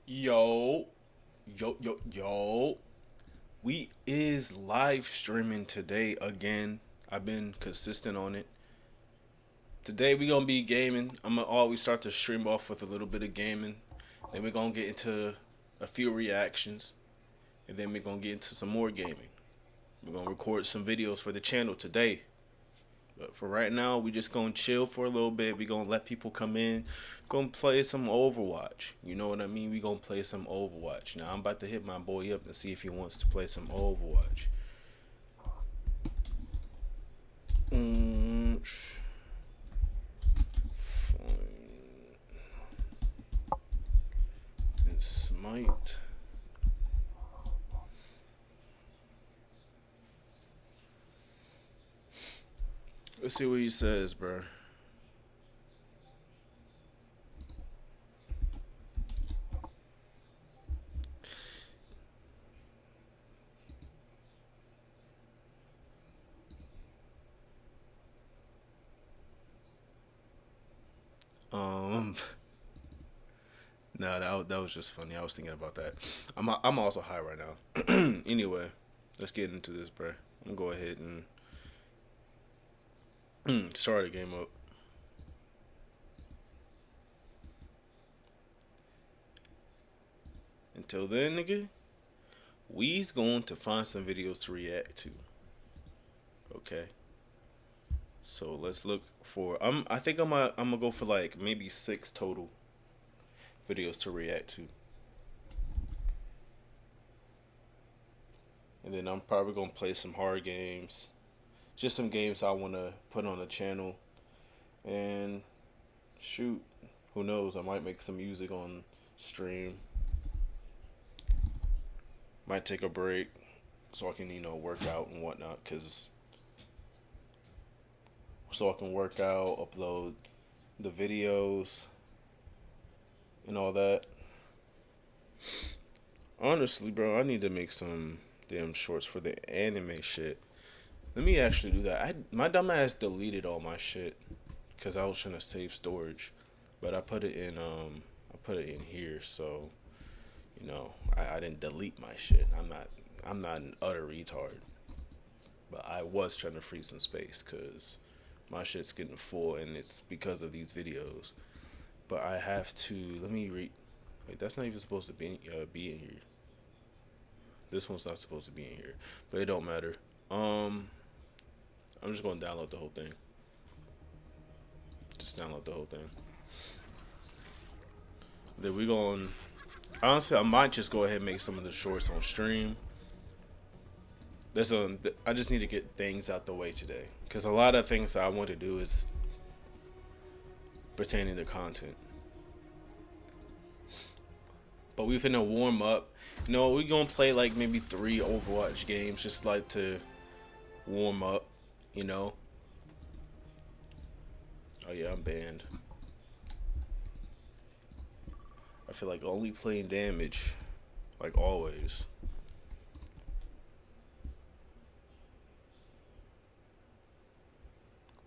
Yo, yo. We is live streaming today again. I've been consistent on it. Today we gonna be gaming. I'm gonna always start the stream off with a little bit of gaming. Then we're gonna get into a few reactions. And then we're gonna get into some more gaming. We're gonna record some videos for the channel today. But for right now, we just gonna chill for a little bit. We gonna let people come in. Gonna play some Overwatch. You know what I mean? We gonna play some Overwatch. Now I'm about to hit my boy up and see if he wants to play some Overwatch. Mm, fine. And Smite. Let's see what he says, bro. Um, no, that was just funny. I was thinking about that. I'm also high right now. Anyway, let's get into this, bro. I'm gonna go ahead and start the game up. Until then, nigga, we's going to find some videos to react to. Okay. So let's look for. I think I'm gonna go for like maybe 6 total videos to react to, and then I'm probably gonna play some hard games, just some games I wanna put on the channel, and shoot, who knows? I might make some music on stream. Might take a break so I can work out and whatnot, cause so I can work out, upload the videos, and all that. Honestly, bro, I need to make some damn shorts for the anime shit. Let me actually do that. My dumb ass deleted all my shit because I was trying to save storage, but I put it in here, so I didn't delete my shit. I'm not an utter retard, but I was trying to free some space because my shit's getting full, and it's because of these videos. But I have to let me read. Wait, that's not even supposed to be in here. This one's not supposed to be in here, but it don't matter. I'm just gonna download the whole thing. Just download the whole thing. Then we going. Honestly, I might just go ahead and make some of the shorts on stream. I just need to get things out the way today, because a lot of things that I want to do is pertaining to content. But we finna warm up. We gonna play like maybe 3 Overwatch games, just like to warm up. Oh yeah, I'm banned. I feel like only playing damage, like always.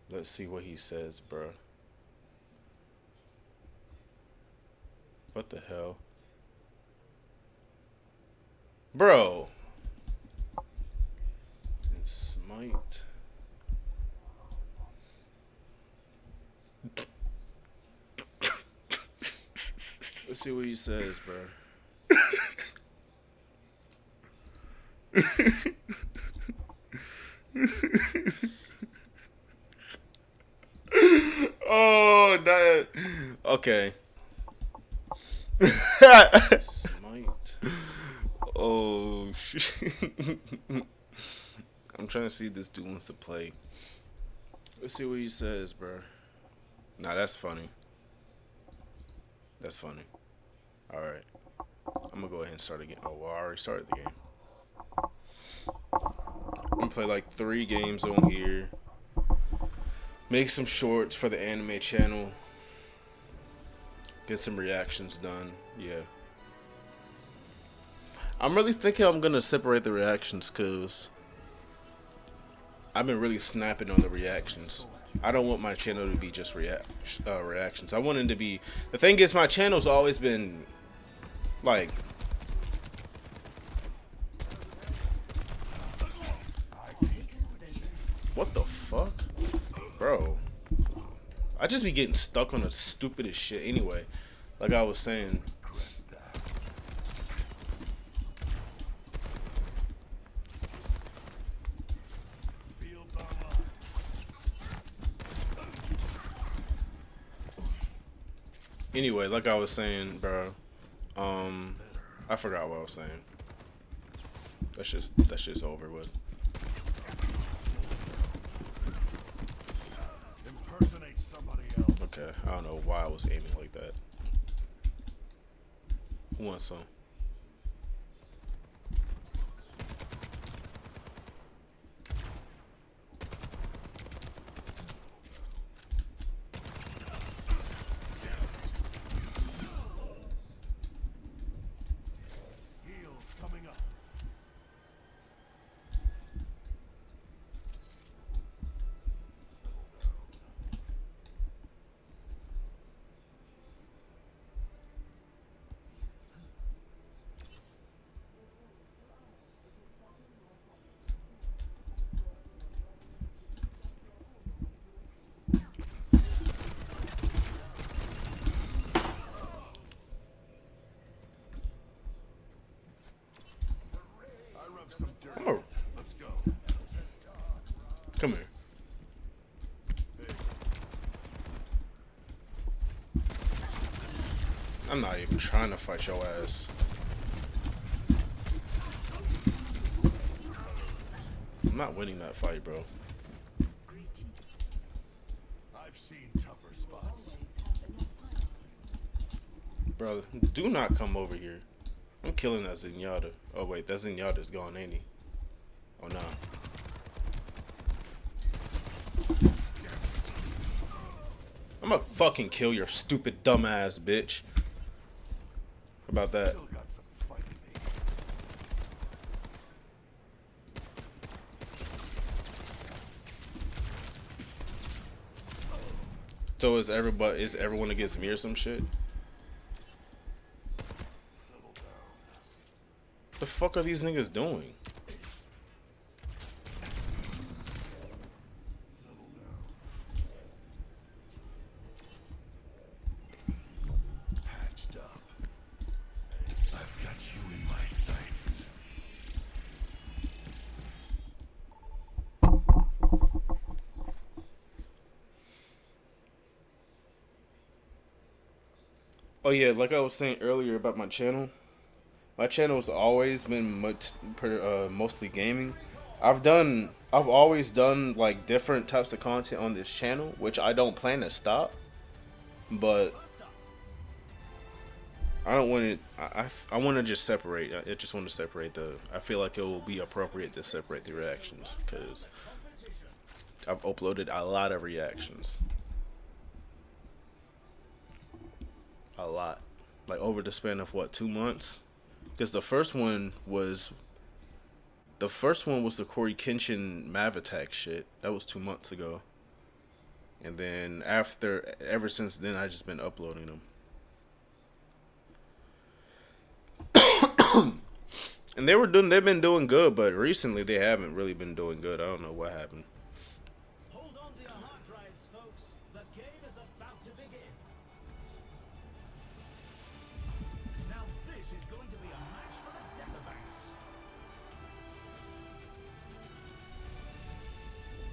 Let's see what he says, bro. What the hell? Bro. And Smite. Let's see what he says, bro. Oh, that. Okay. Smite. Oh, shit. I'm trying to see if this dude wants to play. Let's see what he says, bro. Nah, that's funny. That's funny. Alright. I'm gonna go ahead and start again. Oh, well, I already started the game. I'm gonna play like 3 games on here. Make some shorts for the anime channel. Get some reactions done. Yeah. I'm really thinking I'm gonna separate the reactions because I've been really snapping on the reactions. I don't want my channel to be just reactions. I want it to be. The thing is, my channel's always been Like, what the fuck? Bro. I just be getting stuck on the stupidest shit anyway. Like I was saying. Anyway, like I was saying, bro. I forgot what I was saying. That's just over with. Impersonate somebody else. Okay, I don't know why I was aiming like that. Who wants some? Heals coming up. I rub some dirt. I'm a, Let's go. come here. I'm not even trying to fight your ass. I'm not winning that fight, bro. I've seen tougher spots. Bro, do not come over here. I'm killing that Zenyatta. Oh wait, that Zenyatta's gone, ain't he? Oh no. I'm gonna fucking kill your stupid dumbass bitch. How about that? Still got some fight in me. So is everyone against me or some shit? Settle down. The fuck are these niggas doing? Settle down. Patched up. I've got you in my sights. Oh yeah, like I was saying earlier about my channel. My channel's always been mostly gaming. I've always done like different types of content on this channel, which I don't plan to stop. But I don't want it. I want to just separate. I just want to separate the. I feel like it will be appropriate to separate the reactions because I've uploaded a lot of reactions. A lot, like over the span of what, 2 months? Because the first one was the Corey Kenshin Mav attack shit. That was 2 months ago. And then ever since then, I just been uploading them. And they've been doing good, but recently they haven't really been doing good. I don't know what happened. Hold on to your hard drives, folks. The game is about to begin. Now this is going to be a match for the Databanks.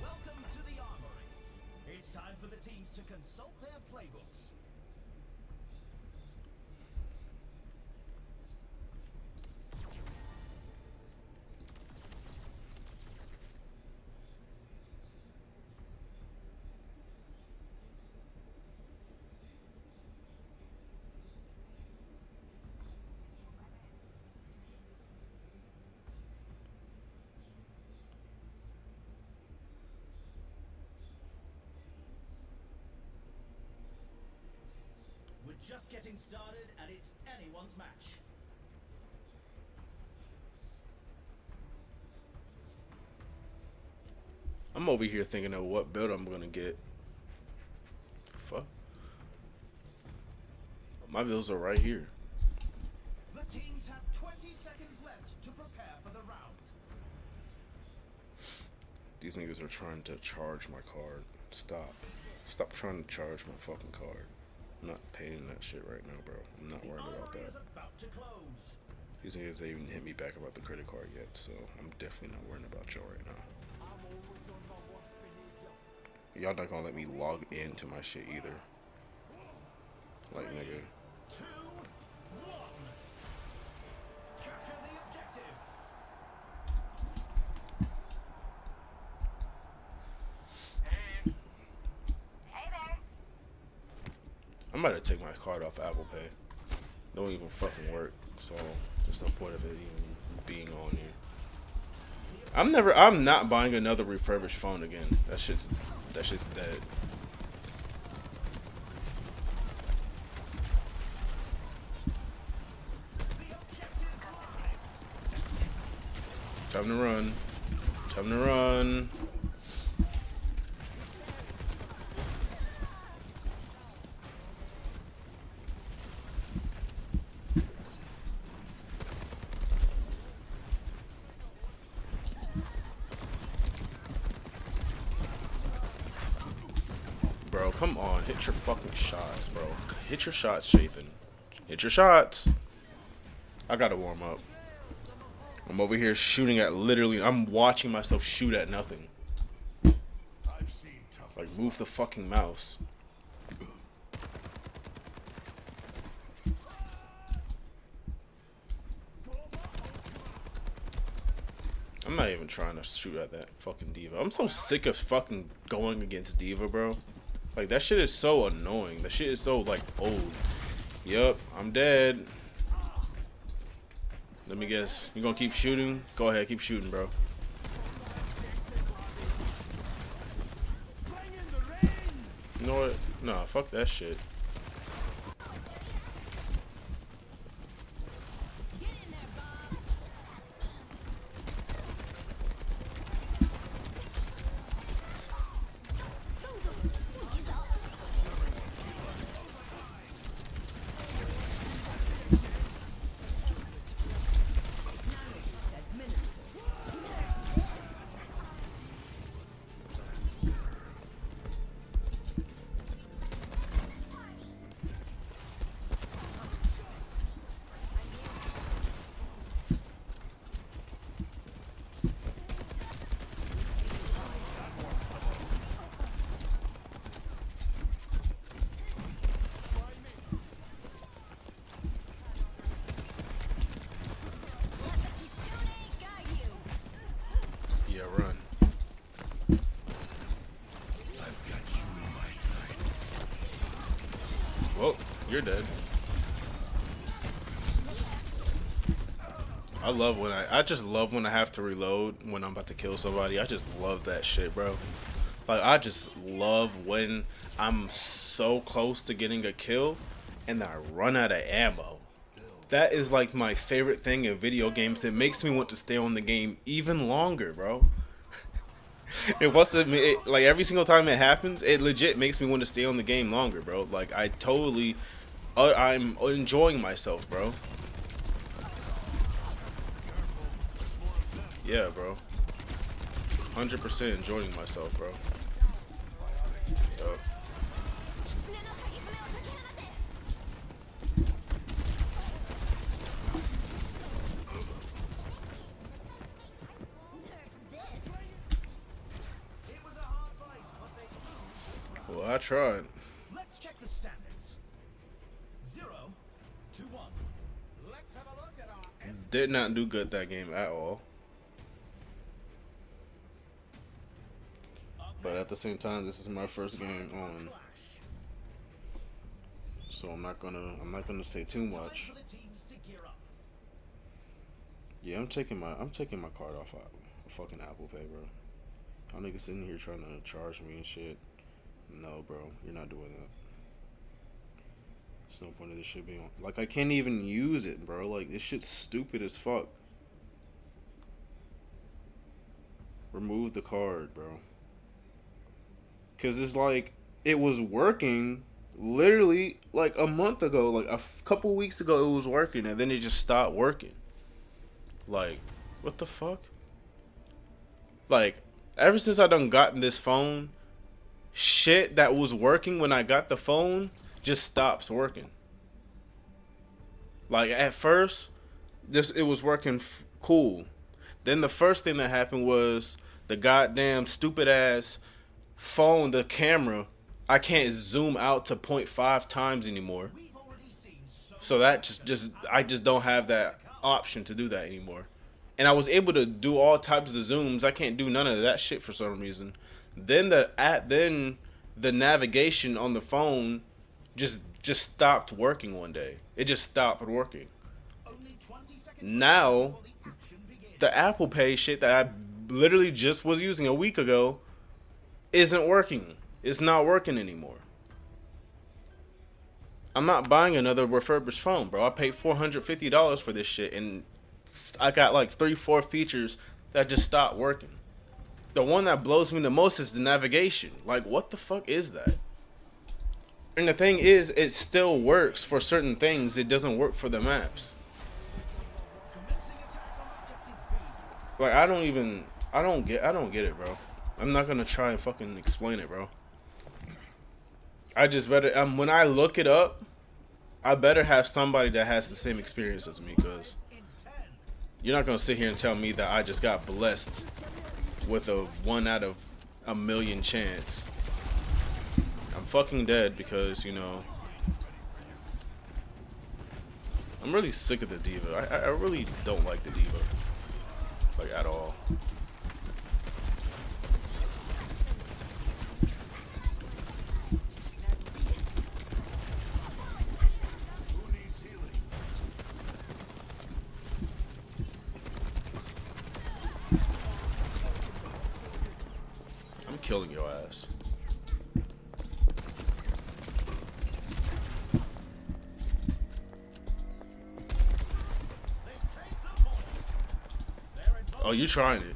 Welcome to the Armory. It's time for the teams to consult their playbooks. We're just getting started, and it's anyone's match. I'm over here thinking of what build I'm gonna get. Fuck. My builds are right here. The Teams have 20 seconds left to prepare for the round. These niggas are trying to charge my card. Stop. Stop trying to charge my fucking card. I'm not paying that shit right now, bro. I'm not worried about Armory is that. about to close. These niggas ain't even hit me back about the credit card yet, so I'm definitely not worrying about y'all right now. Y'all not gonna let me log into my shit either. Like, nigga. 2, 1. Capture the objective. Hey there. I'm about to take my card off Apple Pay. Don't even fucking work, so there's no point of it even being on here. I'm not buying another refurbished phone again. That shit's dead. Time to run. Time to run. Bro, come on. Hit your fucking shots, bro. Hit your shots, Jathan. Hit your shots. I gotta warm up. I'm over here shooting at literally. I'm watching myself shoot at nothing. I've seen tough. Like, move the fucking mouse. I'm not even trying to shoot at that fucking diva. I'm so sick of fucking going against diva, bro. Like, that shit is so annoying. That shit is so, like, old. Yup, I'm dead. Let me guess. You gonna keep shooting? Go ahead, keep shooting, bro. You know what? Nah, fuck that shit. Yeah, run. I've got you in my sights. Well, you're dead. I just love when I have to reload when I'm about to kill somebody. I just love that shit, bro. Like, I just love when I'm so close to getting a kill and then I run out of ammo. That is like my favorite thing in video games. It makes me want to stay on the game even longer, bro. It wants to, like, every single time it happens, it legit makes me want to stay on the game longer, bro. Like, I totally, I'm enjoying myself, bro. Yeah, bro. 100% enjoying myself, bro. Yup. It was a hard fight, but they proved. Well, I tried. Let's check the standings. 0 to 1. Let's have a look at our Did not do good that game at all. But at the same time, this is my first game on, clash. so I'm not gonna say too Time much. for the teams to gear up. Yeah, I'm taking my card off fucking Apple Pay, bro. Y'all niggas sitting here trying to charge me and shit. No, bro, you're not doing that. There's no point of this shit being on. Like, I can't even use it, bro. Like, this shit's stupid as fuck. Remove the card, bro. Cause it's like, it was working Literally, like a month ago, like couple weeks ago, it was working, and then it just stopped working. Like, what the fuck? Like, ever since I done gotten this phone, shit that was working when I got the phone just stops working. Like at first, it was working cool. Then the first thing that happened was the goddamn stupid ass phone, the camera. I can't zoom out to 0.5 times anymore. So that just I just don't have that option to do that anymore. And I was able to do all types of zooms. I can't do none of that shit for some reason. Then the navigation on the phone just stopped working one day. It just stopped working. Now the Apple Pay shit that I literally just was using a week ago isn't working. It's not working anymore. I'm not buying another refurbished phone, bro. I paid $450 for this shit, and I got like 3-4 features that just stopped working. The one that blows me the most is the navigation. Like, what the fuck is that? And the thing is, it still works for certain things. It doesn't work for the maps. Like, I don't get it, bro. I'm not gonna try and fucking explain it, bro. I just better, when I look it up, I better have somebody that has the same experience as me, because you're not gonna sit here and tell me that I just got blessed with a 1 out of a million chance. I'm fucking dead because, you know, I'm really sick of the diva. I really don't like the diva, like, at all. I'm killing your ass. Oh, you trying it?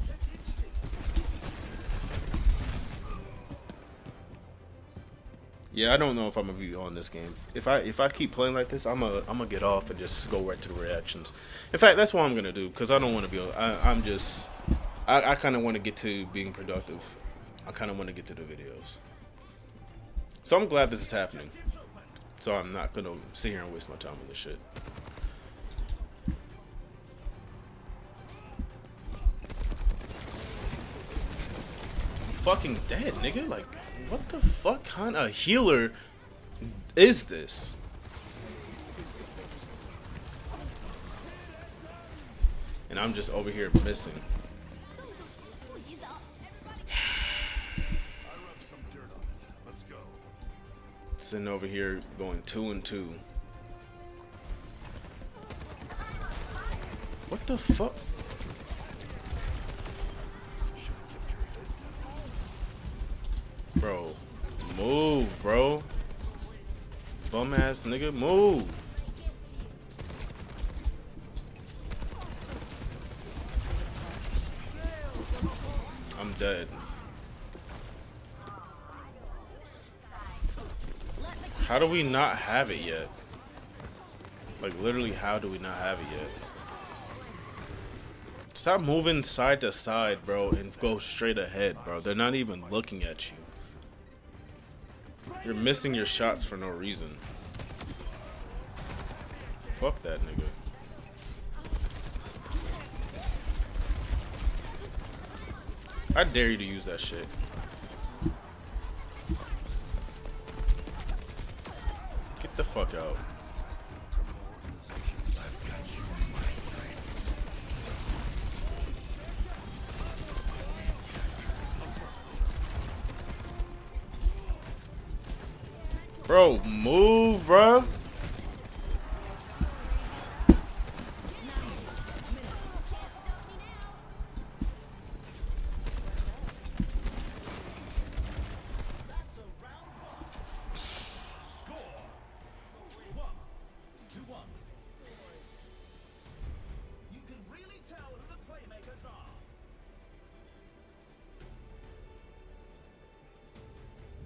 Yeah, I don't know if I'm gonna be on this game. If I keep playing like this, I'm gonna get off and just go right to the reactions. In fact, that's what I'm gonna do, because I don't want to be. I kind of want to get to being productive. I kind of want to get to the videos. So I'm glad this is happening. So I'm not gonna sit here and waste my time on this shit. I'm fucking dead, nigga. Like, what the fuck kind of healer is this? And I'm just over here missing. Sitting over here going 2 and 2. What the fuck? Bro, move, bro. Bum ass nigga, move. I'm dead. How do we not have it yet? Like, literally, how do we not have it yet? Stop moving side to side, bro, and go straight ahead, bro. They're not even looking at you. You're missing your shots for no reason. Fuck that nigga. I dare you to use that shit. Get the fuck out. I've got you in my sights. Bro, move, bro.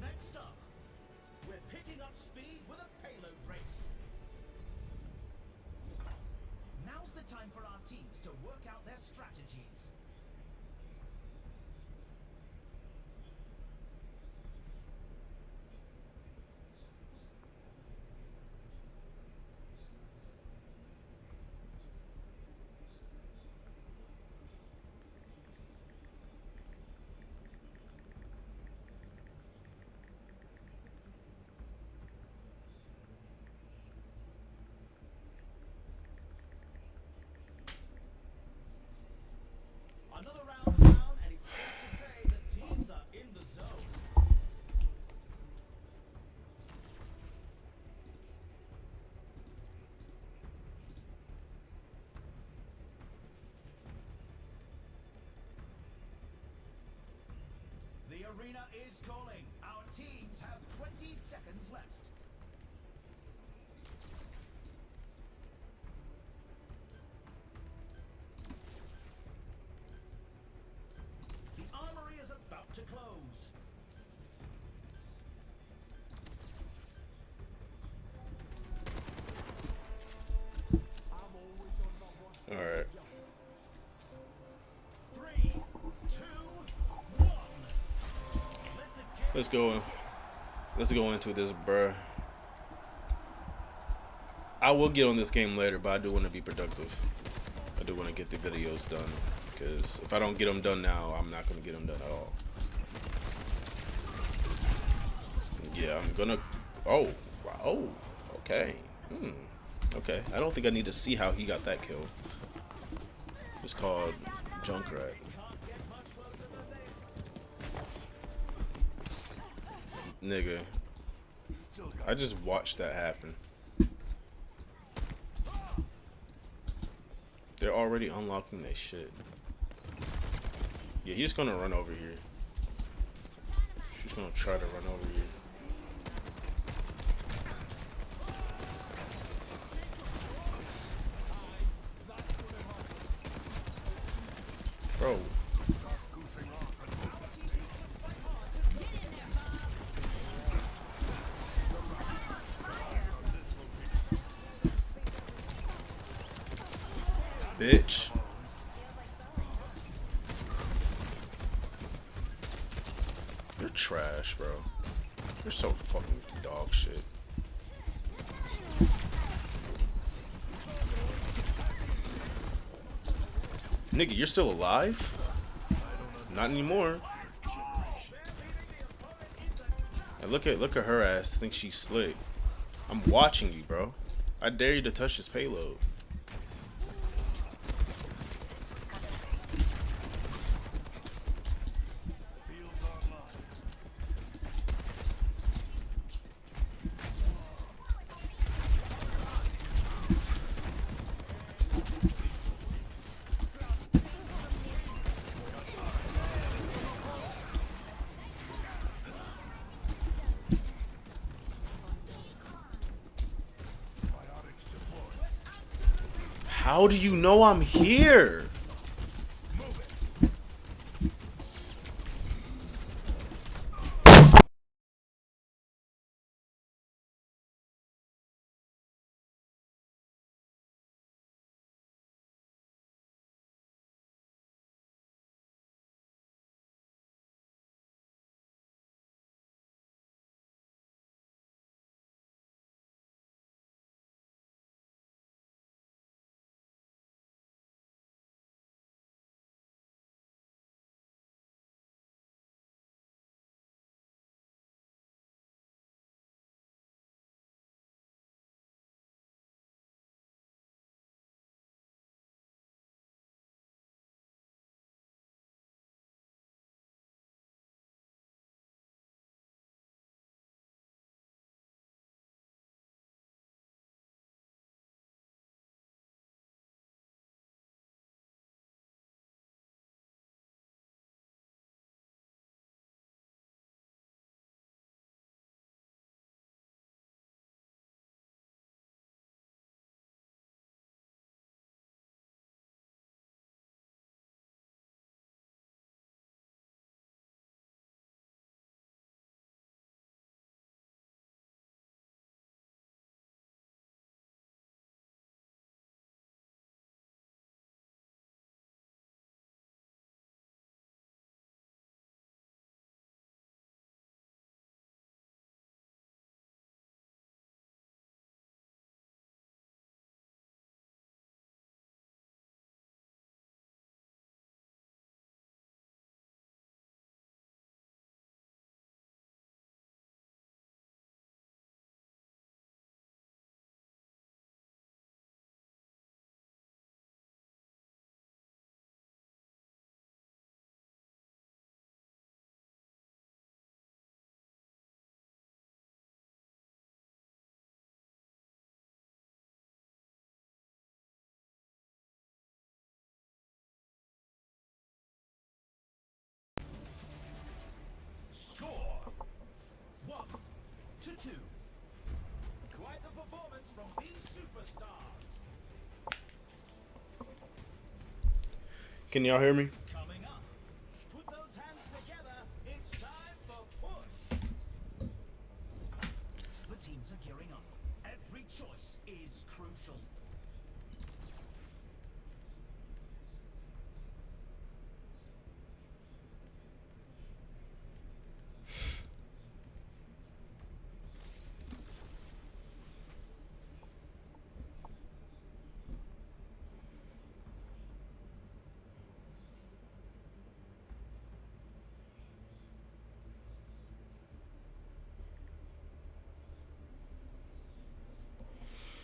Next up, we're picking up speed. feed with a payload brace. Now's the time for our teams to work out their strategies. Another round down, and it's safe to say that teams are in the zone. The arena is calling. Our teams have 20 seconds left. The armory is about to close. All right. 3, 2, 1. Let's go. Let's go into this, bruh. I will get on this game later, but I do want to be productive. I do want to get the videos done, because if I don't get them done now, I'm not going to get them done at all. Yeah, I'm gonna. Oh, wow. Oh, okay. Okay. I don't think I need to see how he got that kill. It's called Junkrat. Nigga, I just watched that happen. They're already unlocking their shit. Yeah, he's gonna run over here. She's gonna try to run over here. Bro. Bitch. You're trash, bro. You're so fucking dog shit. Nigga, you're still alive? Not anymore. And look at her ass. Think she's slick. I'm watching you, bro. I dare you to touch this payload. How do you know I'm here? to 2. Quite the performance from these superstars. Can y'all hear me? Coming up, put those hands together. It's time for push. The teams are gearing up. Every choice is crucial.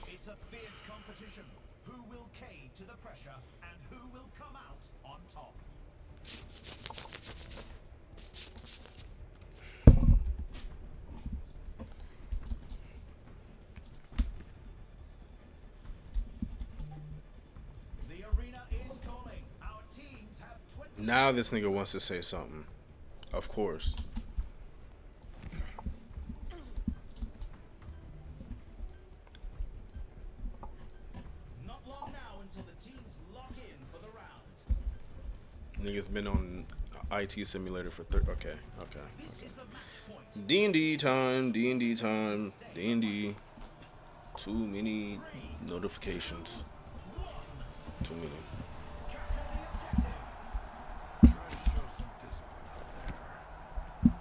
It's a fierce competition. Who will cave to the pressure and who will come out on top? The arena is calling. Our teams have 20. Now this nigga wants to say something. Of course. Not long now until the teams lock in for the round. Nigga's been on IT simulator for okay. This is the match point. D&D time, D&D time, D&D. Too many notifications. Too many. Try to show some discipline out there.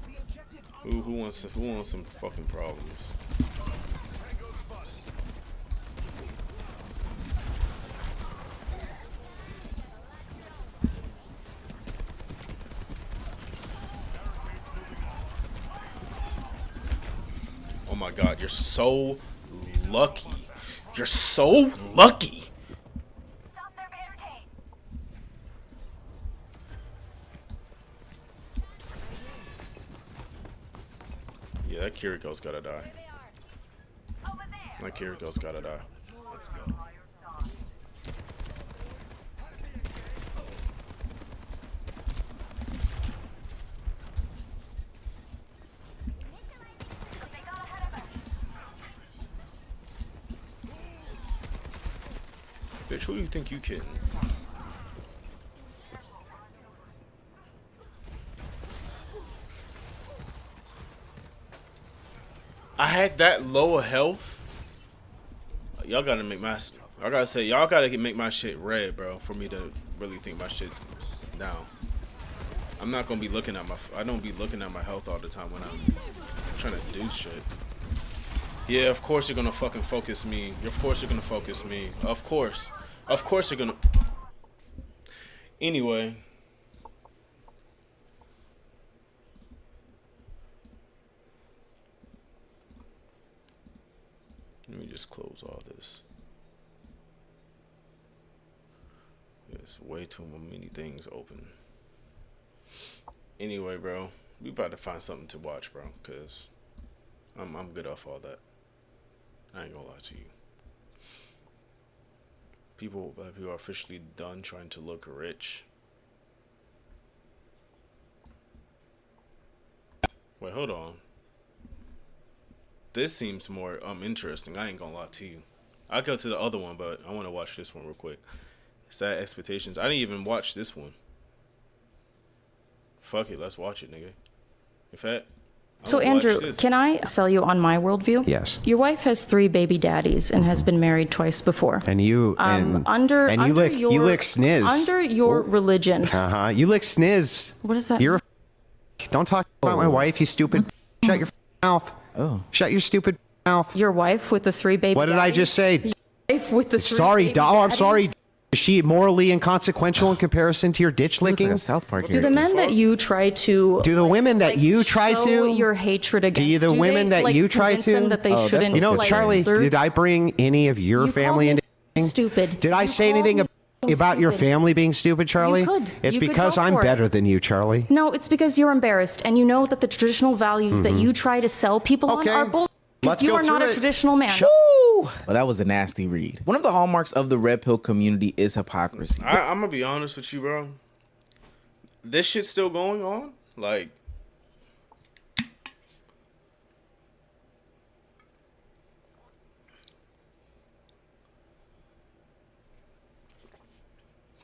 The objective Who wants some fucking problems? Tango spotted. Oh my god, you're so lucky. You're so lucky. Stop their barricade. Yeah, that Kiriko's gotta die. There they are. Over there. That Kiriko's gotta die. Let's go. They got ahead of us. Bitch, who do you think you kidding? I had that low of health. Y'all gotta make my. I gotta say, y'all gotta make my shit red, bro, for me to really think my shit's down. I'm not gonna be looking at my. I don't be looking at my health all the time when I'm trying to do shit. Yeah, of course you're gonna fucking focus me. Of course you're gonna focus me. Of course you're gonna. Anyway. Let me just close all this. There's way too many things open. Anyway, bro, we about to find something to watch, bro, cause I'm good off all that. I ain't gonna lie to you. People are officially done trying to look rich. Wait, hold on. This seems more interesting. I ain't gonna lie to you. I'll go to the other one, but I want to watch this one real quick. Sad Expectations. I didn't even watch this one. Fuck it, let's watch it, nigga. In fact, So Andrew, can I sell you on my worldview? Yes. Your wife has 3 baby daddies and has been married twice before. And you Under you under lick your, you lick sniz. Under your religion. You lick sniz. What is that? You're don't talk about my wife, you stupid. Shut your mouth. Oh. Shut your stupid mouth. Your wife with the 3 baby What did I daddies? just say? Your wife with the 3 Sorry, baby doll. I'm sorry. daddies? Is she morally inconsequential in comparison to your ditch Looks like licking? a South Park Do here. the men that you try to Do the women that you try show to? your hatred against? you the do women they, that like, you try convince them to? that they Oh, that's shouldn't? You know, like, Charlie, flirt? did I bring any of your You family called into me anything? stupid? Did I You say called anything me about your stupid. family being stupid, Charlie? could. It's You could because go I'm for it. better than you, Charlie. No, it's because you're embarrassed, and you know that the traditional values that you try to sell people Okay. on are bull. Let's You go are not through a it. traditional man. Woo! Well, that was a nasty read. One of the hallmarks of the red pill community is hypocrisy. I'm gonna be honest with you, bro. This shit's still going on. Like,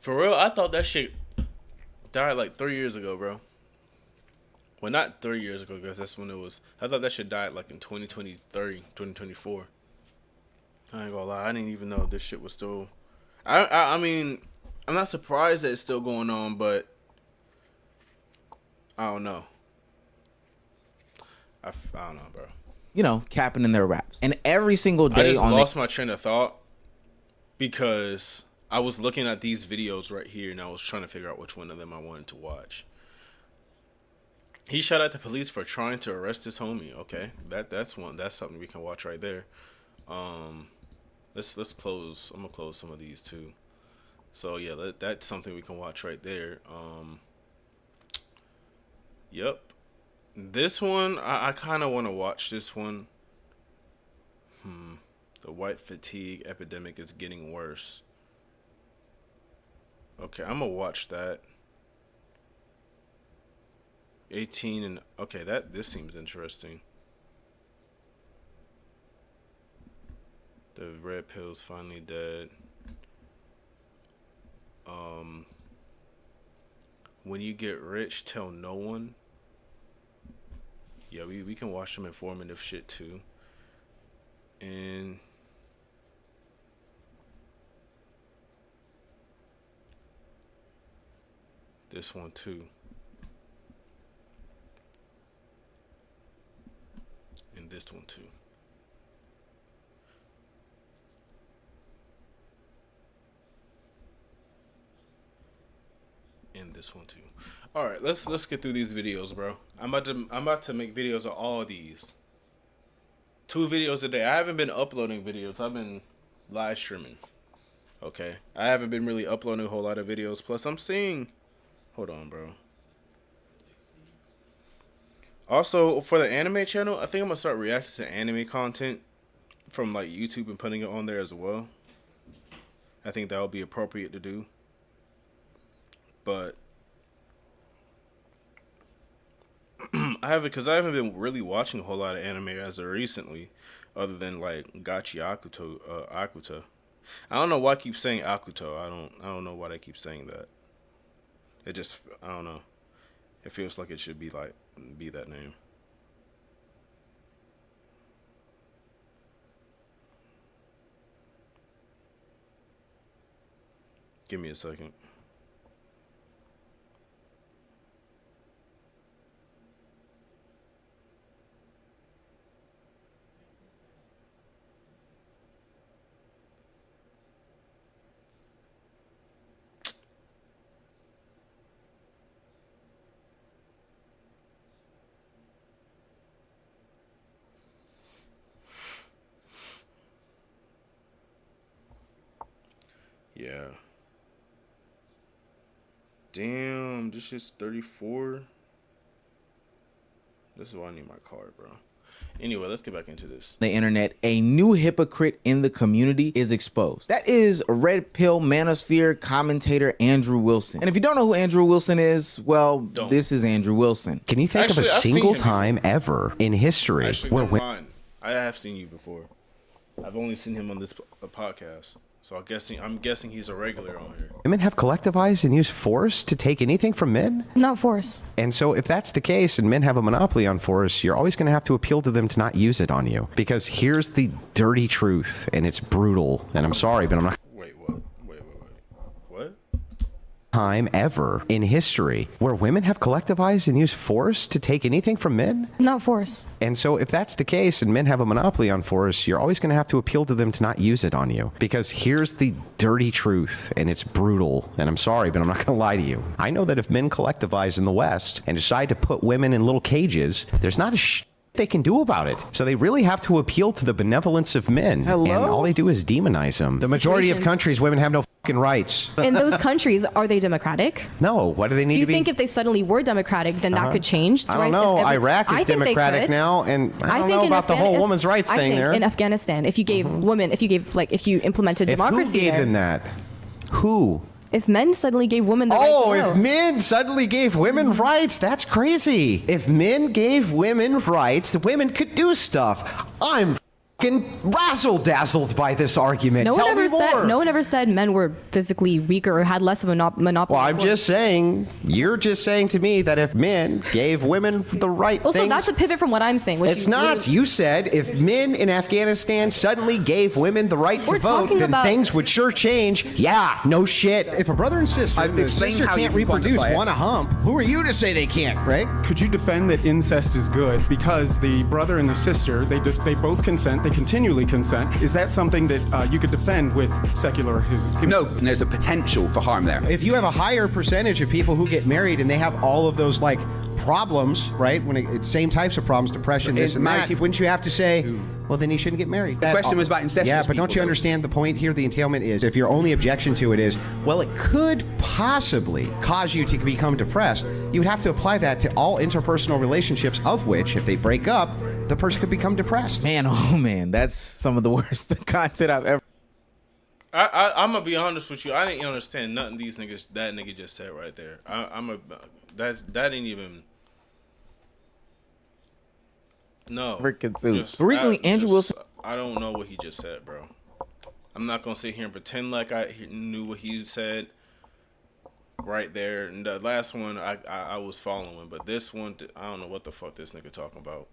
For real, I thought that shit died like 3 years ago, bro. Well, not 3 years ago, because that's when it was. I thought that shit died like in 2023, 2024. I ain't gonna lie, I didn't even know this shit was still. I mean, I'm not surprised that it's still going on, but I don't know. I don't know, bro. You know, capping in their raps. And every single day I just on lost my train of thought because I was looking at these videos right here and I was trying to figure out which one of them I wanted to watch. He shot at the police for trying to arrest his homie. Okay, that's something we can watch right there. Let's close. I'm gonna close some of these too. So yeah, that's something we can watch right there. Yep. This one, I kind of want to watch this one. The white fatigue epidemic is getting worse. Okay, I'm going to watch that. 18 and... Okay, this seems interesting. The red pill's finally dead. When you get rich, tell no one. Yeah, we can watch some informative shit too. And this one too. And this one too. And this one too. All right, let's get through these videos, bro. I'm about to make videos of all of these. 2 videos a day. I haven't been uploading videos. I've been live streaming. Okay, I haven't been really uploading a whole lot of videos. Plus, I'm seeing. Hold on, bro. Also, for the anime channel, I think I'm gonna start reacting to anime content from like YouTube and putting it on there as well. I think that would be appropriate to do. But I haven't been really watching a whole lot of anime as of recently, other than like Gachi Akuta. I don't know why I keep saying Akuto. I don't know why they keep saying that. It just, I don't know. It feels like it should be that name. Give me a second. Yeah. Damn, this shit's 34. This is why I need my card, bro. Anyway, let's get back into this. The internet, a new hypocrite in the community is exposed. That is Red Pill Manosphere commentator Andrew Wilson. And if you don't know who Andrew Wilson is, well, this is Andrew Wilson. Can you think of a single time ever in history where I have seen you before. I've only seen him on this podcast. So I'm guessing he's a regular on here. women have collectivized and used force to take anything from men? Not force. And so if that's the case and men have a monopoly on force, you're always going to have to appeal to them to not use it on you. Because here's the dirty truth, and it's brutal, and I'm sorry, but I'm not... Wait, what? What? Time ever in history where women have collectivized and used force to take anything from men? Not force. And so if that's the case and men have a monopoly on force, you're always going to have to appeal to them to not use it on you. Because here's the dirty truth, and it's brutal, and I'm sorry, but I'm not going to lie to you. I know that if men collectivize in the West and decide to put women in little cages, there's not a they can do about it. So they really have to appeal to the benevolence of men. Hello? And all they do is demonize them. The majority of countries, women have no fucking rights. In those countries, are they democratic? No. What do they need Do to you be? think if they suddenly were democratic, then that could change? I don't know. Iraq is democratic now, and I don't know about the whole women's rights thing there. In Afghanistan, if you gave women, if you implemented democracy, who gave them that? Who? If men suddenly gave women the right to vote. If men suddenly gave women rights, that's crazy. If men gave women rights, the women could do stuff. I'm razzle dazzled by this argument. No Tell one me ever more. said. No one ever said men were physically weaker or had less of a monopoly. Well, I'm just saying. You're just saying to me that if men gave women the right Also, things, that's a pivot from what I'm saying. Which it's not. You said if men in Afghanistan suddenly gave women the right to We're vote, talking then about- things would sure change. Yeah, no shit. If a brother and sister, I've the explained sister how you can't can reproduce, quantify it. want to hump, who are you to say they can't, Greg? Could you defend that incest is good because the brother and the sister, they both consent, they continually consent? Is that something that you could defend with secular? No, there's a potential for harm there. If you have a higher percentage of people who get married and they have all of those like problems, right? When it's same types of problems, depression, this and that, wouldn't you have to say, well, then he shouldn't get married? The question was about incestuous Yeah, but don't people, you though. understand the point here? The entailment is, if your only objection to it is, well, it could possibly cause you to become depressed, you would have to apply that to all interpersonal relationships, of which, if they break up, the person could become depressed. Man, oh man, that's some of the worst content I've ever. I'm gonna be honest with you. I didn't understand nothing that nigga just said right there. That ain't even. No. Ever consumed. But recently, Andrew Wilson. I don't know what he just said, bro. I'm not gonna sit here and pretend like I knew what he said right there. And the last one, I was following, but this one, I don't know what the fuck this nigga talking about.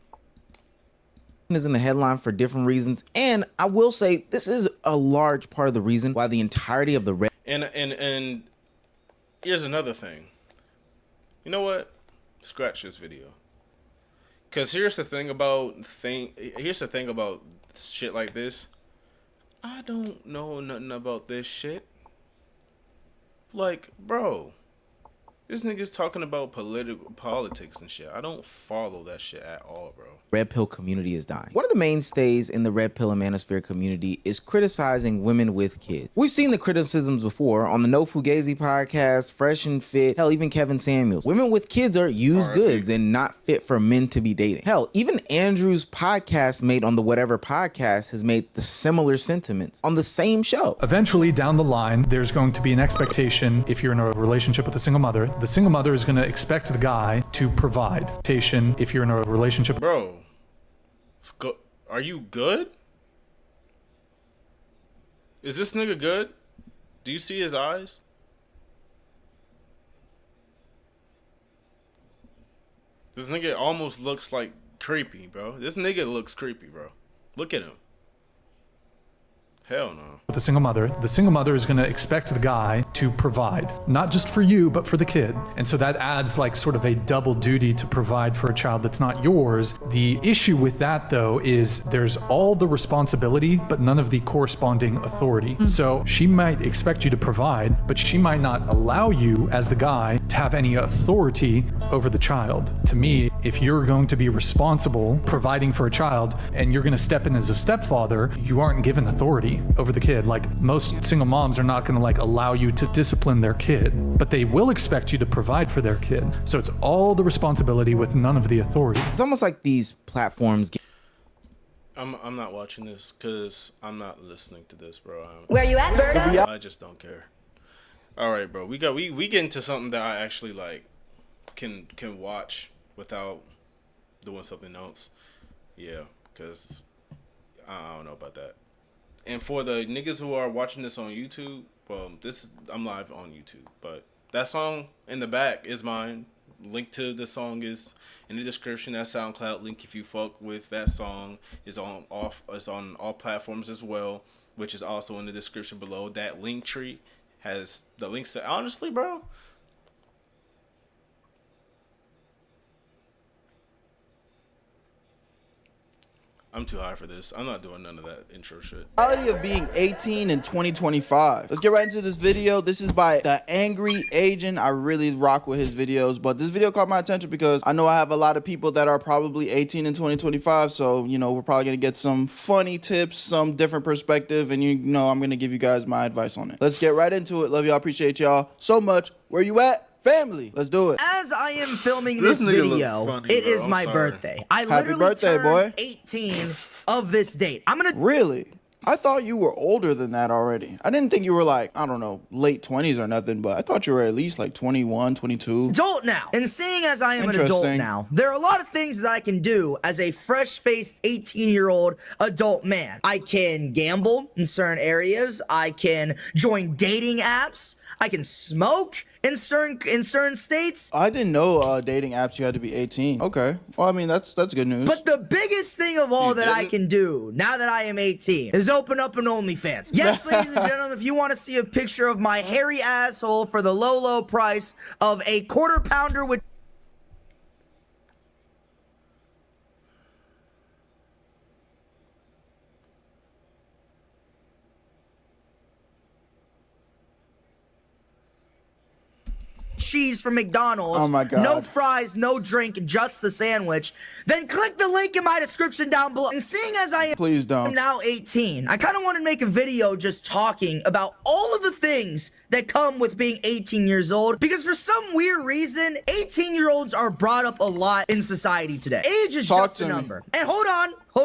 Is in the headline for different reasons, and I will say this is a large part of the reason why the entirety of the red. And here's another thing. You know what? Scratch this video. Cause here's the thing about shit like this. I don't know nothing about this shit. Like, bro, this nigga's talking about politics and shit. I don't follow that shit at all, bro. Red pill community is dying. One of the mainstays in the red pill and manosphere community is criticizing women with kids. We've seen the criticisms before on the No Fugazi podcast, Fresh and Fit, hell, even Kevin Samuels. Women with kids are used goods and not fit for men to be dating. Hell, even Andrew's podcast made on the Whatever podcast has made the similar sentiments on the same show. Eventually down the line, there's going to be an expectation if you're in a relationship with a single mother. The single mother is going to expect the guy to provide. If you're in a relationship. Bro, are you good? Is this nigga good? Do you see his eyes? This nigga almost looks like creepy, bro. This nigga looks creepy, bro. Look at him. Hell no. With a single mother, the single mother is going to expect the guy to provide, not just for you, but for the kid. And so that adds like sort of a double duty to provide for a child that's not yours. The issue with that, though, is there's all the responsibility, but none of the corresponding authority. So she might expect you to provide, but she might not allow you as the guy to have any authority over the child. To me, if you're going to be responsible providing for a child and you're going to step in as a stepfather, you aren't given authority over the kid. Like, most single moms are not going to like allow you to discipline their kid, but they will expect you to provide for their kid. So it's all the responsibility with none of the authority. It's almost like these platforms get. I'm not watching this because I'm not listening to this, bro. Where you at, Berto? I just don't care. All right, bro. We get into something that I actually like can watch without doing something else. Yeah, because I don't know about that. And for the niggas who are watching this on YouTube, well, I'm live on YouTube, but that song in the back is mine. Link to the song is in the description. That SoundCloud link, if you fuck with that song, is on all platforms as well, which is also in the description below. That link tree has the links to, honestly, bro. I'm too high for this. I'm not doing none of that intro shit. Reality of being 18 in 2025. Let's get right into this video. This is by The Angry Agent. I really rock with his videos, but this video caught my attention because I know I have a lot of people that are probably 18 in 2025. So, you know, we're probably going to get some funny tips, some different perspective, and you know, I'm going to give you guys my advice on it. Let's get right into it. Love y'all. Appreciate y'all so much. Where you at? Family, let's do it. As I am filming this video, funny, it bro. is my I'm sorry. birthday. I Happy literally birthday, turned boy. 18 of this date. I'm gonna Really? I thought you were older than that already. I didn't think you were like, I don't know, late 20s or nothing, but I thought you were at least like 21, 22. Adult now. And seeing as I am an adult now, there are a lot of things that I can do as a fresh-faced 18-year-old adult man. I can gamble in certain areas. I can join dating apps. I can smoke in certain states. I didn't know dating apps you had to be 18. Okay. Well, I mean, that's good news. But the biggest thing of all that I can do now that I am 18 is open up an OnlyFans. Yes, ladies and gentlemen, if you want to see a picture of my hairy asshole for the low, low price of a quarter pounder with cheese from McDonald's, oh my God, no fries, no drink, just the sandwich, then click the link in my description down below. And seeing as I am please don't. now 18, I kind of want to make a video just talking about all of the things that come with being 18 years old, because for some weird reason, 18-year-olds are brought up a lot in society today. Age is just a number. And hold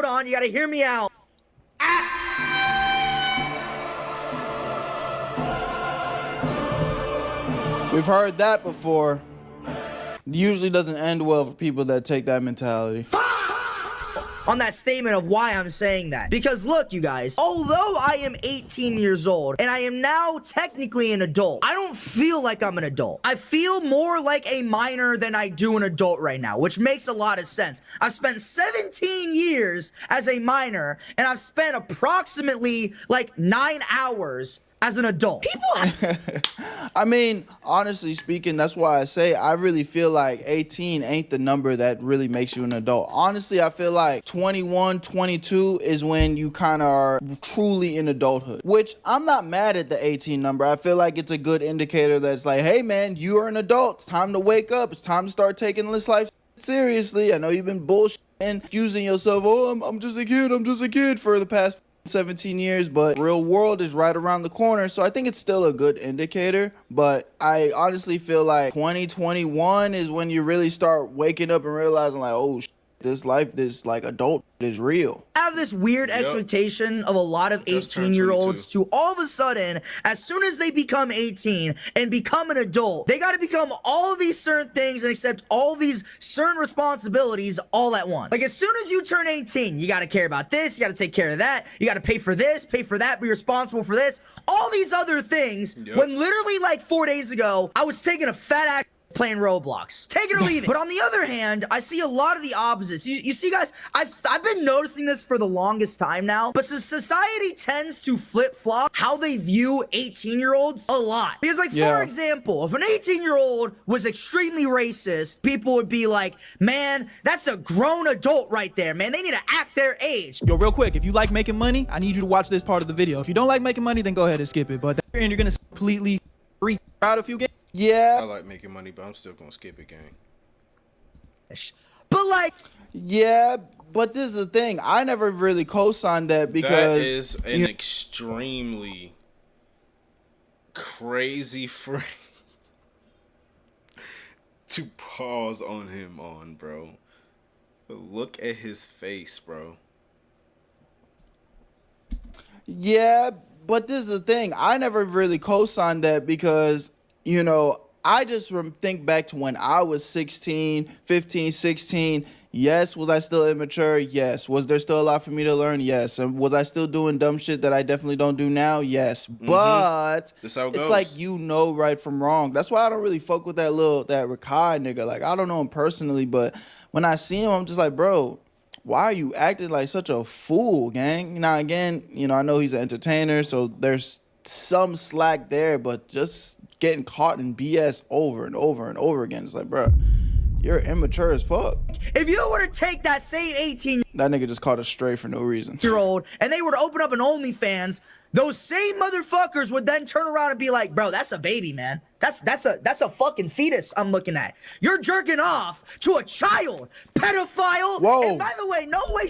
on, you gotta hear me out. We've heard that before. It usually doesn't end well for people that take that mentality. On that statement of why I'm saying that. Because look, you guys, although I am 18 years old and I am now technically an adult, I don't feel like I'm an adult. I feel more like a minor than I do an adult right now, which makes a lot of sense. I've spent 17 years as a minor and I've spent approximately like 9 hours as an adult. I mean, honestly speaking, that's why I say I really feel like 18 ain't the number that really makes you an adult. Honestly, I feel like 21, 22 is when you kind of are truly in adulthood, which I'm not mad at the 18 number. I feel like it's a good indicator that it's like, hey man, you are an adult. It's time to wake up. It's time to start taking this life seriously. I know you've been bullshitting, using yourself, oh, I'm just a kid for the past 17 years, but real world is right around the corner, so I think it's still a good indicator. But I honestly feel like 2021 is when you really start waking up and realizing like, oh shit, this life, this like adult is real. I have this weird expectation of a lot of 18-year-olds to all of a sudden, as soon as they become 18 and become an adult, they got to become all of these certain things and accept all these certain responsibilities all at once. Like as soon as you turn 18, you got to care about this, you got to take care of that, you got to pay for this, pay for that, be responsible for this, all these other things. When literally like 4 days ago, I was taking a fat ass playing Roblox. Take it or leave it. But on the other hand, I see a lot of the opposites. You see, guys, I've been noticing this for the longest time now, but society tends to flip-flop how they view 18-year-olds a lot. Because, like, for example, if an 18-year-old was extremely racist, people would be like, man, that's a grown adult right there, man. They need to act their age. Yo, real quick, if you like making money, I need you to watch this part of the video. If you don't like making money, then go ahead and skip it. But then you're gonna completely freak out a few games. Yeah. I like making money, but I'm still gonna skip it, gang. But like, yeah, but this is the thing. I never really co-signed that because that is an extremely crazy frame to pause on him on, bro. Look at his face, bro. Yeah, but this is the thing. I never really co-signed that because, you know, I just think back to when I was 16, 15, 16. Yes, was I still immature? Yes. Was there still a lot for me to learn? Yes. And was I still doing dumb shit that I definitely don't do now? Yes. But that's how it it's goes. like, you know, right from wrong. That's why I don't really fuck with that Rakai nigga. Like, I don't know him personally, but when I see him, I'm just like, bro, why are you acting like such a fool, gang? Now, again, you know, I know he's an entertainer, so there's some slack there, but just getting caught in BS over and over and over again, it's like, bro, you're immature as fuck. If you were to take that same 18 that nigga just caught a stray for no reason. -year-old and they were to open up an OnlyFans, those same motherfuckers would then turn around and be like, bro, that's a baby, man. That's a fucking fetus I'm looking at. You're jerking off to a child, pedophile. Whoa. And by the way, no way.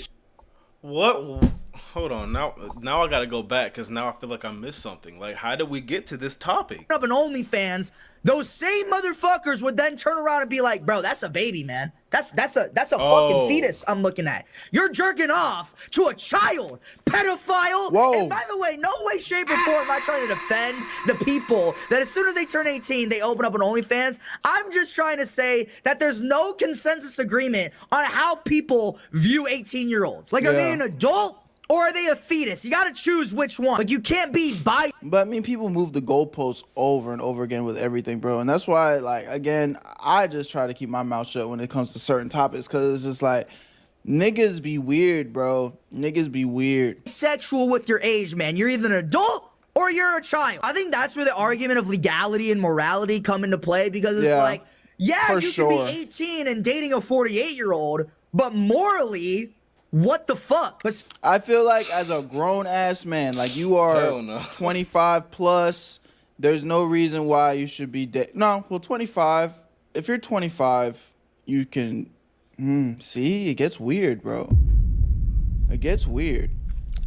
What? hold on. Now I gotta go back because now I feel like I missed something. Like, how did we get to this topic? Up in OnlyFans, those same motherfuckers would then turn around and be like, bro, that's a baby, man. That's a fucking fetus I'm looking at. You're jerking off to a child, pedophile. Whoa. And by the way, no way, shape, or form am I trying to defend the people that as soon as they turn 18, they open up an OnlyFans. I'm just trying to say that there's no consensus agreement on how people view 18-year-olds. Like, are they an adult? Or are they a fetus? You gotta choose which one. Like, you can't be bi. But I mean, people move the goalposts over and over again with everything, bro. And that's why, like, again, I just try to keep my mouth shut when it comes to certain topics, because it's just like, niggas be weird, bro. Niggas be weird. Sexual with your age, man. You're either an adult or you're a child. I think that's where the argument of legality and morality come into play, because it's like, yeah, you can be 18 and dating a 48-year-old, but morally, what the fuck? I feel like as a grown ass man, like you are 25 plus, there's no reason why you should be 25. If you're 25, you can see, it gets weird, bro. It gets weird.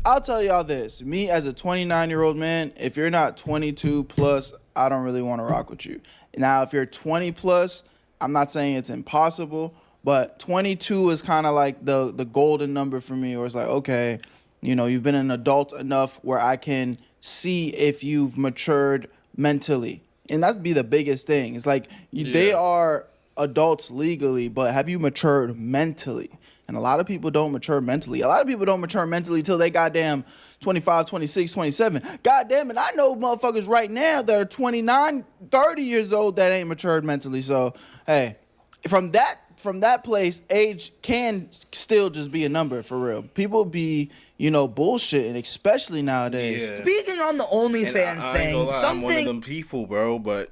I'll tell y'all this. Me as a 29-year-old man, if you're not 22 plus, I don't really want to rock with you. Now, if you're 20 plus, I'm not saying it's impossible, but 22 is kind of like the golden number for me, where it's like, okay, you know, you've been an adult enough where I can see if you've matured mentally. And that'd be the biggest thing. It's like they are adults legally, but have you matured mentally? And a lot of people don't mature mentally. A lot of people don't mature mentally till they goddamn 25, 26, 27. Goddamn it, I know motherfuckers right now that are 29, 30 years old that ain't matured mentally. So, hey, from that place, age can still just be a number, for real. People be, you know, bullshitting, especially nowadays. Yeah. Speaking on the OnlyFans thing, I'm one of them people, bro, but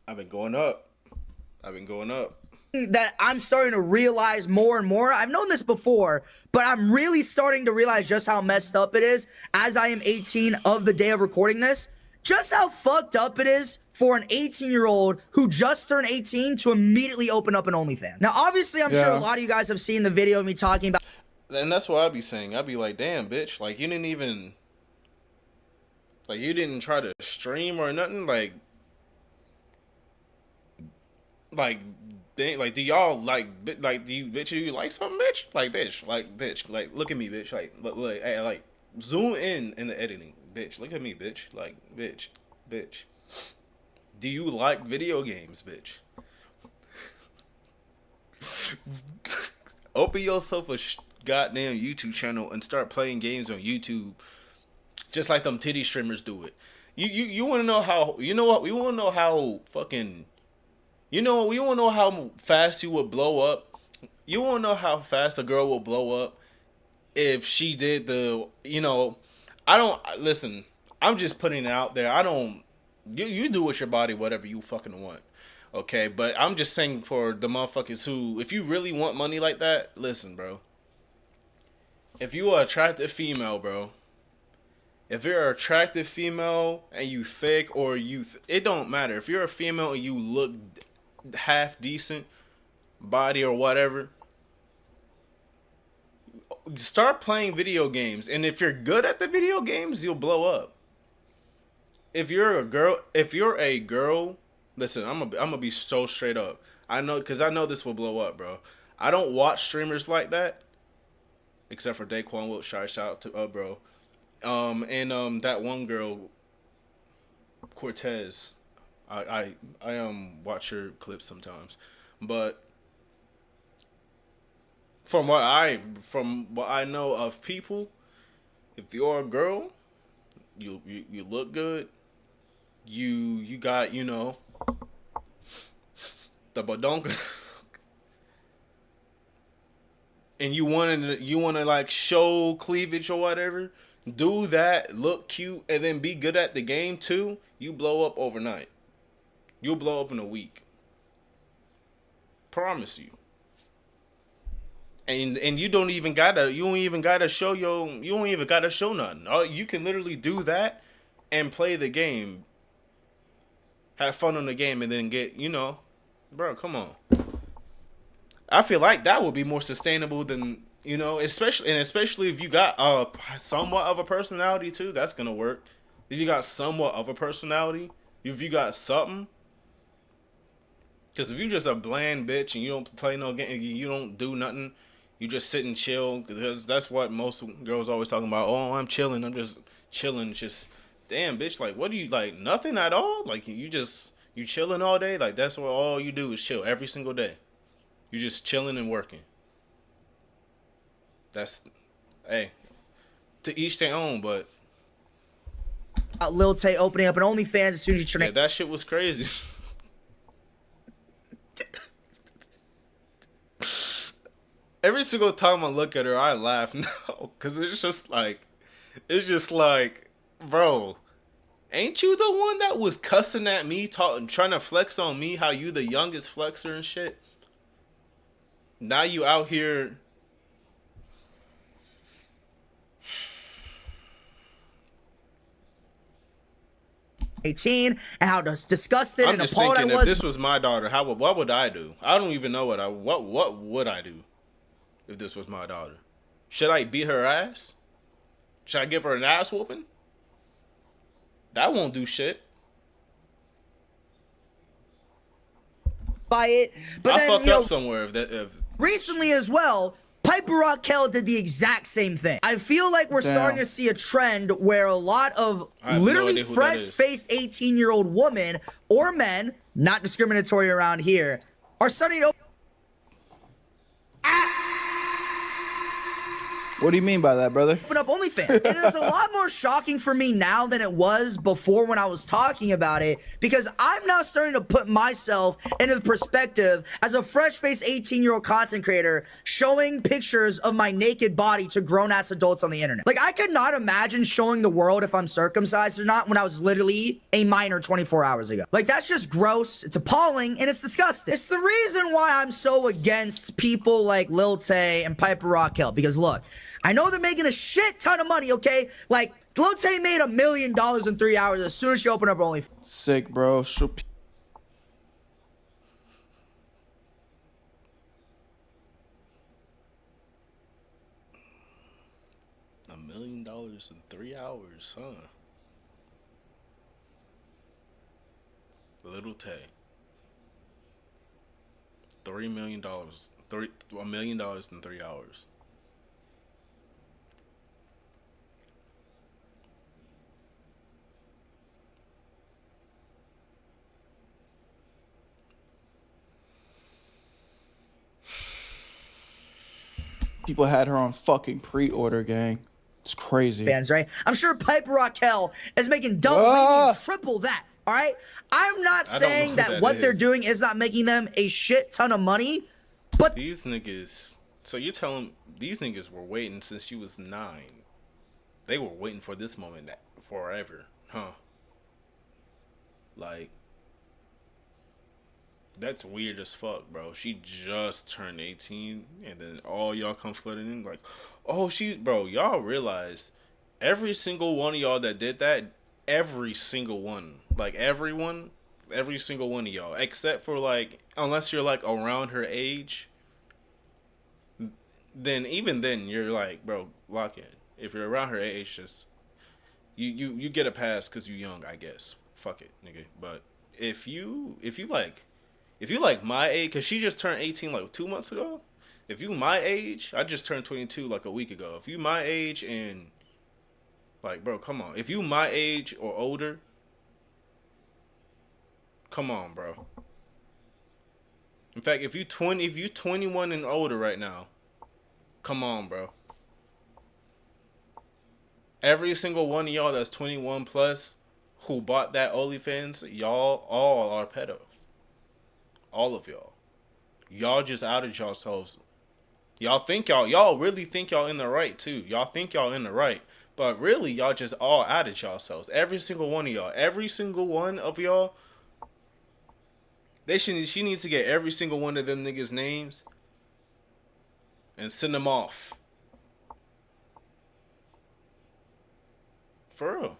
I've been going up. That I'm starting to realize more and more. I've known this before, but I'm really starting to realize just how messed up it is as I am 18 of the day of recording this. Just how fucked up it is for an 18-year-old who just turned 18 to immediately open up an OnlyFans. Now, obviously, I'm sure a lot of you guys have seen the video of me talking about. And that's what I'd be saying. I'd be like, damn, bitch, like, you didn't try to stream or nothing, like, do y'all do you like something, bitch? Like, look at me, bitch. Like, hey, like, zoom in the editing, bitch. Look at me, bitch. Like, bitch. Do you like video games, bitch? Open yourself a goddamn YouTube channel and start playing games on YouTube, just like them titty streamers do it. You want to know how? You know what? We want to know how fucking. You know, we want to know how fast you would blow up. You want to know how fast a girl will blow up if she did the, you know, listen, I'm just putting it out there. You do with your body whatever you fucking want. Okay, but I'm just saying for the motherfuckers who, if you really want money like that, listen, bro. If you are an attractive female, bro, if you're an attractive female and you thick or it don't matter. If you're a female and you look half decent body or whatever, start playing video games, and if you're good at the video games, you'll blow up. If you're a girl, listen, I'm gonna be so straight up. I know, because I know this will blow up, bro. I don't watch streamers like that, except for Daquan Wiltshire. Shout out to bro. And that one girl, Cortez. I watch her clips sometimes, but from what I know of people, if you're a girl, you look good, you got, you know, the badonka, and you wanna like show cleavage or whatever, do that, look cute, and then be good at the game too, you blow up overnight. You'll blow up in a week. Promise you. And you don't even gotta show nothing. You can literally do that and play the game. Have fun on the game and then get, you know, bro, come on. I feel like that would be more sustainable than, You know, especially if you got somewhat of a personality too, that's gonna work. If you got somewhat of a personality, if you got something, because if you just a bland bitch and you don't play no game, you don't do nothing, you just sit and chill. Because that's what most girls always talking about. Oh, I'm chilling. I'm just chilling. Just damn, bitch. Like, what do you like? Nothing at all. Like you chilling all day. Like that's what all you do is chill every single day. You just chilling and working. That's, hey, to each their own, but Lil Tay opening up an OnlyFans as soon as you turn yeah, that shit was crazy. Every single time I look at her, I laugh now, cause it's just like, bro, ain't you the one that was cussing at me, trying to flex on me, how you the youngest flexer and shit? Now you out here. 18 and how disgusted I'm and just appalled I thinking, was. if this was my daughter, what would I do? I don't even know what would I do if this was my daughter? Should I beat her ass? Should I give her an ass whooping? That won't do shit. By it, but I then, fucked up somewhere. If recently as well, Piper Raquel did the exact same thing. I feel like we're starting to see a trend where a lot of literally fresh-faced 18-year-old women or men, not discriminatory around here, are starting to. What do you mean by that, brother? Open up OnlyFans. And it's a lot more shocking for me now than it was before when I was talking about it, because I'm now starting to put myself into the perspective as a fresh-faced 18-year-old content creator showing pictures of my naked body to grown-ass adults on the internet. Like, I could not imagine showing the world if I'm circumcised or not when I was literally a minor 24 hours ago. Like, that's just gross, it's appalling, and it's disgusting. It's the reason why I'm so against people like Lil Tay and Piper Raquel, because look, I know they're making a shit ton of money, okay? Like, Lil Tay made $1 million in 3 hours as soon as she opened up her OnlyFans. Sick, bro. $1 million in 3 hours, huh? Little Tay. $3 million. $1 million in 3 hours. People had her on fucking pre-order, gang. It's crazy. Fans, right? I'm sure Piper Raquel is making double, maybe triple that. All right. I'm not saying that what they're doing is not making them a shit ton of money, but these niggas. So you're telling these niggas were waiting since she was 9. They were waiting for this moment forever, huh? Like, that's weird as fuck, bro. She just turned 18, and then all y'all come flooding in like, oh, bro, y'all realize every single one of y'all that did that, every single one, like everyone, every single one of y'all, except for like, unless you're like around her age, then even then you're like, bro, lock in. If you're around her age, just you get a pass because you're young, I guess. Fuck it, nigga. But if you like my age, because she just turned 18 like 2 months ago. If you my age, I just turned 22 like a week ago. If you my age and like, bro, come on. If you my age or older, come on, bro. In fact, if you 21 and older right now, come on, bro. Every single one of y'all that's 21 plus who bought that OnlyFans, y'all all are pedos. All of y'all. Y'all just outed yourselves. Y'all really think y'all in the right too. Y'all think y'all in the right. But really, y'all just all outed yourselves. Every single one of y'all. Every single one of y'all. She needs to get every single one of them niggas' names and send them off. For real.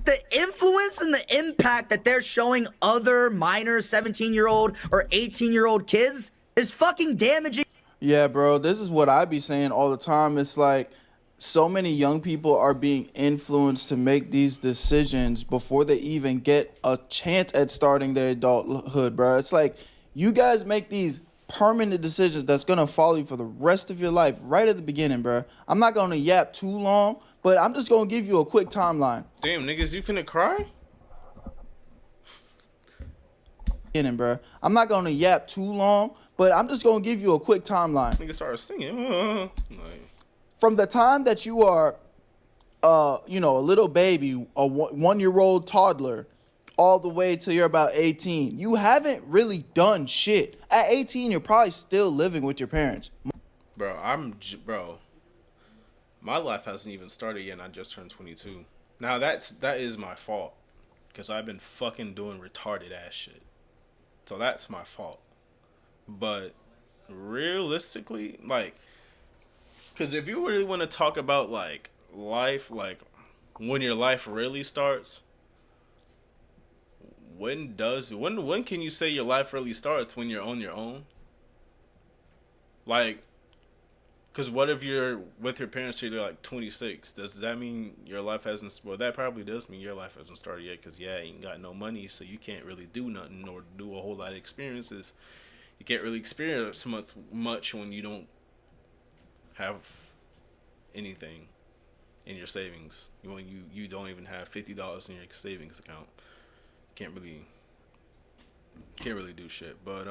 The influence and the impact that they're showing other minor 17-year-old or 18-year-old kids is fucking damaging. Yeah, bro, this is what I be saying all the time. It's like so many young people are being influenced to make these decisions before they even get a chance at starting their adulthood, bro. It's like you guys make these permanent decisions that's gonna follow you for the rest of your life right at the beginning, bro. I'm not gonna yap too long, but I'm just gonna give you a quick timeline. Damn, niggas, you finna cry? Bro. I'm not gonna yap too long, but I'm just gonna give you a quick timeline. Niggas started singing. Like, From the time that you are, a little baby, a 1-year-old toddler, all the way till you're about 18, you haven't really done shit. At 18, you're probably still living with your parents. bro, my life hasn't even started yet, and I just turned 22. Now that is my fault, because I've been fucking doing retarded ass shit. So that's my fault. But realistically, like, because if you really want to talk about like life, like when your life really starts, when can you say your life really starts? When you're on your own? Like, because what if you're with your parents till you're like 26? Does that mean your life hasn't? Well, that probably does mean your life hasn't started yet, because you ain't got no money, so you can't really do nothing or do a whole lot of experiences. You can't really experience much when you don't have anything in your savings. When you don't even have $50 in your savings account, can't really do shit. But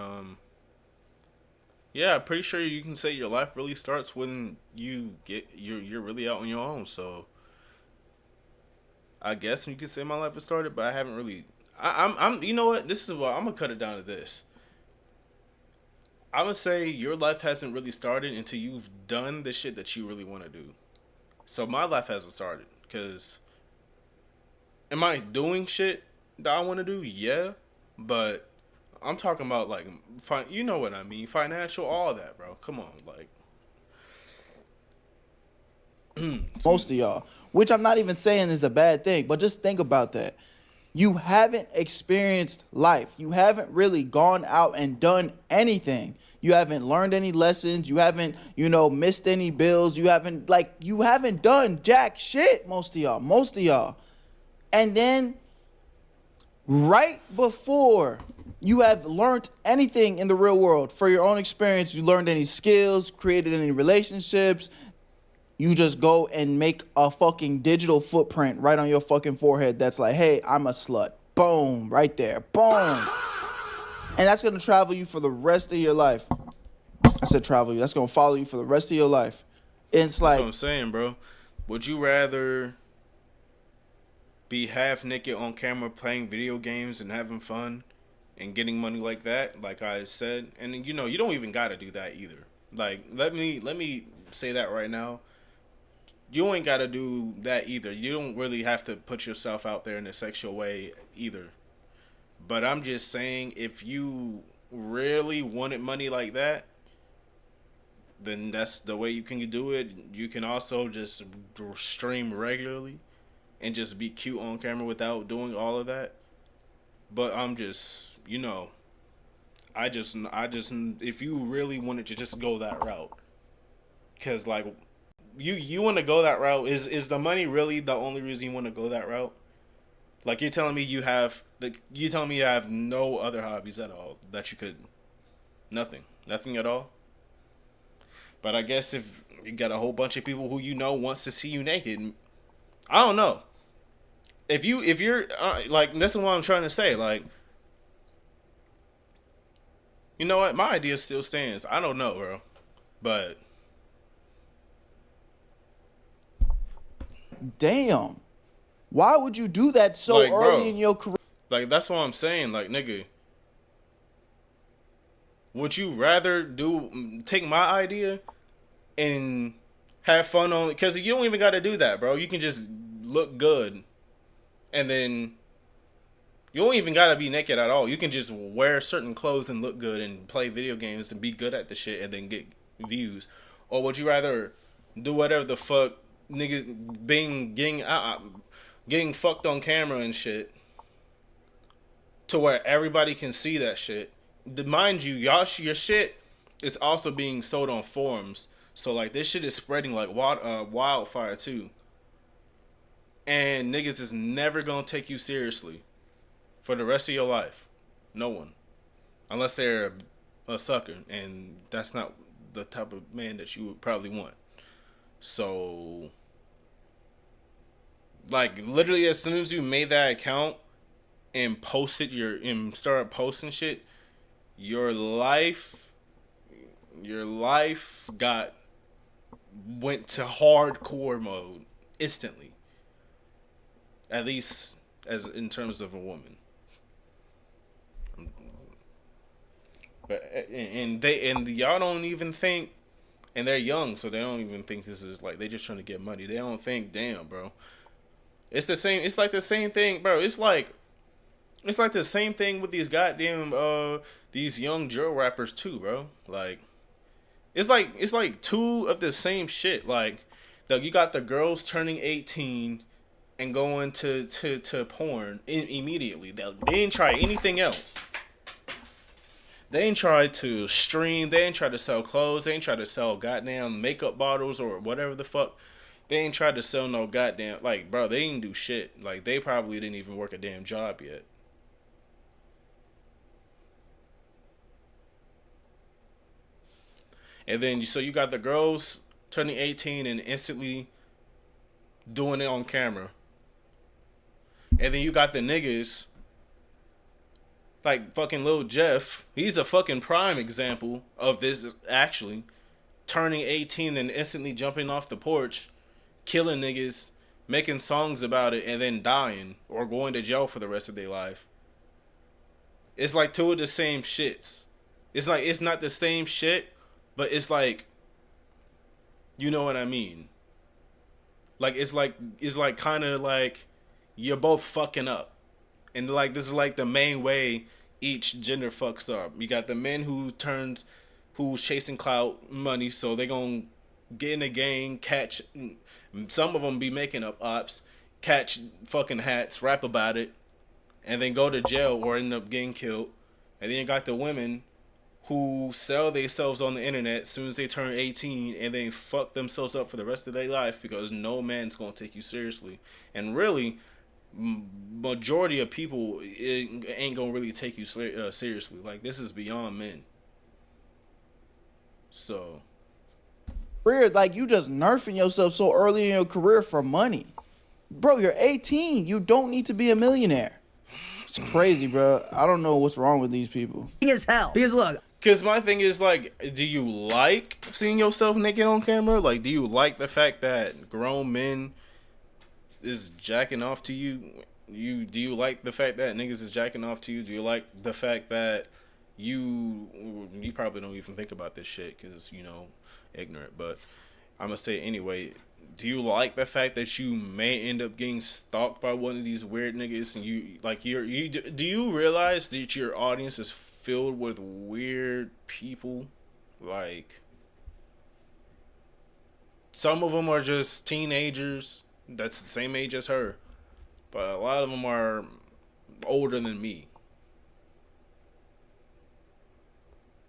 yeah, I'm pretty sure you can say your life really starts when you're really out on your own. So I guess you could say my life has started, but I haven't really. I'm you know what? This is what I'm gonna cut it down to this. I'm gonna say your life hasn't really started until you've done the shit that you really want to do. So my life hasn't started, because am I doing shit that I want to do? Yeah, but I'm talking about like, you know what I mean, financial, all that, bro. Come on, like. Most of y'all, which I'm not even saying is a bad thing, but just think about that. You haven't experienced life. You haven't really gone out and done anything. You haven't learned any lessons. You haven't, missed any bills. You haven't done jack shit, most of y'all. And then right before you have learned anything in the real world, for your own experience, you learned any skills, created any relationships, you just go and make a fucking digital footprint right on your fucking forehead that's like, hey, I'm a slut. Boom, right there. Boom. And that's going to travel you for the rest of your life. I said travel you. That's going to follow you for the rest of your life. It's like, that's what I'm saying, bro. Would you rather be half naked on camera playing video games and having fun and getting money like that, like I said? And you don't even got to do that either. Like, let me say that right now. You ain't got to do that either. You don't really have to put yourself out there in a sexual way either. But I'm just saying, if you really wanted money like that, then that's the way you can do it. You can also just stream regularly and just be cute on camera without doing all of that. But I'm just, I just, if you really wanted to just go that route, because like, you want to go that route, is the money really the only reason you want to go that route? Like, you're telling me you have no other hobbies at all that you could, nothing at all. But I guess if you got a whole bunch of people who wants to see you naked, I don't know. If you're like, this is what I'm trying to say. Like, you know what? My idea still stands. I don't know, bro, but damn, why would you do that so like, early in your career? Like, that's what I'm saying. Like, nigga, would you rather take my idea and have fun on? Because you don't even got to do that, bro. You can just look good, and then you don't even got to be naked at all. You can just wear certain clothes and look good and play video games and be good at the shit and then get views. Or would you rather do whatever the fuck, niggas getting fucked on camera and shit, to where everybody can see that shit? Mind you, your shit it's also being sold on forums. So like this shit is spreading like wildfire too. And niggas is never gonna take you seriously for the rest of your life. No one, unless they're a sucker, and that's not the type of man that you would probably want. So, like literally, as soon as you made that account and started posting shit, your life went to hardcore mode instantly. At least as in terms of a woman. But and y'all don't even think, and they're young, so they don't even think this is like, they just trying to get money. They don't think, damn, bro. It's the same. It's like the same thing, bro. It's like the same thing with these goddamn these young drill rappers too, bro. Like it's like two of the same shit. Like you got the girls turning 18 and going to porn immediately. They didn't try anything else. They ain't tried to stream. They ain't tried to sell clothes. They ain't tried to sell goddamn makeup bottles or whatever the fuck. They ain't tried to sell no goddamn, like, bro, they ain't do shit. Like, they probably didn't even work a damn job yet. And then, so you got the girls turning 18 and instantly doing it on camera. And then you got the niggas, like fucking Lil Jeff. He's a fucking prime example of this, actually. Turning 18 and instantly jumping off the porch, killing niggas, making songs about it, and then dying or going to jail for the rest of their life. It's like two of the same shits. It's like, it's not the same shit, but it's like, you know what I mean? Like, it's like kind of like you're both fucking up. And like, this is like the main way each gender fucks up. You got the men who's chasing clout, money, so they gonna get in a gang, catch, some of them be making up ops, catch fucking hats, rap about it, and then go to jail or end up getting killed. And then you got the women who sell themselves on the internet as soon as they turn 18 and then fuck themselves up for the rest of their life because no man's gonna take you seriously. And really, majority of people ain't gonna really take you seriously. Like, this is beyond men. So Weird, like you just nerfing yourself so early in your career for money. Bro, you're 18. You don't need to be a millionaire. It's crazy, bro. I don't know what's wrong with these people. As hell. Because look. Because my thing is, like, do you like seeing yourself naked on camera? Like, do you like the fact that grown men is jacking off to you? Do you like the fact that niggas is jacking off to you? Do you like the fact that you probably don't even think about this shit because, you know, ignorant, but I'm gonna say it anyway. Do you like the fact that you may end up getting stalked by one of these weird niggas, and do you realize that your audience is filled with weird people? Like, some of them are just teenagers that's the same age as her, but a lot of them are older than me.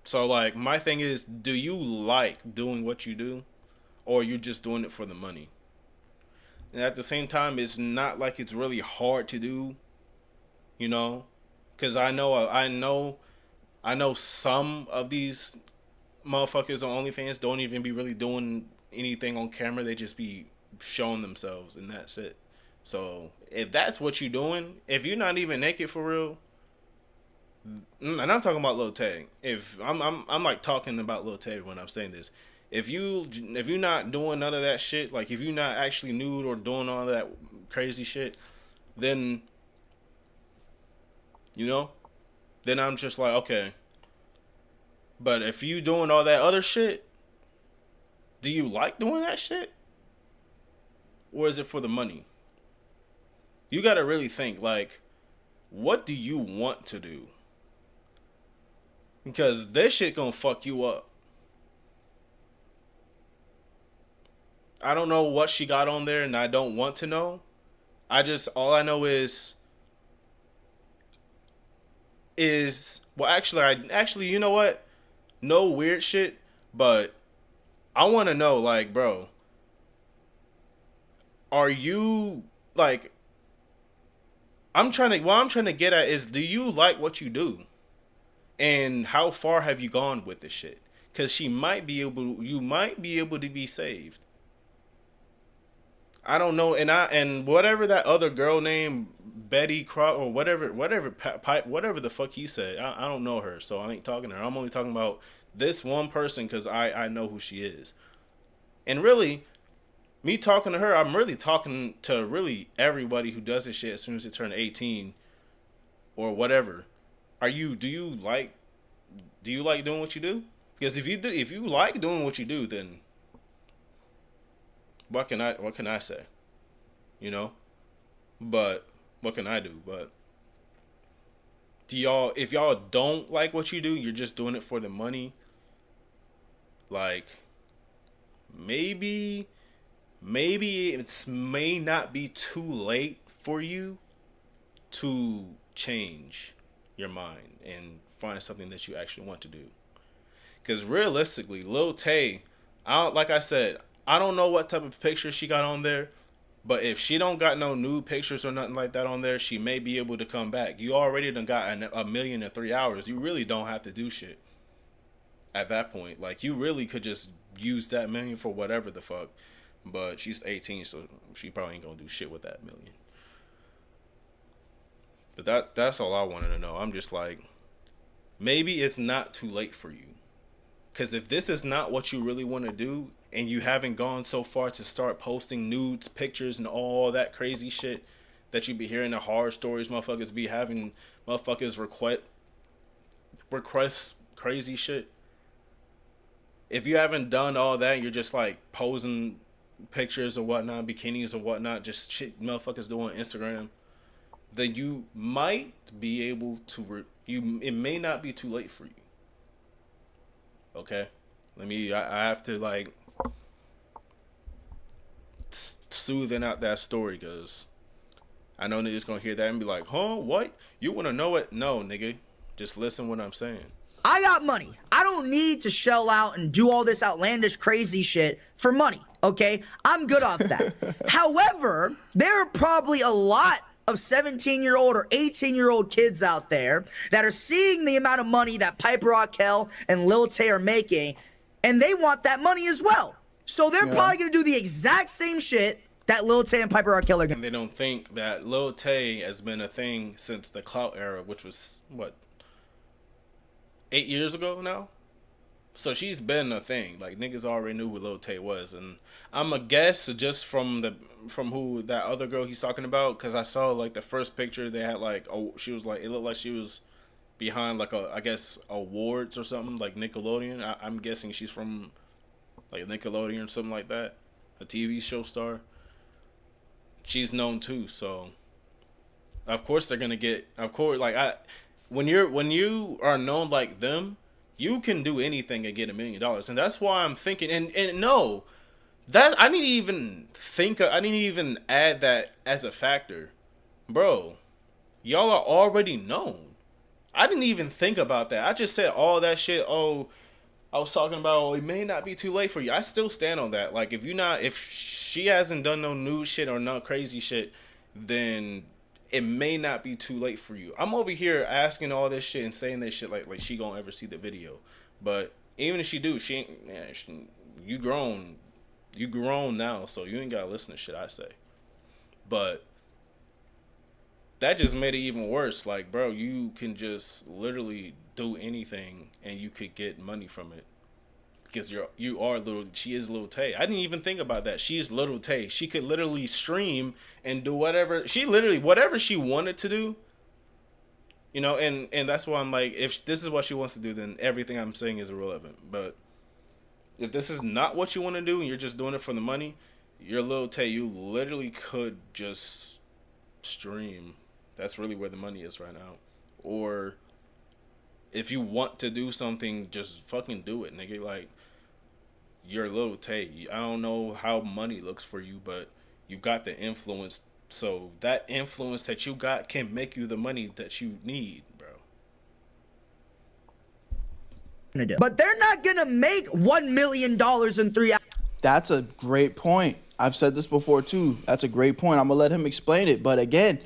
So, like, my thing is, do you like doing what you do, or are you just doing it for the money? And at the same time, it's not like it's really hard to do, you know? Because I know some of these motherfuckers on OnlyFans don't even be really doing anything on camera. They just be showing themselves, and that's it. So, if that's what you're doing, if you're not even naked for real, and I'm talking about Lil Tay. If I'm like talking about Lil Tay when I'm saying this. If you're not doing none of that shit, like if you're not actually nude or doing all that crazy shit, then, you know, then I'm just like, okay. But if you doing all that other shit, do you like doing that shit? Or is it for the money? You gotta really think, like, what do you want to do? Because this shit gonna fuck you up. I don't know what she got on there, and I don't want to know. All I know is well, actually, you know what? no weird shit, but I want to know, like, bro, are you like? What I'm trying to get at is, do you like what you do, and how far have you gone with this shit? Because you might be able to be saved. I don't know, and whatever that other girl named Betty Crow or whatever the fuck he said, I don't know her, so I ain't talking to her. I'm only talking about this one person because I know who she is, and really, me talking to her, I'm really talking to really everybody who does this shit as soon as they turn 18 or whatever. Do you like doing what you do? Because if you like doing what you do, then what can I say? You know? But what can I do? But if y'all don't like what you do, you're just doing it for the money, like maybe it may not be too late for you to change your mind and find something that you actually want to do. Because realistically, Lil Tay, like I said, I don't know what type of picture she got on there, but if she don't got no nude pictures or nothing like that on there, she may be able to come back. You already done got a million in 3 hours. You really don't have to do shit at that point. Like, you really could just use that million for whatever the fuck. But she's 18, so she probably ain't gonna do shit with that million. But that's all I wanted to know. I'm just like, maybe it's not too late for you. Because if this is not what you really want to do, and you haven't gone so far to start posting nudes, pictures, and all that crazy shit that you be hearing, the horror stories motherfuckers be having, motherfuckers request crazy shit. If you haven't done all that, you're just like posing pictures or whatnot, bikinis or whatnot, just shit motherfuckers do on Instagram, then you might be able to it may not be too late for you. Okay, I have to like soothing out that story, because I know niggas gonna hear that and be like, huh, what, you want to know it? No, nigga, just listen what I'm saying. I got money. I don't need to shell out and do all this outlandish crazy shit for money, okay? I'm good off that. However, there are probably a lot of 17-year-old or 18-year-old kids out there that are seeing the amount of money that Piper Raquel and Lil Tay are making, and they want that money as well. So they're probably going to do the exact same shit that Lil Tay and Piper Raquel are going to do. And they don't think that Lil Tay has been a thing since the clout era, which was, what, 8 years ago now? So she's been a thing. Like, niggas already knew who Lil Tay was. And I'm a guess just from who that other girl he's talking about, because I saw like the first picture they had, like, oh, she was like, it looked like she was behind like I guess awards or something, like Nickelodeon. I'm guessing she's from like Nickelodeon or something like that, a TV show star. She's known too, so of course they're gonna get, of course, like, when you are known like them, you can do anything and get $1 million. And that's why I'm thinking, and no, I didn't even add that as a factor. Bro, y'all are already known. I didn't even think about that. I just said all that shit. Oh, I was talking about, oh, it may not be too late for you. I still stand on that. Like, if she hasn't done no new shit or no crazy shit, then it may not be too late for you. I'm over here asking all this shit and saying this shit like she gonna ever see the video. But even if she do, you grown now, so you ain't gotta listen to shit I say. But that just made it even worse. Like, bro, you can just literally do anything and you could get money from it. Because she is Lil Tay. I didn't even think about that. She is Lil Tay. She could literally stream and do whatever she wanted to do. You know, and that's why I'm like, if this is what she wants to do, then everything I'm saying is irrelevant. But if this is not what you want to do and you're just doing it for the money, you're Lil Tay. You literally could just stream. That's really where the money is right now. Or if you want to do something, just fucking do it, nigga. Like, you're Lil Tay. I don't know how money looks for you, but you got the influence. So that influence that you got can make you the money that you need, bro. gonna do. But they're not gonna make $1 million in 3 hours. That's a great point. I've said this before too. That's a great point. I'm gonna let him explain it. But again,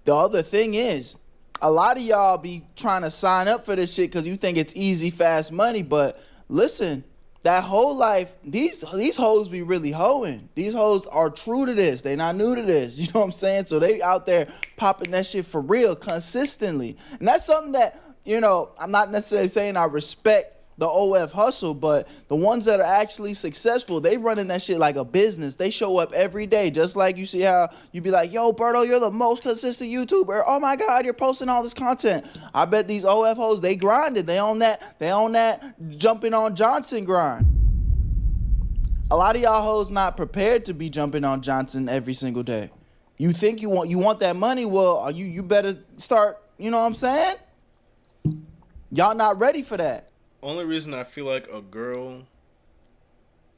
the other thing is, a lot of y'all be trying to sign up for this shit because you think it's easy, fast money. But listen, that whole life, these hoes be really hoeing. These hoes are true to this. They not new to this. You know what I'm saying? So they out there popping that shit for real, consistently. And that's something that, you know, I'm not necessarily saying I respect the OF hustle, but the ones that are actually successful, they running that shit like a business. They show up every day, just like you see how you be like, yo, Berto, you're the most consistent YouTuber. Oh my God, you're posting all this content. I bet these OF hoes, they grinded. They on that jumping on Johnson grind. A lot of y'all hoes not prepared to be jumping on Johnson every single day. You think you want that money? Well, you better start, you know what I'm saying? Y'all not ready for that. Only reason I feel like a girl,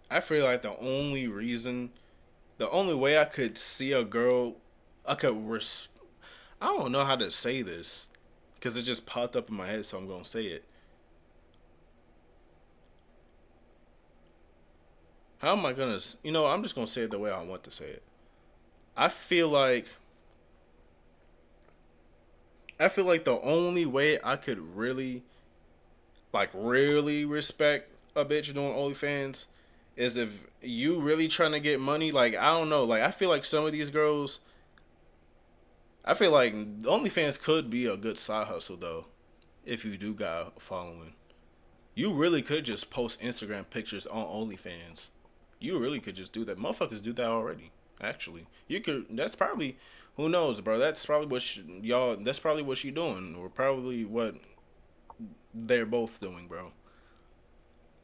I feel like the only way I could see a girl, I don't know how to say this, because it just popped up in my head, so I'm going to say it. How am I going to, I'm just going to say it the way I want to say it. I feel like the only way I could really respect a bitch doing OnlyFans is if you really trying to get money. Like, I don't know. Like, I feel like some of these girls, I feel like OnlyFans could be a good side hustle, though, if you do got a following. You really could just post Instagram pictures on OnlyFans. You really could just do that. Motherfuckers do that already, actually. You could, that's probably, who knows, bro? That's probably what that's probably what you doing, or probably what they're both doing, bro.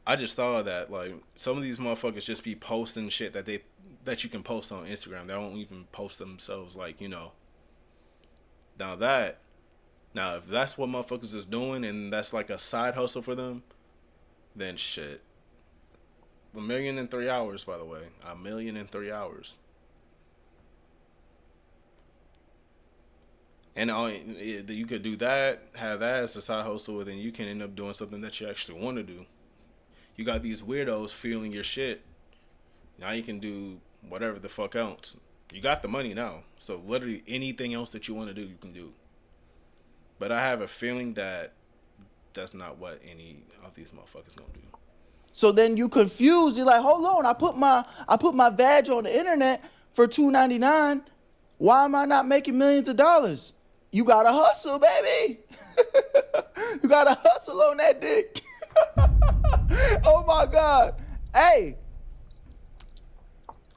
I just thought of that, like, some of these motherfuckers just be posting shit that you can post on Instagram. They don't even post themselves, like, Now if that's what motherfuckers is doing and that's like a side hustle for them, then shit. 1 million in 3 hours, by the way. 1 million in 3 hours. And you could do that, have that as a side hustle, and then you can end up doing something that you actually want to do. You got these weirdos feeling your shit. Now you can do whatever the fuck else. You got the money now. So literally anything else that you want to do, you can do. But I have a feeling that that's not what any of these motherfuckers gonna do. So then you confused. You're like, hold on, I put my vag on the internet for $2.99. Why am I not making millions of dollars? You gotta hustle, baby. You gotta hustle on that dick. Oh my God. Hey,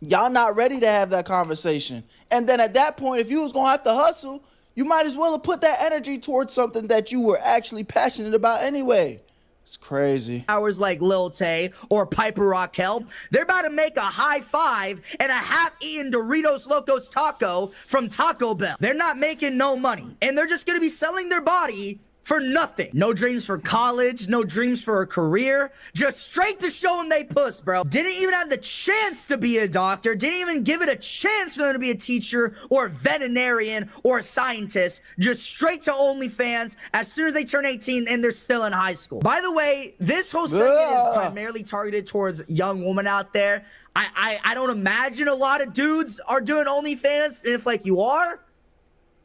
y'all not ready to have that conversation. And then at that point, if you was gonna have to hustle, you might as well have put that energy towards something that you were actually passionate about anyway. It's crazy. Hours like Lil Tay or Piper Raquel, they're about to make a high five and a half-eaten Doritos Locos taco from Taco Bell. They're not making no money, and they're just gonna be selling their body for nothing. No dreams for college, no dreams for a career, just straight to showing they puss, bro. Didn't even have the chance to be a doctor, didn't even give it a chance for them to be a teacher or a veterinarian or a scientist, just straight to OnlyFans as soon as they turn 18 and they're still in high school. By the way, this whole segment is primarily targeted towards young women out there. I don't imagine a lot of dudes are doing OnlyFans, and if like you are,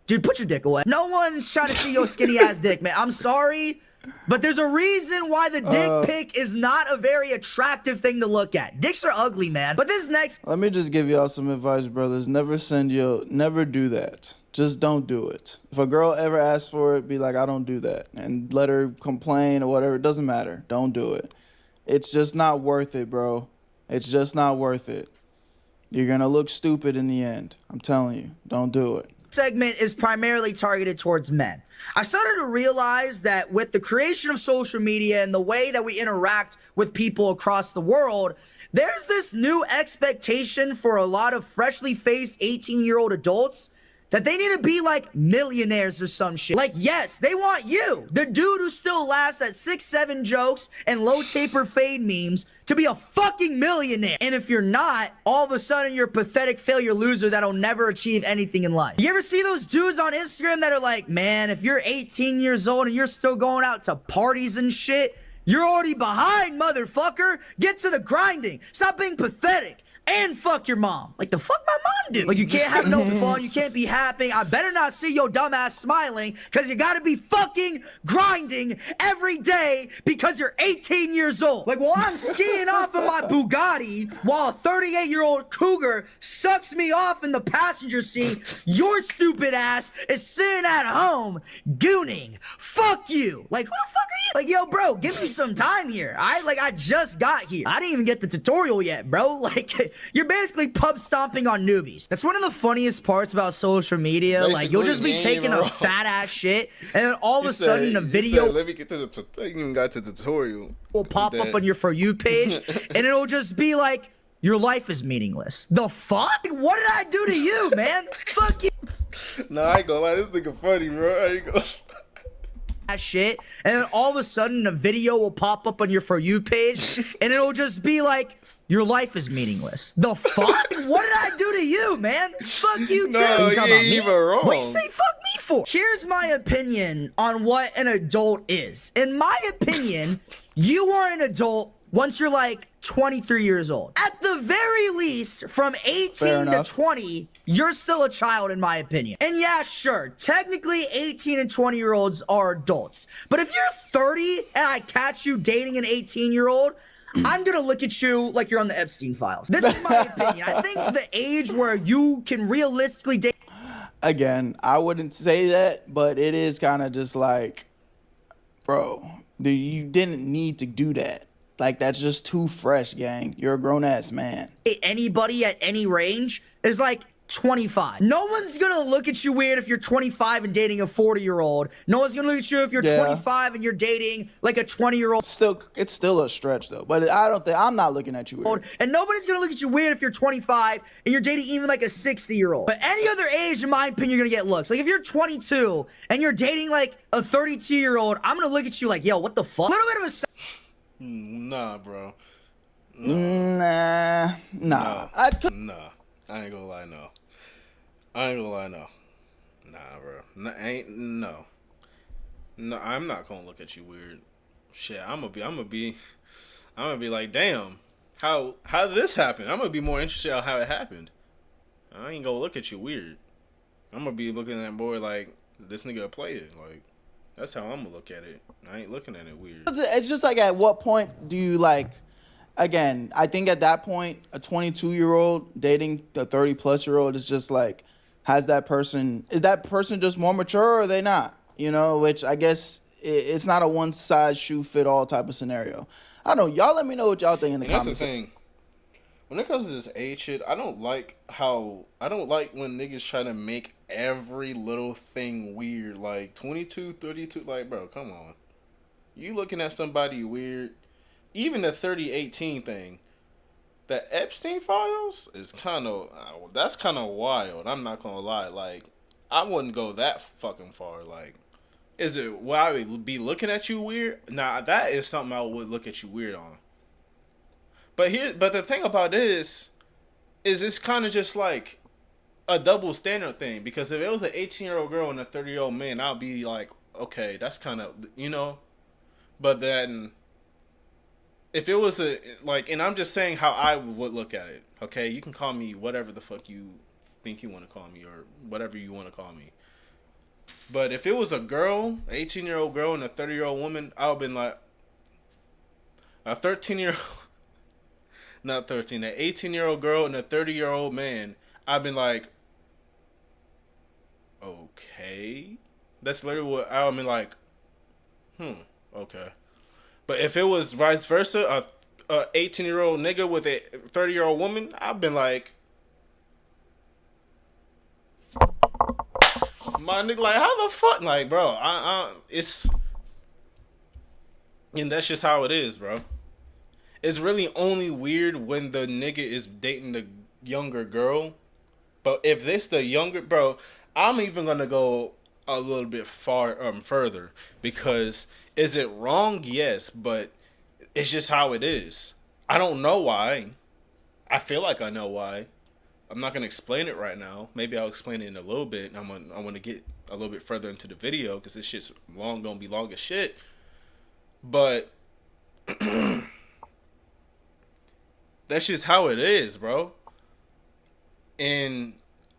dude, put your dick away. No one's trying to see your skinny ass dick, man. I'm sorry, but there's a reason why the dick pic is not a very attractive thing to look at. Dicks are ugly, man. But this next... Let me just give y'all some advice, brothers. Never do that. Just don't do it. If a girl ever asks for it, be like, I don't do that. And let her complain or whatever. It doesn't matter. Don't do it. It's just not worth it, bro. It's just not worth it. You're gonna look stupid in the end. I'm telling you. Don't do it. Segment is primarily targeted towards men. I started to realize that with the creation of social media and the way that we interact with people across the world, there's this new expectation for a lot of freshly faced 18-year-old adults that they need to be like millionaires or some shit. Like, yes, they want you, the dude who still laughs at 6'7" jokes and low taper fade memes, to be a fucking millionaire. And if you're not, all of a sudden you're a pathetic failure loser that'll never achieve anything in life. You ever see those dudes on Instagram that are like, man, if you're 18 years old and you're still going out to parties and shit, You're already behind, motherfucker. Get to the grinding. Stop being pathetic. And fuck your mom. Like, the fuck my mom do? Like, you can't have no fun. You can't be happy. I better not see your dumb ass smiling, because you gotta be fucking grinding every day because you're 18 years old. Like, while I'm skiing off in my Bugatti, while a 38-year-old cougar sucks me off in the passenger seat, your stupid ass is sitting at home gooning. Fuck you. Like, who the fuck are you? Like, yo, bro, give me some time here. I just got here. I didn't even get the tutorial yet, bro. Like, you're basically pub stomping on newbies. That's one of the funniest parts about social media. Basically, like, you'll just be taking a fat ass shit, and then all of a sudden, a video let me get to the you even got to the tutorial. Will pop up on your For You page, and it'll just be like, your life is meaningless. The fuck? What did I do to you, man? Fuck you. No, I ain't gonna lie. This nigga funny, bro. I ain't gonna that shit, and then all of a sudden a video will pop up on your For You page, and it'll just be like, your life is meaningless. The fuck? What did I do to you, man? Fuck you too. No, you ain't even wrong. What do you say fuck me for? Here's my opinion on what an adult is. In my opinion, you are an adult once you're like 23 years old. At the very least, from 18 to 20, you're still a child, in my opinion. And yeah, sure, technically 18 and 20-year-olds are adults. But if you're 30 and I catch you dating an 18-year-old, I'm gonna look at you like you're on the Epstein files. This is my opinion. I think the age where you can realistically date... Again, I wouldn't say that, but it is kind of just like, bro, you didn't need to do that. Like, that's just too fresh, gang. You're a grown-ass man. Anybody at any range is like 25. No one's gonna look at you weird if you're 25 and dating a 40-year-old. No one's gonna look at you if you're 25 and you're dating like a 20-year-old. It's still a stretch though. But I'm not looking at you weird. And nobody's gonna look at you weird if you're 25 and you're dating even like a 60-year-old. But any other age, in my opinion, you're gonna get looks. Like, if you're 22 and you're dating like a 32-year-old, I'm gonna look at you like, yo, what the fuck? A little bit of a... Nah, bro. Nah. Nah. I ain't gonna lie, no. Nah, bro. No, I'm not gonna look at you weird. Shit, I'm gonna be like, damn, how did this happen? I'm gonna be more interested on how it happened. I ain't gonna look at you weird. I'm gonna be looking at that boy like, this nigga a player. Like, that's how I'm gonna look at it. I ain't looking at it weird. It's just like, at what point do you like... Again, I think at that point, a 22-year-old dating a 30-plus-year-old is just like, is that person just more mature, or are they not? You know, which I guess it's not a one-size-shoe-fit-all type of scenario. I don't know. Y'all let me know what y'all think in the comments. That's the thing. When it comes to this age shit, I don't like when niggas try to make every little thing weird. Like, 22, 32, like, bro, come on. You looking at somebody weird. Even the 30-18 thing, the Epstein files is that's kind of wild. I'm not gonna lie. Like, I wouldn't go that fucking far. Like, would I be looking at you weird? Nah, that is something I would look at you weird on. But the thing about it is it's kind of just like a double standard thing. Because if it was an 18-year-old girl and a 30-year-old man, I'll be like, okay, that's kind of, you know. But then, if it was and I'm just saying how I would look at it, okay? You can call me whatever the fuck you think you want to call me, or whatever you want to call me. But if it was a girl, 18-year-old girl and a 30-year-old woman, I would have been like, a 13-year-old, not 13, an 18-year-old girl and a 30-year-old man, I've been like, okay. That's literally what I would be like, okay. But if it was vice versa, a 18-year-old nigga with a 30-year-old woman, I've been like, my nigga, like, how the fuck, like, bro, it's, and that's just how it is, bro. It's really only weird when the nigga is dating the younger girl. But if this the younger, bro, I'm even gonna go a little bit further, because is it wrong? Yes, but it's just how it is. I don't know why. I feel like I know why. I'm not gonna explain it right now. Maybe I'll explain it in a little bit. I want to get a little bit further into the video, because this shit's gonna be long as shit. But That's just how it is, bro. And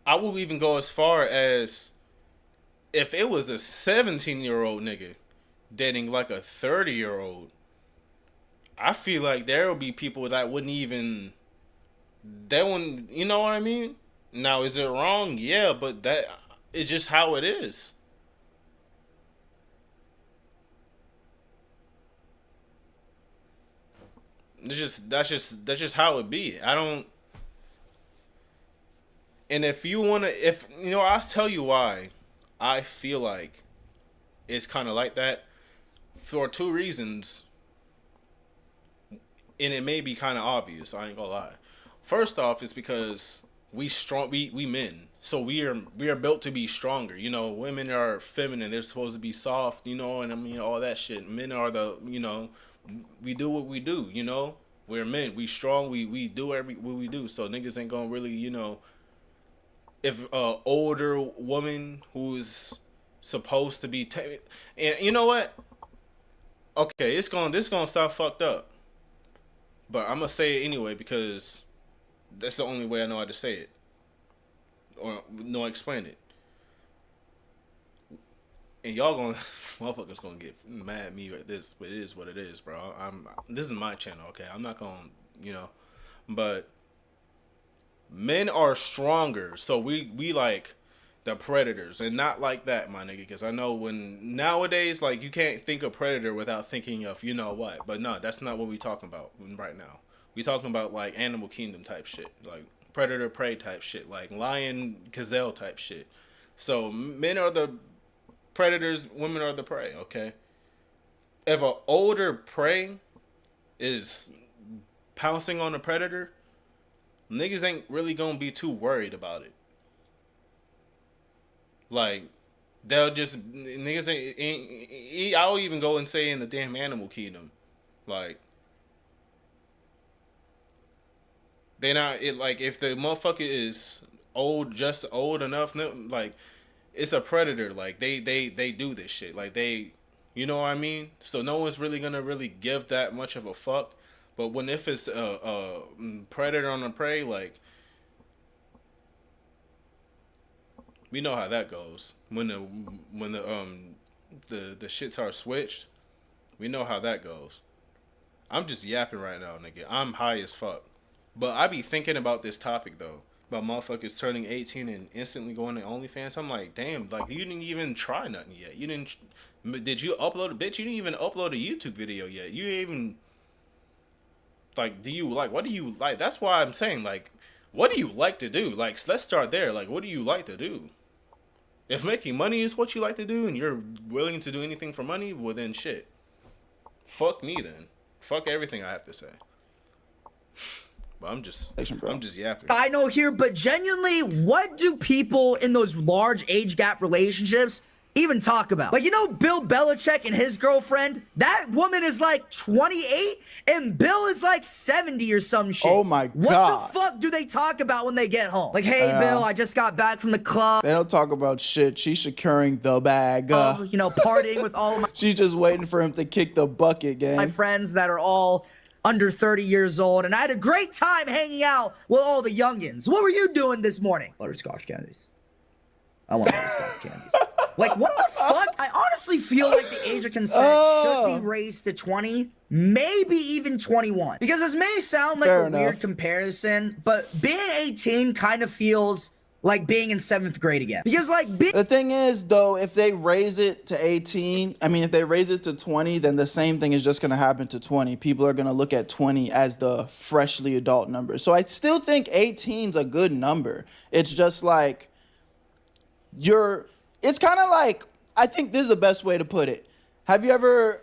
I will even go as far as if it was a 17-year-old nigga dating like a 30-year-old, I feel like there will be people that wouldn't even, that wouldn't, you know what I mean? Now, is it wrong? Yeah, but that it's just how it is. That's just how it be. I don't. And if you wanna, if you know, I'll tell you why I feel like it's kind of like that for two reasons, and it may be kind of obvious. I ain't gonna lie. First off, it's because we men, so we are built to be stronger. You know, women are feminine; they're supposed to be soft. You know, and I mean all that shit. Men are we do what we do. You know, we're men. We strong. We do what we do. So niggas ain't gonna really if a older woman who's supposed to be and you know what? Okay, this gonna sound fucked up, but I'm gonna say it anyway because that's the only way I know how to say it or no explain it. And y'all gonna motherfuckers gonna get mad at me at this, but it is what it is, bro. This is my channel, okay? I'm not gonna but men are stronger, so we like the predators, and not like that, my nigga. Because I know when nowadays, like, you can't think of predator without thinking of you know what. But no, that's not what we talking about right now. We talking about like Animal Kingdom type shit, like predator prey type shit, like lion gazelle type shit. So men are the predators, women are the prey. Okay, if an older prey is pouncing on a predator, niggas ain't really gonna be too worried about it. Like, they'll just, niggas ain't I'll even go and say in the damn Animal Kingdom, like, they not, it like, if the motherfucker is old, just old enough, like, it's a predator, like, they do this shit, like, you know what I mean? So no one's really gonna really give that much of a fuck. But if it's a predator on a prey, like, we know how that goes. When the shits are switched, we know how that goes. I'm just yapping right now, nigga. I'm high as fuck. But I be thinking about this topic though, about motherfuckers turning 18 and instantly going to OnlyFans. I'm like, damn, like, you didn't even try nothing yet. Did you upload a bitch? You didn't even upload a YouTube video yet. You didn't even. Like, what do you like? That's why I'm saying, like, what do you like to do? Like, let's start there. Like, what do you like to do? If making money is what you like to do and you're willing to do anything for money, well, then shit. Fuck me then. Fuck everything I have to say. But I'm just yapping. I know here, but genuinely, what do people in those large age gap relationships even talk about? Like, Bill Belichick and his girlfriend, that woman is like 28 and Bill is like 70 or some shit. Oh my God. What the fuck do they talk about when they get home? Like, hey, Bill, I just got back from the club. They don't talk about shit. She's securing the bag. Partying with all of my... She's just waiting for him to kick the bucket, gang. My friends that are all under 30 years old, and I had a great time hanging out with all the youngins. What were you doing this morning? Butterscotch candies. I want butterscotch candies. Like, what the fuck? I honestly feel like the age of consent should be raised to 20, maybe even 21. Because this may sound like a weird comparison, but being 18 kind of feels like being in 7th grade again. Because, like, the thing is, though, if they raise it to 18, if they raise it to 20, then the same thing is just going to happen to 20. People are going to look at 20 as the freshly adult number. So I still think 18 is a good number. It's just like, it's kind of like, I think this is the best way to put it. Have you ever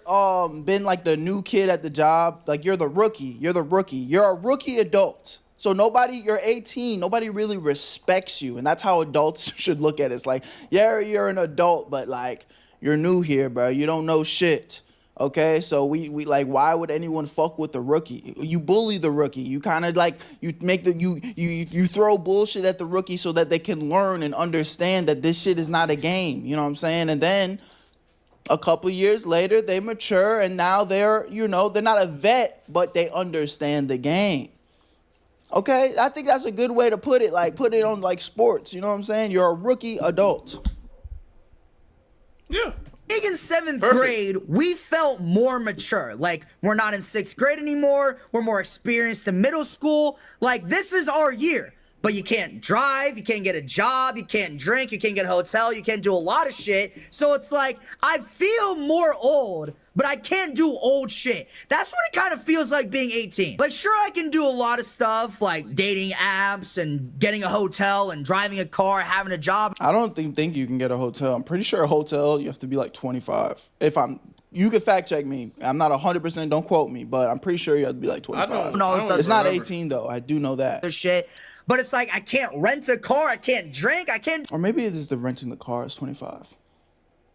been like the new kid at the job? Like, you're the rookie. You're a rookie adult. So you're 18, nobody really respects you. And that's how adults should look at it. It's like, yeah, you're an adult, but like, you're new here, bro. You don't know shit. Okay, so we like, why would anyone fuck with the rookie? You bully the rookie. You kind of like, you make you throw bullshit at the rookie so that they can learn and understand that this shit is not a game. You know what I'm saying? And then A couple years later, they mature, and now they're, you know, they're not a vet, but they understand the game. Okay, I think that's a good way to put it. Like, put it on like sports. You know what I'm saying? You're a rookie adult. Yeah. In 7th grade, we felt more mature. Like, we're not in 6th grade anymore. We're more experienced in middle school. Like, this is our year. But you can't drive, you can't get a job, you can't drink, you can't get a hotel, you can't do a lot of shit. So it's like, I feel more old, but I can't do old shit. That's what it kind of feels like being 18. Like, sure, I can do a lot of stuff, like dating apps and getting a hotel and driving a car, having a job. I don't think you can get a hotel. I'm pretty sure a hotel, you have to be like 25. You can fact check me. I'm not 100%, don't quote me, but I'm pretty sure you have to be like 25. It's not 18 though, I do know that. The shit. But it's like, I can't rent a car, I can't drink, I can't... Or maybe it is the renting the car is 25.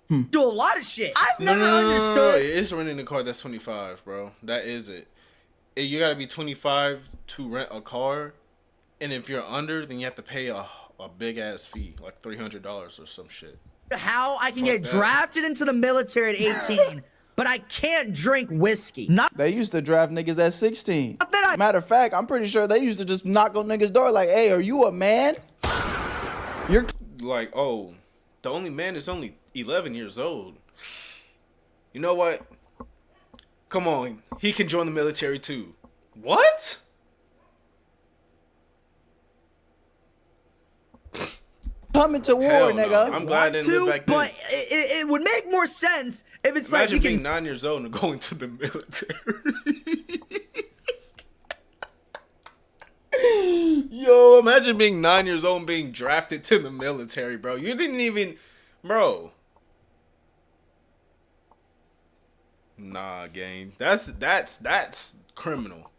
Do a lot of shit. I've never No, understood. it's renting the car that's 25, bro. That is it. You gotta be 25 to rent a car, and if you're under, then you have to pay a big ass fee, like $300 or some shit. How I can get drafted into the military at 18, but I can't drink whiskey. They used to draft niggas at 16. Matter of fact, I'm pretty sure they used to just knock on niggas' door like, hey, are you a man? You're like, oh, the only man is only 11 years old. You know what? Come on, he can join the military too. What? coming to war, nigga. I'm glad I didn't live back then. But it would make more sense if it's Imagine like you being can 9 years old and going to the military. Yo, imagine being 9 years old and being drafted to the military, bro. You didn't even, bro. Nah, gang. That's criminal.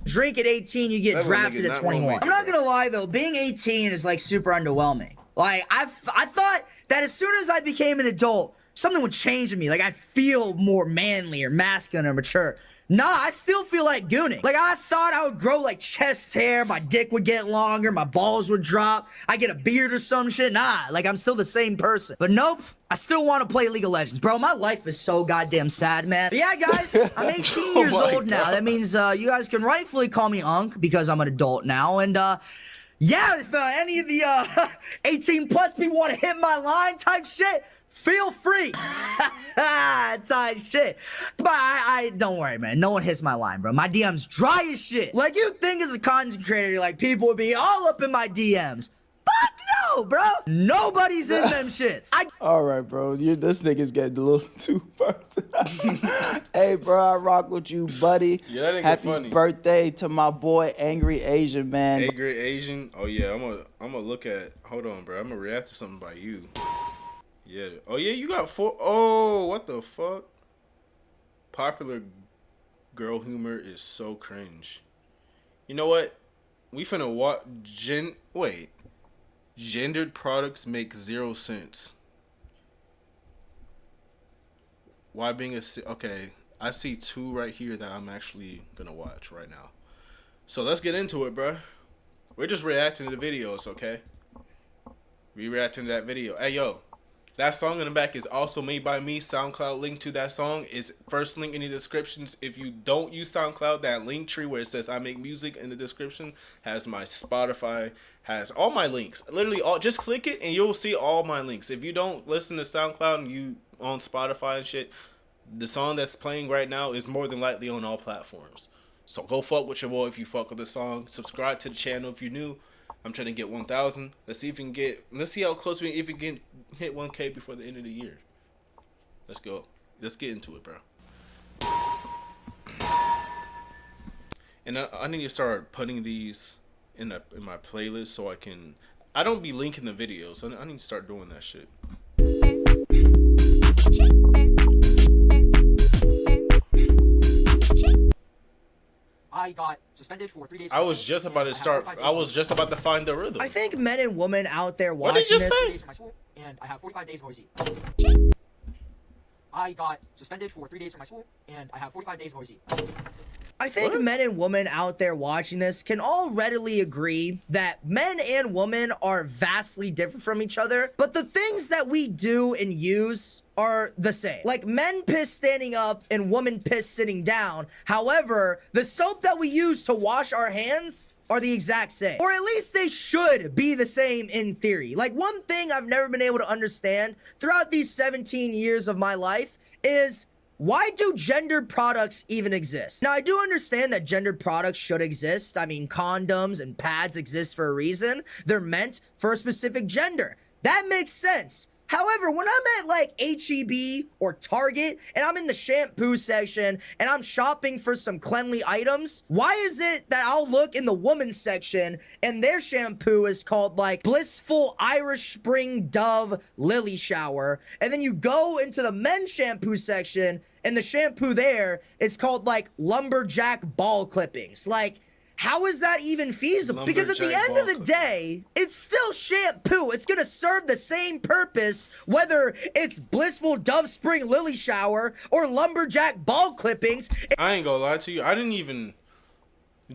drink at 18, you get drafted at 21. I'm not gonna lie though, being 18 is like super underwhelming. Like I thought that as soon as I became an adult, something would change in me. Like I'd feel more manly or masculine or mature. Nah, I still feel like gooning. Like I thought I would grow like chest hair, my dick would get longer, my balls would drop, I get a beard or some shit. Nah, like I'm still the same person. But nope, I still want to play League of Legends. Bro, my life is so goddamn sad, man. But yeah, guys, I'm 18 years old now. That means you guys can rightfully call me Unc because I'm an adult now. And yeah, if any of the 18 plus people want to hit my line type shit, feel free. Type shit. But I don't worry, man. No one hits my line, bro. My DM's dry as shit. Like, you think as a content creator, like, people would be all up in my DMs. Fuck no, bro. Nobody's in them shits. All right, bro. This nigga's getting a little too personal. Hey, bro, I rock with you, buddy. Yeah, that nigga Happy funny. birthday to my boy, Angry Asian, man. Angry Asian? Oh, yeah. I'm gonna look at... Hold on, bro. I'm gonna react to something by you. Yeah. Oh, yeah, you got 4... Oh, what the fuck? Popular girl humor is so cringe. You know what? We finna watch... Wait. Gendered products make 0 sense. Why being a... Okay, I see 2 right here that I'm actually gonna watch right now. So let's get into it, bro. We're just reacting to the videos, okay? We reacting to that video. Hey, yo. That song in the back is also made by me. SoundCloud link to that song is first link in the descriptions. If you don't use SoundCloud, that link tree where it says I make music in the description has my Spotify, has all my links. Literally all, just click it and you'll see all my links. If you don't listen to SoundCloud and you on Spotify and shit, the song that's playing right now is more than likely on all platforms. So go fuck with your boy if you fuck with the song. Subscribe to the channel if you're new. I'm trying to get 1,000. Let's see if we can get. Let's see how close we if we can hit 1K before the end of the year. Let's go. Let's get into it, bro. And I need to start putting these in my playlist so I can. I don't be linking the videos. I need to start doing that shit. I got suspended for 3 days. I was just about to start. I was just about to find the rhythm. I think men and women out there watching What did you this, say? Days from my school, and I have 45 days OIC. I got suspended for 3 days from my school, and I have 45 days OIC. I think men and women out there watching this can all readily agree that men and women are vastly different from each other, but the things that we do and use are the same. Like men piss standing up and women piss sitting down. However, the soap that we use to wash our hands are the exact same. Or at least they should be the same in theory. Like one thing I've never been able to understand throughout these 17 years of my life is, why do gendered products even exist? Now, I do understand that gendered products should exist. I mean, condoms and pads exist for a reason. They're meant for a specific gender. That makes sense. However, when I'm at like HEB or Target and I'm in the shampoo section and I'm shopping for some cleanly items, why is it that I'll look in the women's section and their shampoo is called like Blissful Irish Spring Dove Lily Shower, and then you go into the men's shampoo section and the shampoo there is called like Lumberjack Ball Clippings? Like, how is that even feasible? Because at the end of the day, it's still shampoo. It's gonna serve the same purpose, whether it's Blissful Dove Spring Lily Shower or Lumberjack Ball Clippings. I ain't gonna lie to you. I didn't even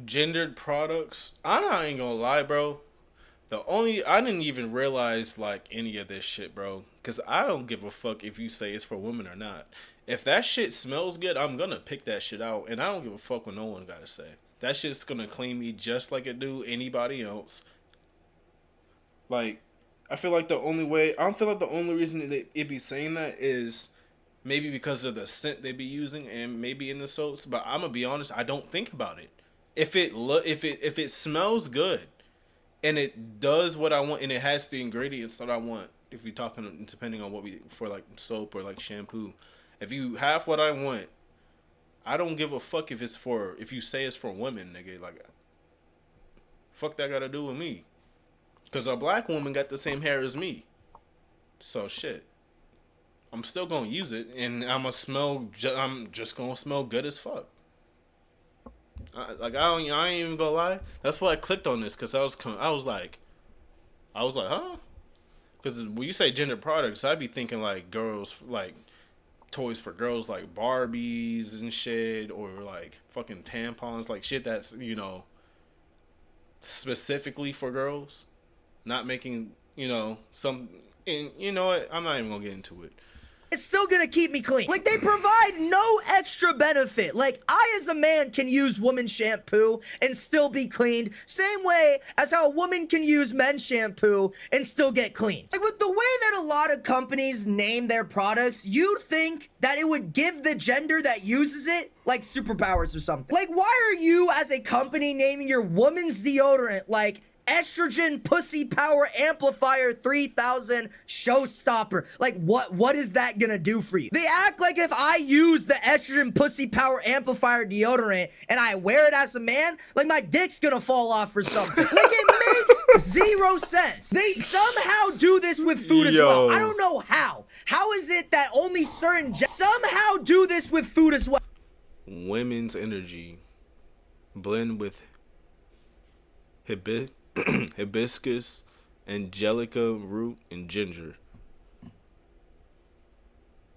gendered products. I ain't gonna lie, bro. I didn't even realize like any of this shit, bro. Cause I don't give a fuck if you say it's for women or not. If that shit smells good, I'm gonna pick that shit out, and I don't give a fuck what no one gotta say. That shit's gonna clean me just like it do anybody else. Like, I feel like the only reason that it be saying that is maybe because of the scent they be using and maybe in the soaps. But I'm gonna be honest, I don't think about it. If it smells good and it does what I want and it has the ingredients that I want, if we're talking depending on what we for like soap or like shampoo, if you have what I want, I don't give a fuck if you say it's for women, nigga. Like, fuck that gotta do with me. Cause a black woman got the same hair as me. So shit. I'm still gonna use it, and I'm just gonna smell good as fuck. I ain't even gonna lie. That's why I clicked on this, cause I was like, huh? Cause when you say gender products, I'd be thinking like girls, like toys for girls, like Barbies and shit, or like fucking tampons, like shit that's, you know, specifically for girls, not making, you know, some, and you know what, I'm not even gonna get into it. It's still gonna keep me clean. Like, they provide no extra benefit. Like, I as a man can use women's shampoo and still be cleaned, same way as how a woman can use men's shampoo and still get cleaned. Like, with the way that a lot of companies name their products, you'd think that it would give the gender that uses it like superpowers or something. Like, why are you as a company naming your woman's deodorant like Estrogen Pussy Power Amplifier 3000 Showstopper? Like, what is that gonna do for you? They act like if I use the Estrogen Pussy Power Amplifier deodorant and I wear it as a man, like my dick's gonna fall off or something. Like, it makes zero sense. They somehow do this with food as well. I don't know how. How is it that only certain somehow do this with food as well? Women's energy blend with hibiscus, angelica root, and ginger.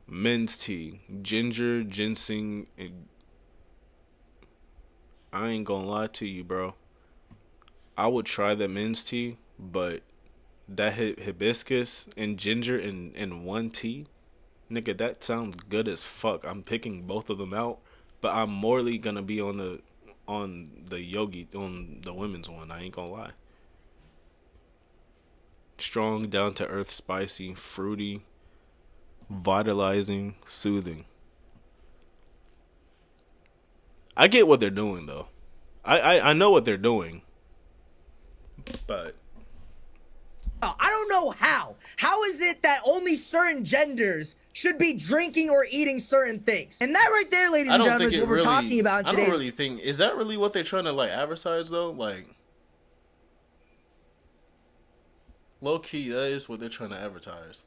Men's tea, ginger, ginseng, and I ain't gonna lie to you, bro. I would try the men's tea, but that hibiscus and ginger in one tea, nigga, that sounds good as fuck. I'm picking both of them out, but I'm morely gonna be on the yogi, on the women's one. I ain't gonna lie. Strong, down to earth, spicy, fruity, vitalizing, soothing. I get what they're doing though. I know what they're doing. But I don't know how. How is it that only certain genders should be drinking or eating certain things? And that right there, ladies and gentlemen, is what we're talking about today. I don't really think, is that really what they're trying to like advertise though? Like, low key, that is what they're trying to advertise.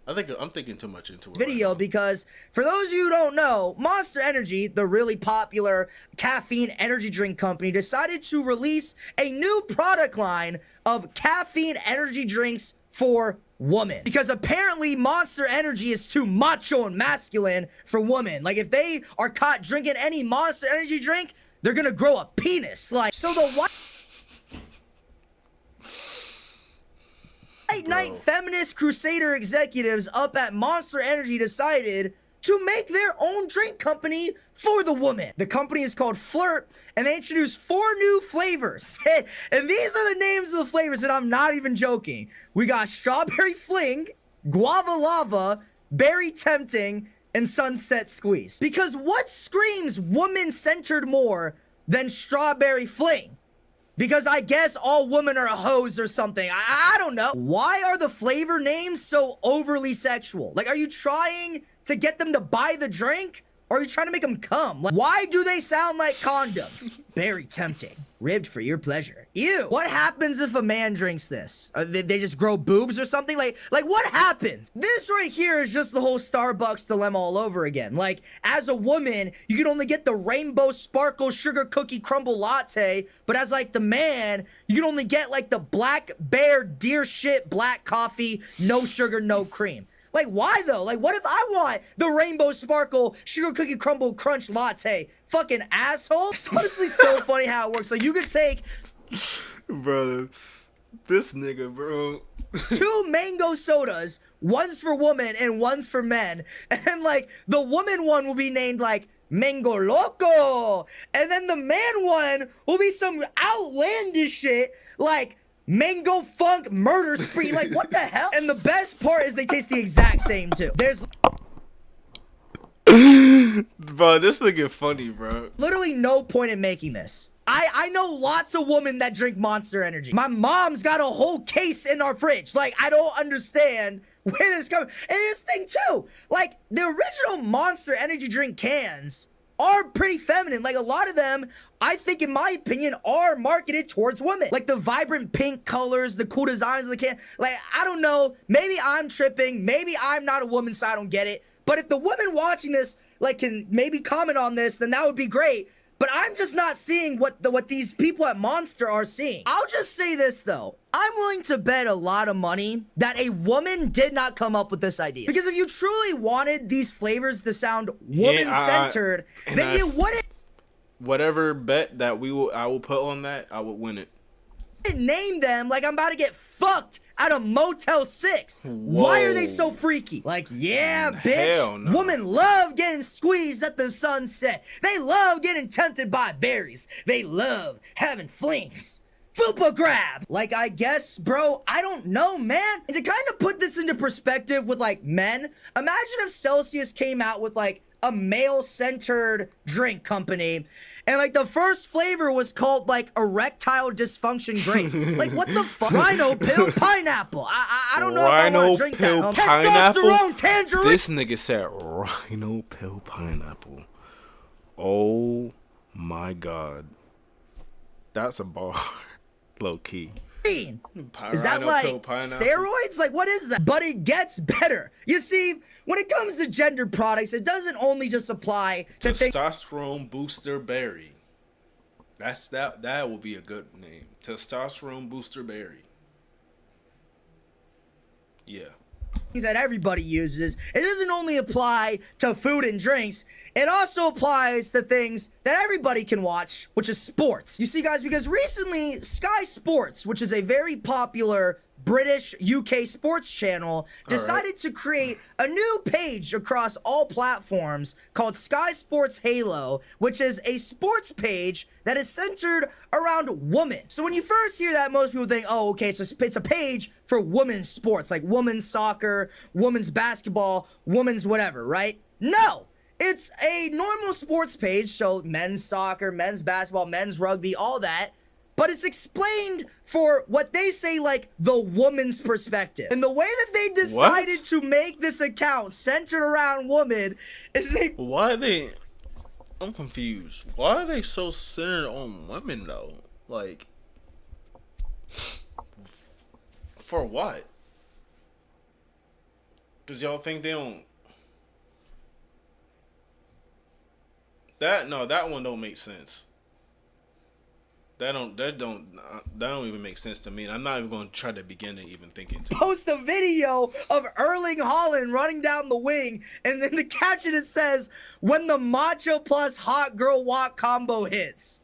I'm thinking too much into it. Video, because for those of you who don't know, Monster Energy, the really popular caffeine energy drink company, decided to release a new product line of caffeine energy drinks for woman. Because apparently Monster Energy is too macho and masculine for women. Like, if they are caught drinking any Monster Energy drink, they're gonna grow a penis. Like, so the white knight feminist crusader executives up at Monster Energy decided to make their own drink company for the woman. The company is called Flirt, and they introduced 4 new flavors. And these are the names of the flavors, and I'm not even joking. We got Strawberry Fling, Guava Lava, Berry Tempting, and Sunset Squeeze. Because what screams woman-centered more than Strawberry Fling? Because I guess all women are hoes or something. I don't know. Why are the flavor names so overly sexual? Like, are you trying to get them to buy the drink? Or are you trying to make them come? Like, why do they sound like condoms? Very tempting. Ribbed for your pleasure. Ew. What happens if a man drinks this? They just grow boobs or something? Like what happens? This right here is just the whole Starbucks dilemma all over again. Like, as a woman, you can only get the rainbow sparkle sugar cookie crumble latte, but as like the man, you can only get like the black bear deer shit black coffee, no sugar, no cream. Like, why though? Like, what if I want the rainbow sparkle sugar cookie crumble crunch latte? Fucking asshole. It's honestly so funny how it works. Like, you could take, brother, this nigga, bro. 2 mango sodas, one's for women and one's for men, and like the woman one will be named like Mango Loco, and then the man one will be some outlandish shit like Mango Funk Murder Spree. Like, what the hell? And the best part is they taste the exact same too. There's bro, this nigga funny, bro. literally no point in making this. I know lots of women that drink Monster Energy. My mom's got a whole case in our fridge. Like, I don't understand where this comes. And this thing too, like, the original Monster Energy drink cans are pretty feminine. Like, a lot of them, I think, in my opinion, are marketed towards women. Like, the vibrant pink colors, the cool designs of the can. Like, I don't know. Maybe I'm tripping. Maybe I'm not a woman, so I don't get it. But if the women watching this, like, can maybe comment on this, then that would be great. But I'm just not seeing what these people at Monster are seeing. I'll just say this, though. I'm willing to bet a lot of money that a woman did not come up with this idea. Because if you truly wanted these flavors to sound woman-centered, then you wouldn't whatever bet that I will put on that, I would win it. Name them like I'm about to get fucked out of Motel 6. Whoa. Why are they so freaky? Like, yeah, bitch. Hell no. Women love getting squeezed at the sunset. They love getting tempted by berries. They love having flings. Fupa grab. Like, I guess, bro, I don't know, man. And to kind of put this into perspective with, like, men, imagine if Celsius came out with, like, a male-centered drink company, and like the first flavor was called like erectile dysfunction grape. Like, what the fuck? Rhino pill pineapple. I don't know if I want to drink that. Testosterone tangerine. This nigga said rhino pill pineapple. Oh my god, that's a bar, low key. Is that like steroids? Like, what is that? But it gets better. You see, when it comes to gender products, it doesn't only just apply to testosterone booster berry. That will be a good name. Testosterone booster berry. Yeah. That everybody uses. It doesn't only apply to food and drinks. It also applies to things that everybody can watch, which is sports. You see, guys, because recently Sky Sports, which is a very popular British UK sports channel, decided to create a new page across all platforms called Sky Sports Halo, which is a sports page that is centered around women. So when you first hear that, most people think, oh, okay, it's a page for women's sports, like women's soccer, women's basketball, women's whatever, right? No! It's a normal sports page, so men's soccer, men's basketball, men's rugby, all that. But it's explained for what they say, like, the woman's perspective. And the way that they decided to make this account centered around women is Why are they... I'm confused. Why are they so centered on women, though? Like... For what? Because y'all think they don't... That one don't make sense. That don't even make sense to me. And I'm not even going to try to begin to even think into it. Post a video of Erling Haaland running down the wing, and then the caption it says, "When the matcha plus hot girl walk combo hits."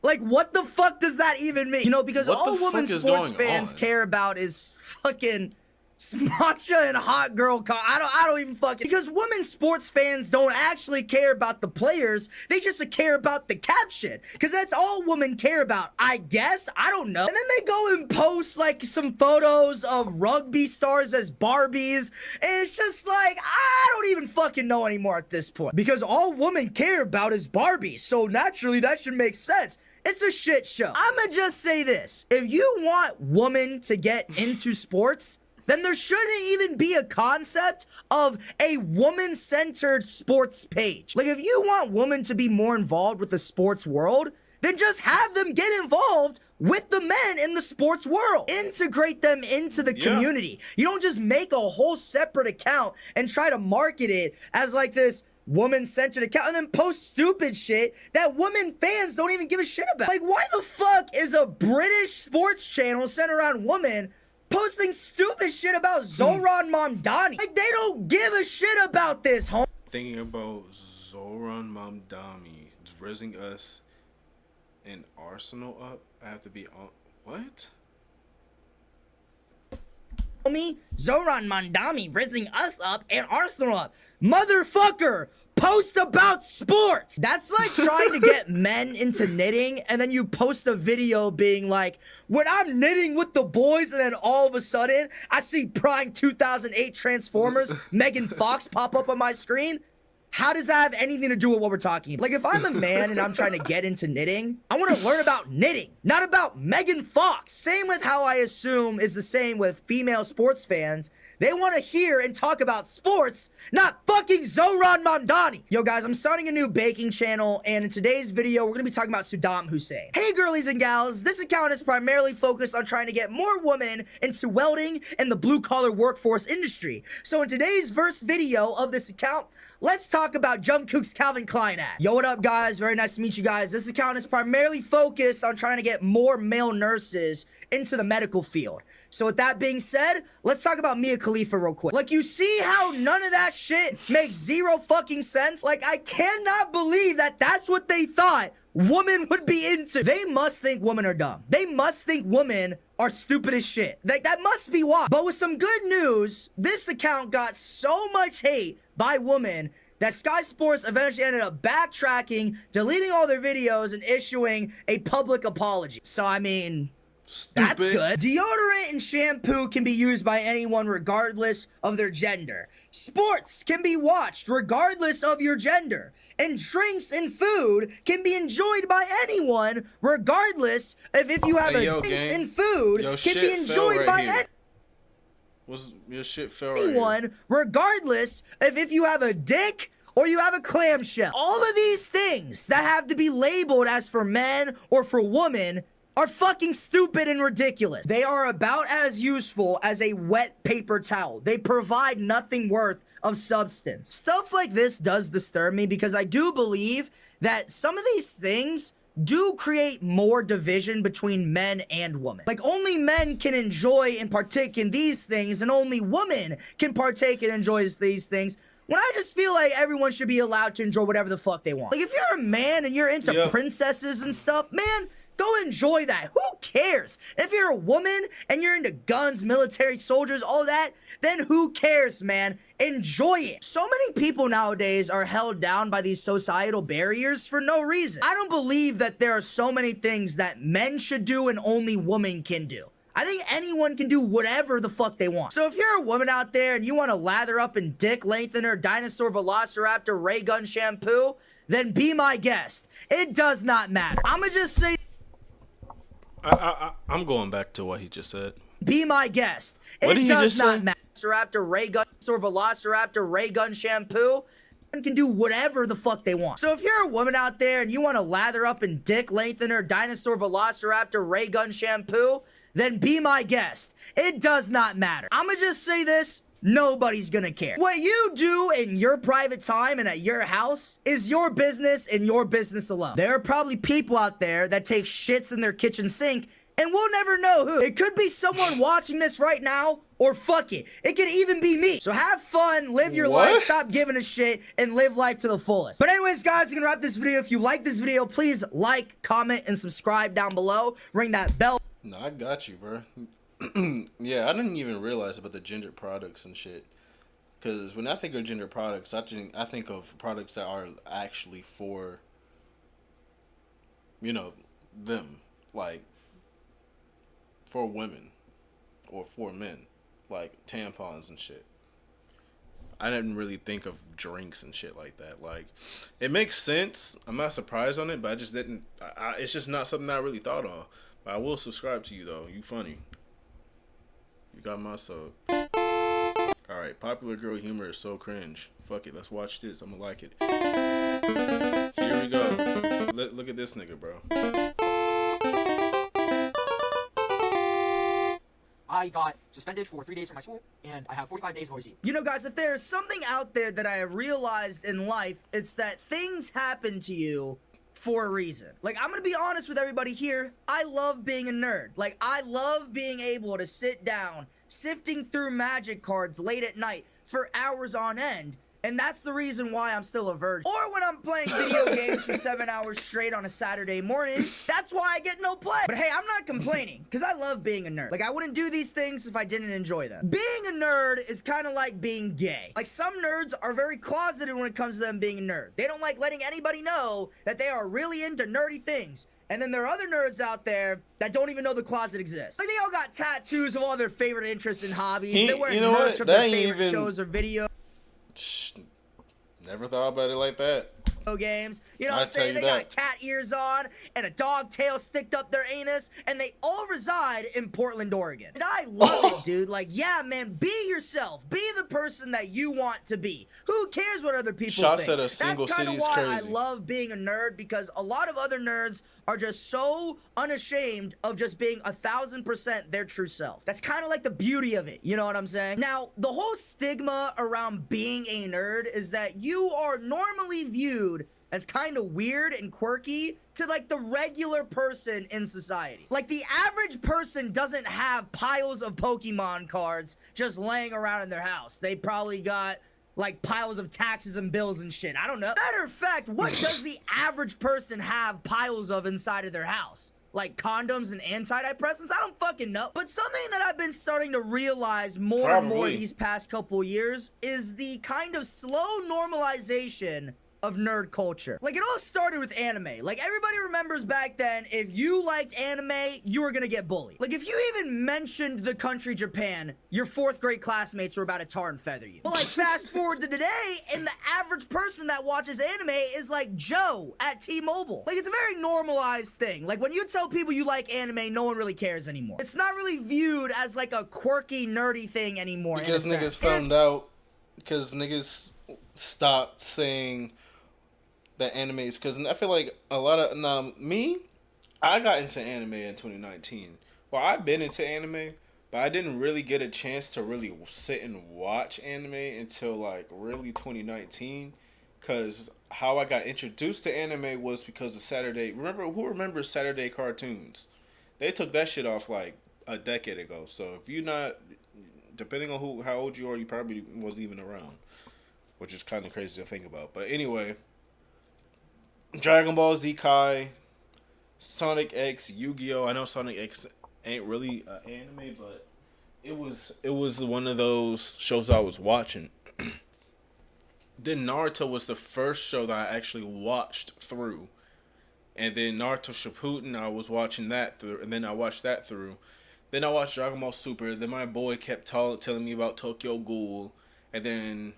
Like, what the fuck does that even mean? You know, because all women sports fans care about is fucking matcha and hot girl. I don't even fucking, because women sports fans don't actually care about the players. They just care about the caption, because that's all women care about, I guess. I don't know. And then they go and post like some photos of rugby stars as Barbies, and it's just like, I don't even fucking know anymore at this point, because all women care about is Barbies. So naturally that should make sense. It's a shit show. I'ma just say this: if you want women to get into sports, then there shouldn't even be a concept of a woman-centered sports page. Like, if you want women to be more involved with the sports world, then just have them get involved with the men in the sports world. Integrate them into the community. You don't just make a whole separate account and try to market it as like this woman-centered account and then post stupid shit that women fans don't even give a shit about. Like, why the fuck is a British sports channel centered around women posting stupid shit about Zoran Mamdani? Like, they don't give a shit about this, homie. Thinking about Zoran Mamdani raising us and Arsenal up, I have to be on. What? Homie, Zoran Mamdani raising us up and Arsenal up. Motherfucker, post about sports. That's like trying to get men into knitting, and then you post a video being like, when I'm knitting with the boys, and then all of a sudden I see Prime 2008 Transformers Megan Fox pop up on my screen. How does that have anything to do with what we're talking about? Like, if I'm a man and I'm trying to get into knitting, I want to learn about knitting, not about Megan Fox. Same with how I assume is the same with female sports fans. They want to hear and talk about sports, not fucking Zoran Mamdani. Yo, guys, I'm starting a new baking channel, and in today's video, we're going to be talking about Saddam Hussein. Hey, girlies and gals, this account is primarily focused on trying to get more women into welding and the blue-collar workforce industry. So in today's first video of this account, let's talk about Jungkook's Calvin Klein ad. Yo, what up, guys? Very nice to meet you guys. This account is primarily focused on trying to get more male nurses into the medical field. So with that being said, let's talk about Mia Khalifa real quick. Like, you see how none of that shit makes zero fucking sense? Like, I cannot believe that that's what they thought women would be into. They must think women are dumb. They must think women are stupid as shit. Like, that must be why. But with some good news, this account got so much hate by women that Sky Sports eventually ended up backtracking, deleting all their videos, and issuing a public apology. So, I mean, that's good. Deodorant and shampoo can be used by anyone regardless of their gender. Sports can be watched regardless of your gender. And drinks and food can be enjoyed by anyone regardless of if you have drinks and food can be enjoyed by anyone. Your shit fell right here. Regardless of if you have a dick or you have a clamshell. All of these things that have to be labeled as for men or for women are fucking stupid and ridiculous. They are about as useful as a wet paper towel. They provide nothing worth of substance. Stuff like this does disturb me because I do believe that some of these things do create more division between men and women. Like, only men can enjoy and partake in these things, and only women can partake and enjoy these things, when I just feel like everyone should be allowed to enjoy whatever the fuck they want. Like, if you're a man and you're into princesses and stuff, man, go enjoy that. Who cares? If you're a woman and you're into guns, military, soldiers, all that, then who cares, man? Enjoy it. So many people nowadays are held down by these societal barriers for no reason. I don't believe that there are so many things that men should do and only women can do. I think anyone can do whatever the fuck they want. So if you're a woman out there and you want to lather up in dick lengthener, dinosaur velociraptor, ray gun shampoo, then be my guest. It does not matter. I'ma just say, I'm going back to what he just said. Be my guest. It does not matter. Velociraptor, ray gun, or velociraptor, ray gun shampoo. Can do whatever the fuck they want. So if you're a woman out there and you want to lather up in dick lengthener, dinosaur velociraptor, ray gun shampoo, then be my guest. It does not matter. I'ma just say this. Nobody's gonna care. What you do in your private time and at your house is your business and your business alone. There are probably people out there that take shits in their kitchen sink, and we'll never know who. It could be someone watching this right now, or fuck it, it could even be me. So have fun, live your life, stop giving a shit, and live life to the fullest. But anyways, guys, I'm gonna wrap this video. If you like this video, please like, comment, and subscribe down below. Ring that bell. No, I got you, bro. Yeah, I didn't even realize about the gender products and shit. Because when I think of gender products, I think of products that are actually for, you know, them. Like, for women. Or for men. Like, tampons and shit. I didn't really think of drinks and shit like that. Like, it makes sense. I'm not surprised on it, but I just didn't. It's just not something I really thought of. But I will subscribe to you, though. You funny. You got my sub. Alright, popular girl humor is so cringe. Fuck it, let's watch this. I'm gonna like it. Here we go. Look at this nigga, bro. I got suspended for 3 days from my school, and I have 45 days of OC. You know, guys, if there's something out there that I have realized in life, it's that things happen to you for a reason. Like, I'm gonna be honest with everybody here. I love being a nerd. Like, I love being able to sit down, sifting through magic cards late at night for hours on end. And that's the reason why I'm still a virgin. Or when I'm playing video games for 7 hours straight on a Saturday morning, that's why I get no play. But hey, I'm not complaining, because I love being a nerd. Like, I wouldn't do these things if I didn't enjoy them. Being a nerd is kind of like being gay. Like, some nerds are very closeted when it comes to them being a nerd. They don't like letting anybody know that they are really into nerdy things. And then there are other nerds out there that don't even know the closet exists. Like, they all got tattoos of all their favorite interests and hobbies. They wear merch of their favorite shows or videos. Never thought about it like that. Games, you know what I'm saying? They got cat ears on and a dog tail sticked up their anus, and they all reside in Portland, Oregon. And I love it, dude. Like, yeah, man, be yourself. Be the person that you want to be. Who cares what other people think? Shots at a single city is crazy. crazy. I love being a nerd, because a lot of other nerds are just so unashamed of just being 1000% their true self. That's kind of like the beauty of it, you know what I'm saying? Now, the whole stigma around being a nerd is that you are normally viewed as kind of weird and quirky to like the regular person in society. Like, the average person doesn't have piles of Pokemon cards just laying around in their house. They probably got like piles of taxes and bills and shit. I don't know. Matter of fact, what does the average person have piles of inside of their house? Like condoms and antidepressants? I don't fucking know. But something that I've been starting to realize more and more these past couple years is the kind of slow normalization of nerd culture. Like, it all started with anime. Like, everybody remembers back then, if you liked anime, you were gonna get bullied. Like, if you even mentioned the country Japan, your 4th grade classmates were about to tar and feather you. But like, fast forward to today, and the average person that watches anime is like Joe at T-Mobile. Like, it's a very normalized thing. Like, when you tell people you like anime, no one really cares anymore. It's not really viewed as like a quirky, nerdy thing anymore. Because niggas found out, because niggas stopped saying that animes, because I feel like a lot of I got into anime in 2019. Well, I've been into anime, but I didn't really get a chance to really sit and watch anime until like really 2019, because how I got introduced to anime was because of Saturday. Who remembers Saturday cartoons? They took that shit off like a decade ago. So if you're not, depending on how old you are, you probably wasn't even around, which is kind of crazy to think about. But anyway, Dragon Ball Z Kai, Sonic X, Yu-Gi-Oh! I know Sonic X ain't really an anime, but it was one of those shows I was watching. Then Naruto was the first show that I actually watched through. And then Naruto Shippuden, I was watching that through, and then I watched that through. Then I watched Dragon Ball Super. Then my boy kept telling me about Tokyo Ghoul, and then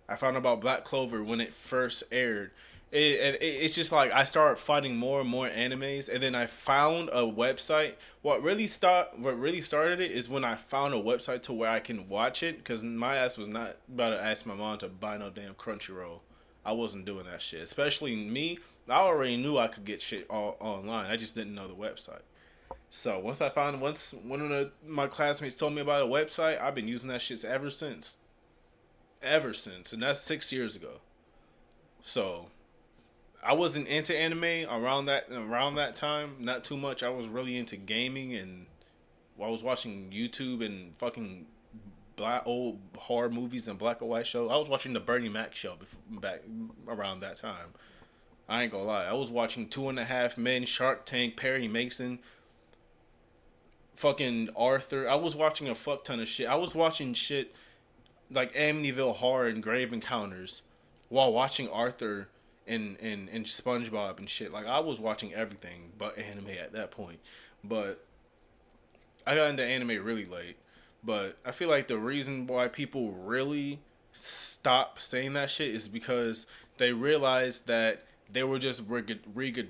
I found out about Black Clover when it first aired. It's just like I started finding more and more animes, and then I found a website. What really started it is when I found a website to where I can watch it, because my ass was not about to ask my mom to buy no damn Crunchyroll. I wasn't doing that shit. Especially me, I already knew I could get shit all online. I just didn't know the website. So once one of my classmates told me about a website, I've been using that shit ever since. Ever since, and that's 6 years ago. So I wasn't into anime around that time, not too much. I was really into gaming, and I was watching YouTube and fucking old horror movies and black and white shows. I was watching the Bernie Mac show back around that time. I ain't gonna lie. I was watching 2.5 Men, Shark Tank, Perry Mason, fucking Arthur. I was watching a fuck ton of shit. I was watching shit like Amityville Horror and Grave Encounters while watching Arthur and SpongeBob and shit. Like, I was watching everything but anime at that point. But I got into anime really late. But I feel like the reason why people really stop saying that shit is because they realized that they were just regurgitating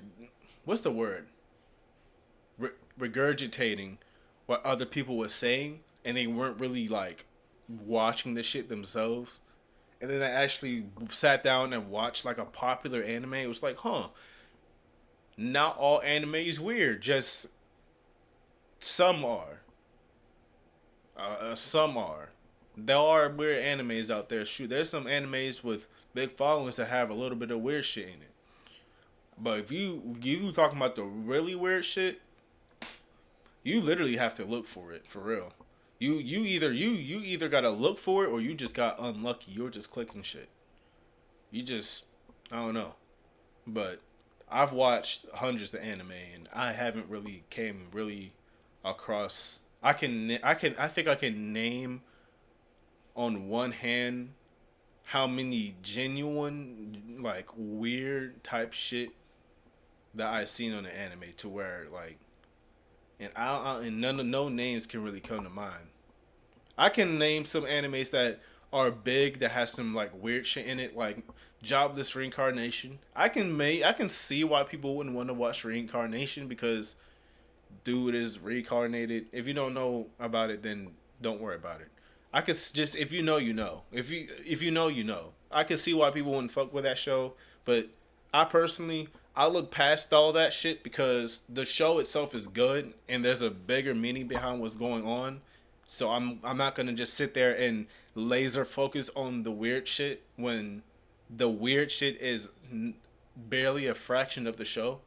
what other people were saying, and they weren't really like watching the shit themselves. And then I actually sat down and watched like a popular anime. It was like, not all anime is weird, just some are. Some are. There are weird animes out there. Shoot, there's some animes with big followings that have a little bit of weird shit in it. But if you talking about the really weird shit, you literally have to look for it, for real. You either gotta look for it, or you just got unlucky. You're just clicking shit. I don't know. But I've watched hundreds of anime, and I haven't really came across. I think I can name on one hand how many genuine, like, weird type shit that I've seen on the anime, to where, like, and no names can really come to mind. I can name some animes that are big that has some like weird shit in it, like Jobless Reincarnation. I can see why people wouldn't want to watch Reincarnation, because dude is reincarnated. If you don't know about it, then don't worry about it. I could just, if you know, you know. If you know, you know. I can see why people wouldn't fuck with that show, but I personally, I look past all that shit because the show itself is good and there's a bigger meaning behind what's going on. So I'm not gonna just sit there and laser focus on the weird shit when the weird shit is barely a fraction of the show.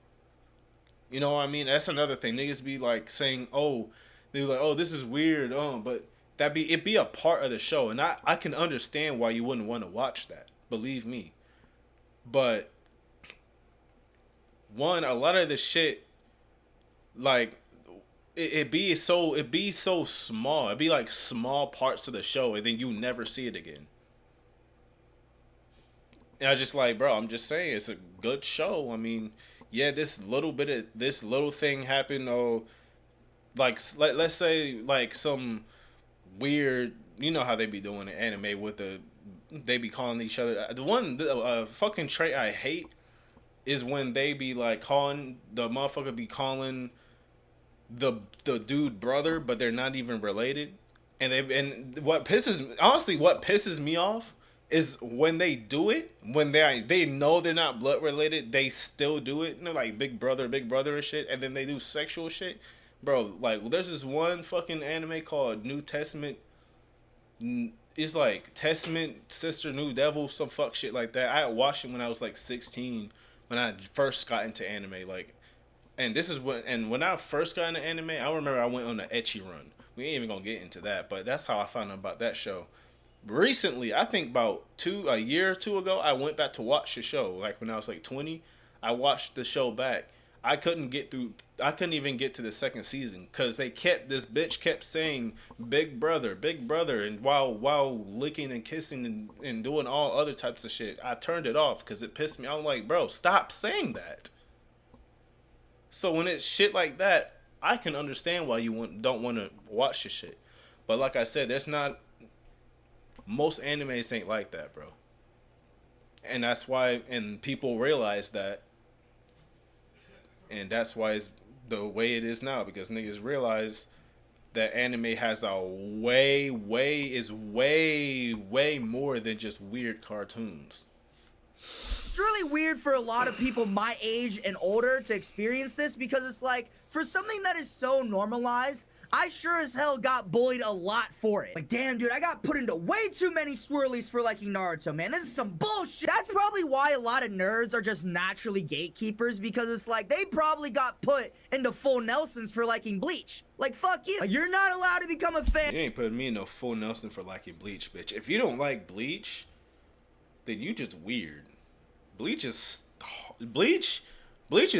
You know what I mean? That's another thing. Niggas be like saying, "Oh, they be like, oh, this is weird," but it be a part of the show, and I can understand why you wouldn't want to watch that. Believe me. But one, a lot of the shit, like, it be so small. It be like small parts of the show, and then you never see it again. And I just like, bro, I'm just saying, it's a good show. I mean, yeah, this little thing happened, or like, let's say like some weird, you know how they be doing in anime with they be calling each other. The fucking trait I hate is when they be like calling the motherfucker, be calling the dude brother, but they're not even related. And what pisses me off is when they do it, when they know they're not blood related, they still do it. You know, like big brother and shit, and then they do sexual shit. Bro, like, there's this one fucking anime called New Testament. It's like Testament Sister New Devil, some fuck shit like that. I watched it when I was like 16, when I first got into anime. Like, and when I first got into anime, I remember I went on an ecchi run. We ain't even gonna get into that, but that's how I found out about that show. Recently, I think about a year or two ago, I went back to watch the show. Like when I was like 20, I watched the show back. I couldn't even get to the second season because this bitch kept saying big brother, and while licking and kissing and doing all other types of shit. I turned it off because it pissed me. I'm like, bro, stop saying that. So when it's shit like that, I can understand why you don't want to watch the shit. But like I said, most animes ain't like that, bro. And that's why, and people realize that. And that's why it's the way it is now, because niggas realize that anime has way more than just weird cartoons. it's really weird for a lot of people my age and older to experience this because it's like, for something that is so normalized, I sure as hell got bullied a lot for it. Like, damn, dude, I got put into way too many swirlies for liking Naruto, man. This is some bullshit. That's probably why a lot of nerds are just naturally gatekeepers, because it's like, they probably got put into full Nelsons for liking Bleach. Like, fuck you. Like, you're not allowed to become a fan. You ain't putting me in no full Nelson for liking Bleach, bitch. If you don't like Bleach, then you just weird. Bleach is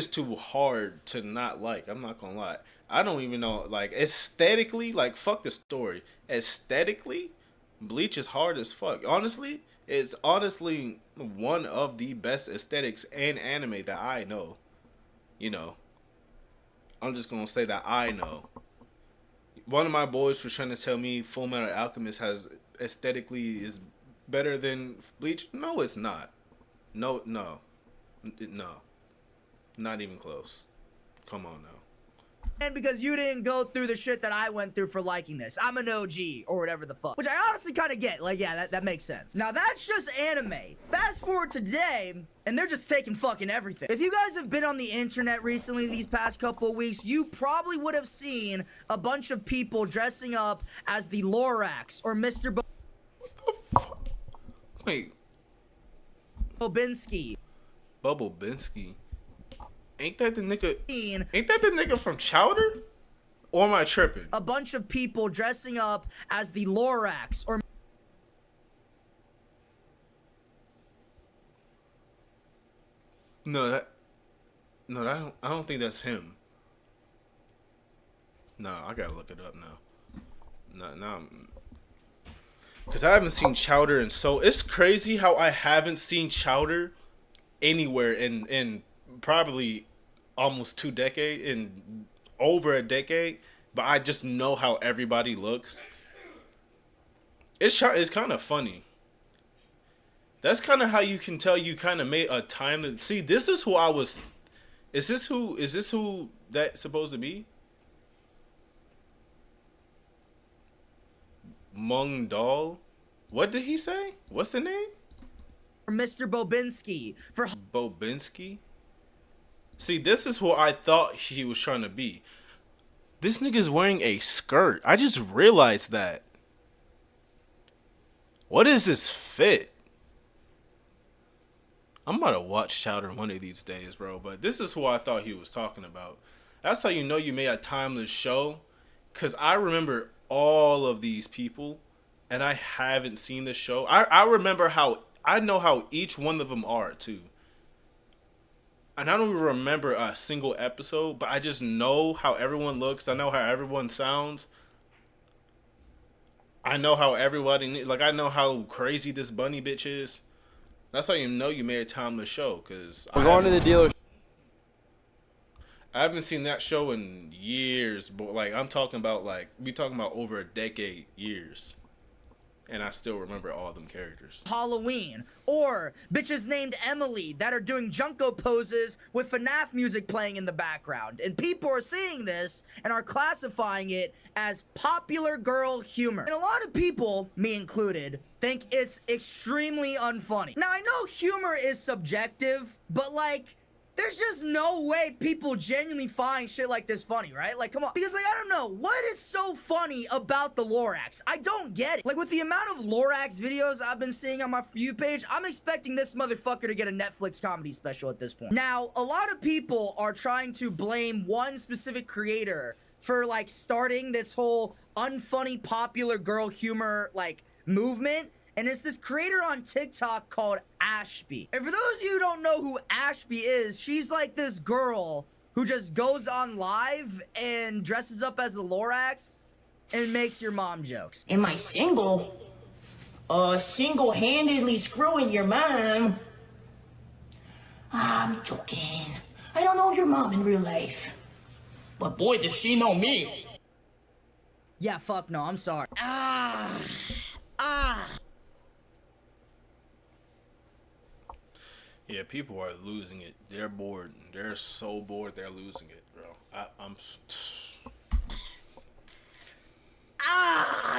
too hard to not like. I'm not gonna lie. I don't even know, like, aesthetically, like, fuck the story. Aesthetically, Bleach is hard as fuck. Honestly, it's honestly one of the best aesthetics in anime that I know. You know, I'm just gonna say that I know. One of my boys was trying to tell me Full Metal Alchemist has aesthetically is better than Bleach. No, it's not. No, not even close. Come on now. And because you didn't go through the shit that I went through for liking this. I'm an OG, or whatever the fuck. Which I honestly kind of get. Like, yeah, that makes sense. Now, that's just anime. Fast forward to today, and they're just taking fucking everything. If you guys have been on the internet recently these past couple of weeks, you probably would have seen a bunch of people dressing up as the Lorax, or Mr. What the fuck? Wait. Bobinsky. Bobinsky? Ain't that the nigga from Chowder? Or am I tripping? A bunch of people dressing up as the Lorax, or I don't think that's him. No, I gotta look it up now. No, because I haven't seen Chowder it's crazy how I haven't seen Chowder anywhere in probably almost over a decade, but I just know how everybody looks. It's kind of funny. That's kind of how you can tell you kind of made a time to see. This is who I was. Is this who that's supposed to be? Mung Dal? What did he say? What's the name? Mr. Bobinsky. For Bobinsky? See, this is who I thought he was trying to be. This nigga's wearing a skirt. I just realized that. What is this fit? I'm about to watch Chowder one of these days, bro. But this is who I thought he was talking about. That's how you know you made a timeless show. Because I remember all of these people. And I haven't seen the show. I remember I know how each one of them are, too. And I don't even remember a single episode, but I just know how everyone looks. I know how everyone sounds. I know how everybody, like, I know how crazy this bunny bitch is. That's how you know you made a timeless show, because we're going to the dealer. I haven't seen that show in years, but, like, we talking about over a decade, years. And I still remember all them characters. Halloween. Or bitches named Emily that are doing Junko poses with FNAF music playing in the background. And people are seeing this and are classifying it as popular girl humor. And a lot of people, me included, think it's extremely unfunny. Now, I know humor is subjective, but, like, there's just no way people genuinely find shit like this funny, right? Like, come on. Because, like, I don't know. What is so funny about the Lorax? I don't get it. Like, with the amount of Lorax videos I've been seeing on my For You page, I'm expecting this motherfucker to get a Netflix comedy special at this point. Now, a lot of people are trying to blame one specific creator for, like, starting this whole unfunny popular girl humor, like, movement. And it's this creator on TikTok called Ashby. And for those of you who don't know who Ashby is, she's like this girl who just goes on live and dresses up as the Lorax and makes your mom jokes. Am I single? Single-handedly screwing your mom? I'm joking. I don't know your mom in real life. But boy, does she know me. Yeah, fuck no, I'm sorry. Yeah, people are losing it. They're bored. They're so bored. They're losing it, bro. I'm.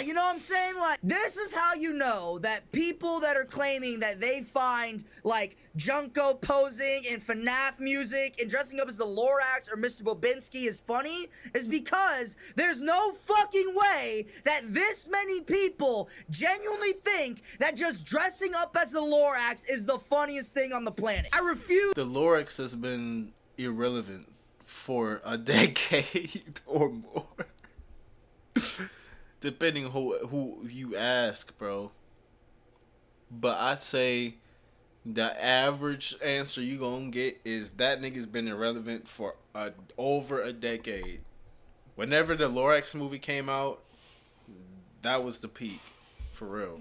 You know what I'm saying? Like, this is how you know that people that are claiming that they find, like, Junko posing and FNAF music and dressing up as the Lorax or Mr. Bobinski is funny, is because there's no fucking way that this many people genuinely think that just dressing up as the Lorax is the funniest thing on the planet. I refuse. The Lorax has been irrelevant for a decade or more. Depending on who you ask, bro. But I'd say the average answer you gonna get is that nigga's been irrelevant for over a decade. Whenever the Lorax movie came out, that was the peak. For real.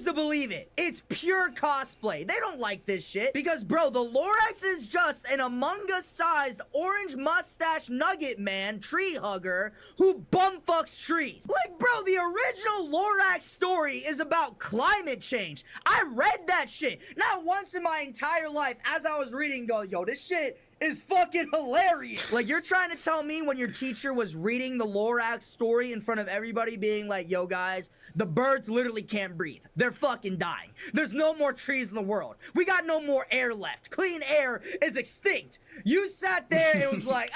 To believe it. It's pure cosplay. They don't like this shit because, bro, the Lorax is just an Among Us sized orange mustache nugget man tree hugger who bumfucks trees. Like, bro, the original Lorax story is about climate change. I read that shit not once in my entire life as I was reading, go, yo, this shit is fucking hilarious. Like, you're trying to tell me when your teacher was reading the Lorax story in front of everybody being like, yo guys, the birds literally can't breathe. They're fucking dying. There's no more trees in the world. We got no more air left. Clean air is extinct. You sat there and was like,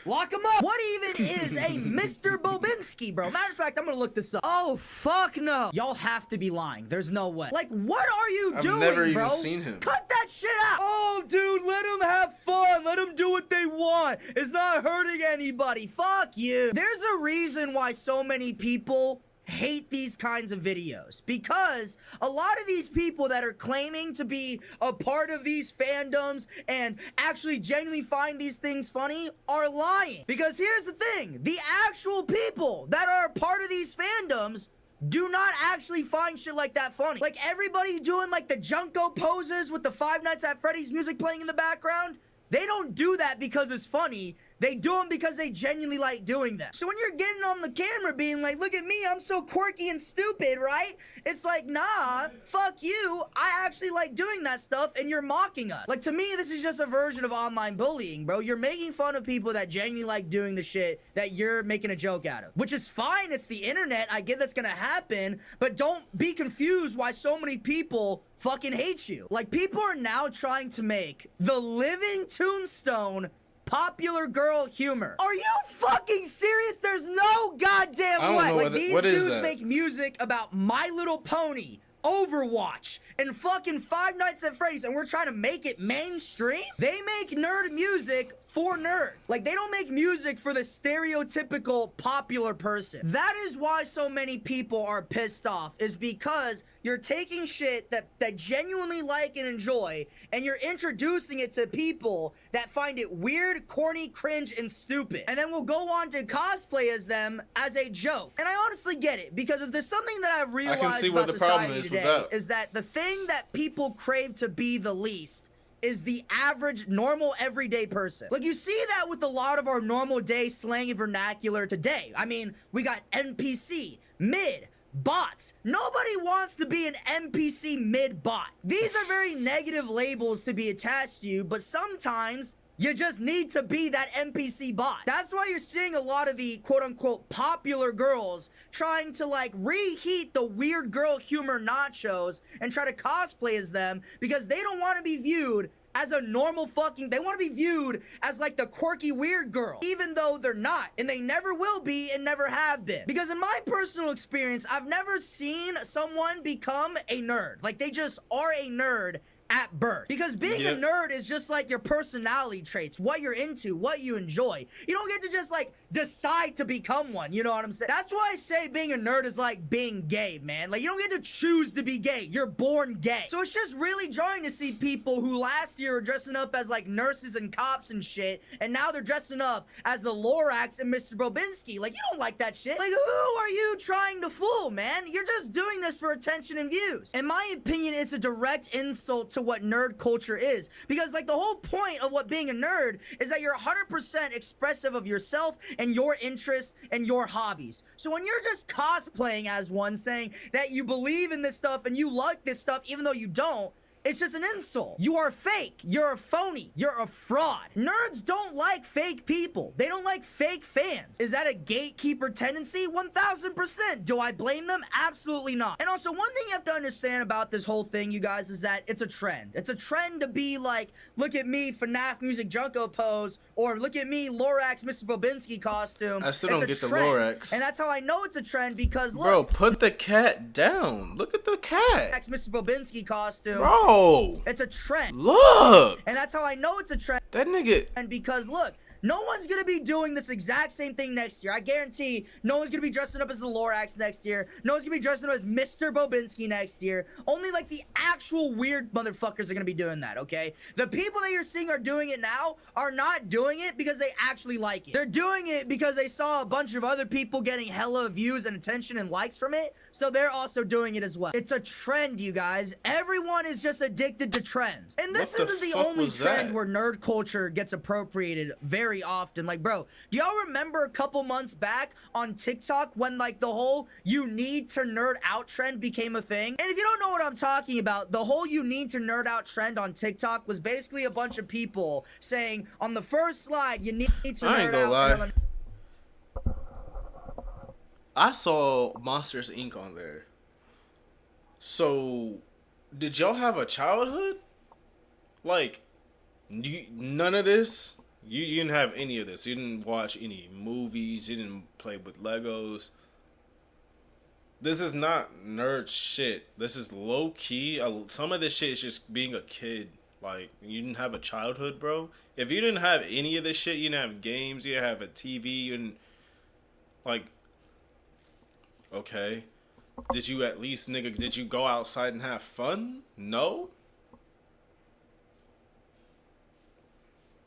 lock him up. What even is a Mr. Bobinski, bro? Matter of fact, I'm gonna look this up. Oh, fuck no. Y'all have to be lying. There's no way. Like, what are you doing, bro? I've never even seen him. Cut that shit out. Oh, dude, let them have fun. Let them do what they want. It's not hurting anybody. Fuck you. There's a reason why so many people hate these kinds of videos, because a lot of these people that are claiming to be a part of these fandoms and actually genuinely find these things funny are lying. Because here's the thing, the actual people that are a part of these fandoms do not actually find shit like that funny. Like, everybody doing like the Junko poses with the Five Nights at Freddy's music playing in the background, they don't do that because it's funny. They do them because they genuinely like doing them. So when you're getting on the camera being like, look at me, I'm so quirky and stupid, right? It's like, nah, fuck you. I actually like doing that stuff and you're mocking us. Like, to me, this is just a version of online bullying, bro. You're making fun of people that genuinely like doing the shit that you're making a joke out of. Which is fine, it's the internet. I get that's gonna happen, but don't be confused why so many people fucking hate you. Like, people are now trying to make the living tombstone popular girl humor. Are you fucking serious? There's no goddamn way. Like, these dudes make music about My Little Pony, Overwatch, and fucking Five Nights at Freddy's, and we're trying to make it mainstream? They make nerd music for nerds. Like, they don't make music for the stereotypical popular person. That is why so many people are pissed off, is because you're taking shit that genuinely like and enjoy, and you're introducing it to people that find it weird, corny, cringe, and stupid. And then we'll go on to cosplay as them as a joke. And I honestly get it, because if there's something that I've realized about society today, is that the thing that people crave to be the least is the average, normal, everyday person. Like, you see that with a lot of our normal day slang and vernacular today. I mean, we got NPC, mid, bots. Nobody wants to be an NPC mid bot. These are very negative labels to be attached to you, but sometimes you just need to be that NPC bot. That's why you're seeing a lot of the quote-unquote popular girls trying to, like, reheat the weird girl humor nachos and try to cosplay as them, because they don't want to be viewed as a normal fucking, they want to be viewed as like the quirky weird girl, even though they're not, and they never will be and never have been. Because in my personal experience, I've never seen someone become a nerd. Like, they just are a nerd at birth. Because being a nerd is just like your personality traits, what you're into, what you enjoy. You don't get to just like decide to become one, you know what I'm saying? That's why I say being a nerd is like being gay, man. Like, you don't get to choose to be gay, you're born gay. So it's just really jarring to see people who last year were dressing up as like nurses and cops and shit, and now they're dressing up as the Lorax and Mr. Bobinski. Like, you don't like that shit. Like, who are you trying to fool, man? You're just doing this for attention and views. In my opinion, it's a direct insult to what nerd culture is, because like the whole point of what being a nerd is that you're 100% expressive of yourself and your interests and your hobbies. So when you're just cosplaying as one, saying that you believe in this stuff and you like this stuff even though you don't, It's just an insult. You are fake. You're a phony. You're a fraud. Nerds don't like fake people. They don't like fake fans. Is that a gatekeeper tendency? 1000%. Do I blame them? Absolutely not. And also, one thing you have to understand about this whole thing, you guys, is that it's a trend. It's a trend to be like, look at me, FNAF Music Junko pose, or look at me, Lorax Mr. Bobinski costume. I still don't get the Lorax. And that's how I know it's a trend, because look. Bro, put the cat down. Look at the cat. Mr. Bobinski costume. Bro. It's a trend. Look. And that's how I know it's a trend. That nigga. And because look, no one's gonna be doing this exact same thing next year. I guarantee no one's gonna be dressing up as the Lorax next year. No one's gonna be dressing up as Mr. Bobinski next year. Only like the actual weird motherfuckers are gonna be doing that, okay? The people that you're seeing are doing it now are not doing it because they actually like it. They're doing it because they saw a bunch of other people getting hella views and attention and likes from it, so they're also doing it as well. It's a trend, you guys. Everyone is just addicted to trends. And this isn't the only trend where nerd culture gets appropriated very often. Like, bro, do y'all remember a couple months back on TikTok when like the whole you need to nerd out trend became a thing? And if you don't know what I'm talking about, the whole you need to nerd out trend on TikTok was basically a bunch of people saying on the first slide you need to nerd out. I ain't gonna lie. I saw Monsters Inc. on there. So, did y'all have a childhood? Like, none of this? You didn't have any of this. You didn't watch any movies. You didn't play with Legos. This is not nerd shit. This is low key. Some of this shit is just being a kid. Like, you didn't have a childhood, bro. If you didn't have any of this shit, you didn't have games, you didn't have a TV, you didn't, like, okay. Did you at least, nigga, did you go outside and have fun? No?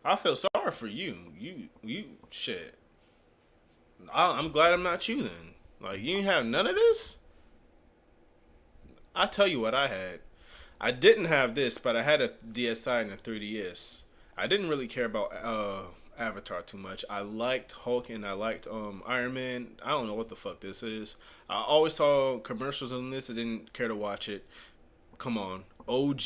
I feel sorry for you. You shit. I'm glad I'm not you then. Like, you didn't have none of this? I tell you what I had. I didn't have this, but I had a DSi and a 3DS. I didn't really care about Avatar too much. I liked Hulk and I liked Iron Man. I don't know what the fuck this is. I always saw commercials on this. I didn't care to watch it. Come on. OG,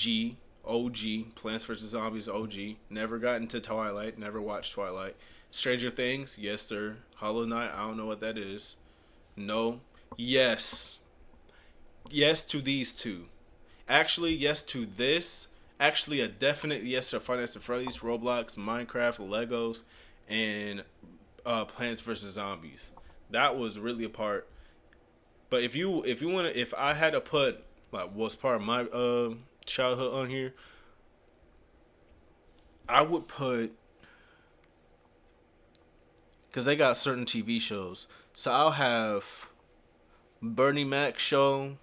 Plants vs. Zombies OG. Never got into Twilight. Never watched Twilight. Stranger Things, yes sir. Hollow Knight, I don't know what that is. No. Yes. Yes to these two. Actually, yes to this. Actually, a definite yes to Five Nights at Freddy's, Roblox, Minecraft, Legos, and Plants vs. Zombies. That was really a part. But if I had to put like what's part of my childhood on here, I would put, because they got certain TV shows. So I'll have Bernie Mac show.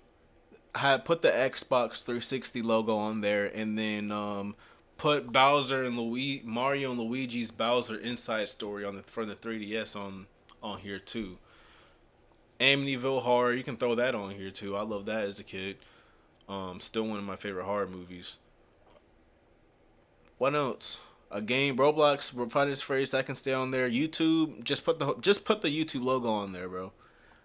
I put the Xbox 360 logo on there, and then put Bowser and Mario and Luigi's Bowser Inside Story for the 3DS on here too. Amityville Horror, you can throw that on here too. I love that as a kid. Still one of my favorite horror movies. What else? A game, Roblox, Fighter's Phrase, that can stay on there. YouTube, just put the YouTube logo on there, bro.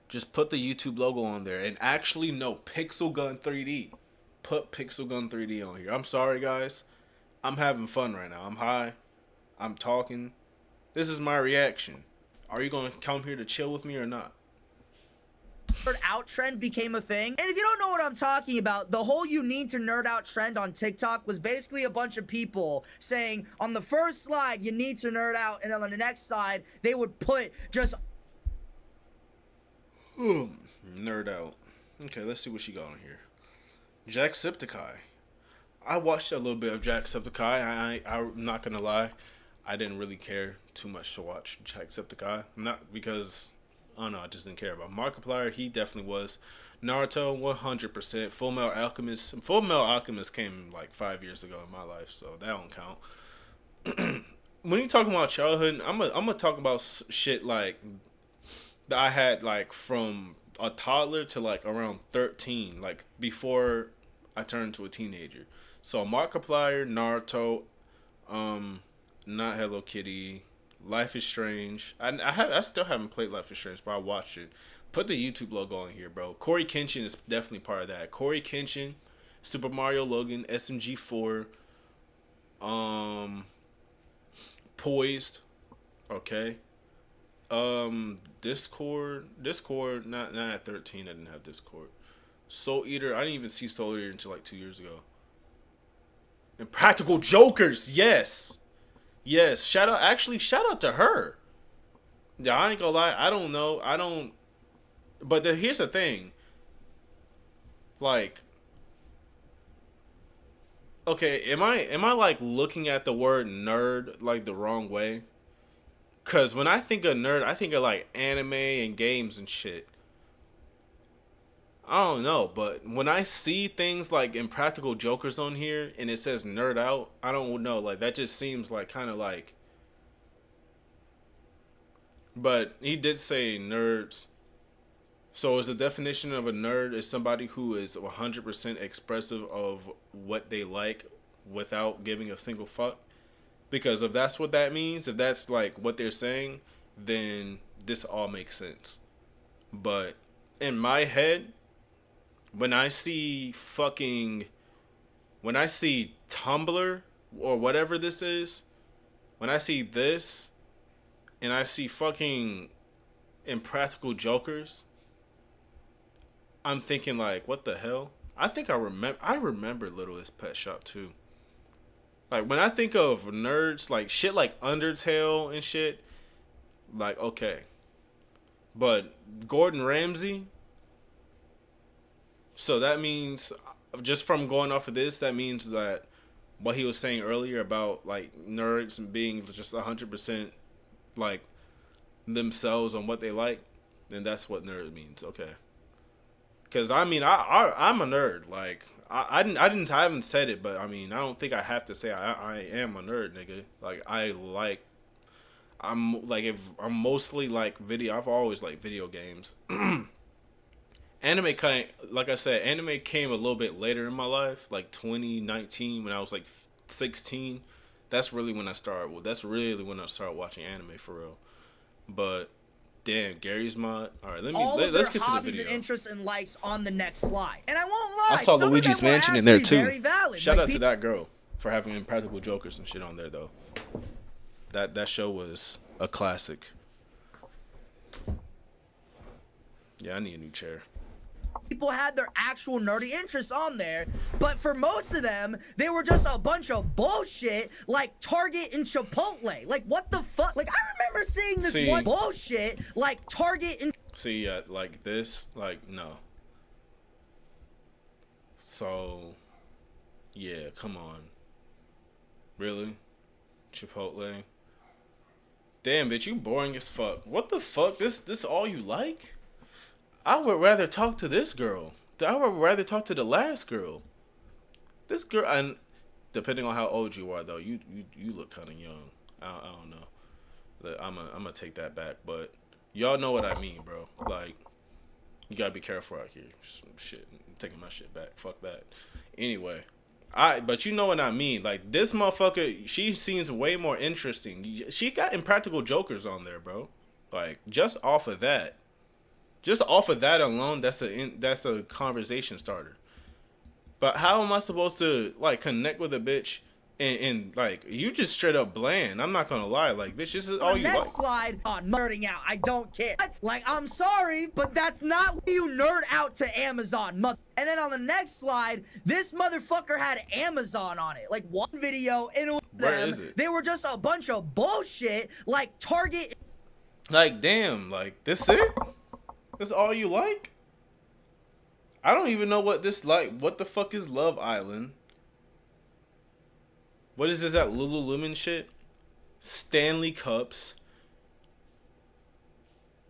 Just put the YouTube logo on there. And actually, no, Pixel Gun 3D. Put Pixel Gun 3D on here. I'm sorry, guys. I'm having fun right now. I'm high. I'm talking. This is my reaction. Are you going to come here to chill with me or not? Nerd out trend became a thing. And if you don't know what I'm talking about, the whole you need to nerd out trend on TikTok was basically a bunch of people saying on the first slide you need to nerd out, and on the next slide they would put just nerd out. Okay, let's see what she got on here. Jacksepticeye. I watched a little bit of Jacksepticeye. I'm not gonna lie, I didn't really care too much to watch Jacksepticeye. Not because, I don't know, I just didn't care about Markiplier. He definitely was. Naruto, 100%. Full Metal Alchemist. Full Metal Alchemist came like 5 years ago in my life, so that don't count. When you talking about childhood, I'm gonna talk about shit like that I had like from a toddler to like around 13, like before I turned to a teenager. So Markiplier, Naruto, not Hello Kitty, Life is Strange. I still haven't played Life is Strange, but I watched it. Put the YouTube logo on here, bro. Corey Kenshin is definitely part of that. Corey Kenshin, Super Mario Logan, SMG4, Poised, okay. Discord, not at 13. I didn't have Discord. Soul Eater, I didn't even see Soul Eater until like 2 years ago. And Practical Jokers, yes. Shout out to her. Yeah, I ain't gonna lie, I don't know. But here's the thing. Like, okay, am I like looking at the word nerd like the wrong way? Cause when I think of nerd, I think of like anime and games and shit. I don't know, but when I see things like Impractical Jokers on here and it says nerd out, I don't know, like that just seems like kind of like. But he did say nerds. So is the definition of a nerd is somebody who is 100% expressive of what they like without giving a single fuck? Because if that's what that means, if that's like what they're saying, then this all makes sense. But in my head, when I see Tumblr or whatever this is, when I see this and I see fucking Impractical Jokers, I'm thinking like, what the hell? I think I remember Littlest Pet Shop too. Like when I think of nerds, like shit like Undertale and shit, like okay. But Gordon Ramsay, so that means, just from going off of this, that means that what he was saying earlier about like nerds being just 100% like themselves on what they like, then that's what nerd means. Okay. Because I mean, I'm a nerd. Like I haven't said it, but I mean, I don't think I have to say I am a nerd, nigga. Like I'm mostly like video. I've always liked video games. Anime like I said, anime came a little bit later in my life, like 2019 when I was like 16. That's really when I started. Well, that's really when I started watching anime for real. But damn, Gary's Mod. All right, let's get to the video. And interests and likes on the next slide. And I won't lie, I saw some Luigi's of them Mansion were in there actually too. very valid. Shout Like, out to that girl for having Impractical Jokers and shit on there though. That show was a classic. Yeah, I need a new chair. People had their actual nerdy interests on there, but for most of them, they were just a bunch of bullshit like Target and Chipotle. Like, what the fuck? Like, I remember seeing this one bullshit like Target and... See, like this, like, no. So, yeah, come on. Really? Chipotle? Damn, bitch, you boring as fuck. What the fuck? This all you like? I would rather talk to this girl. I would rather talk to the last girl. This girl, and depending on how old you are, though, you look kind of young. I don't know. I'm gonna take that back, but y'all know what I mean, bro. Like, you gotta be careful out here. Shit, I'm taking my shit back. Fuck that. Anyway, but you know what I mean. Like, this motherfucker, she seems way more interesting. She got Impractical Jokers on there, bro. Like, just off of that. Just off of that alone, that's a conversation starter. But how am I supposed to like connect with a bitch and like you just straight up bland? I'm not gonna lie, like bitch, this is all you like. Next slide on nerding out. I don't care. That's like, I'm sorry, but that's not what you nerd out to Amazon, mother. And then on the next slide, this motherfucker had Amazon on it. Like one video, and it was Where is it? They were just a bunch of bullshit like Target. Like damn, like this it? That's all you like? I don't even know what this like. What the fuck is Love Island? What is this, that Lululemon shit? Stanley Cups.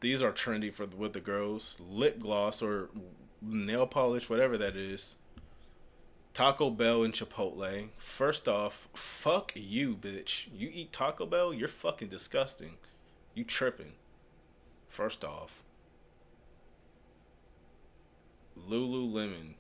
These are trendy with the girls. Lip gloss or nail polish, whatever that is. Taco Bell and Chipotle. First off, fuck you, bitch. You eat Taco Bell? You're fucking disgusting. You tripping. First off. Lululemon.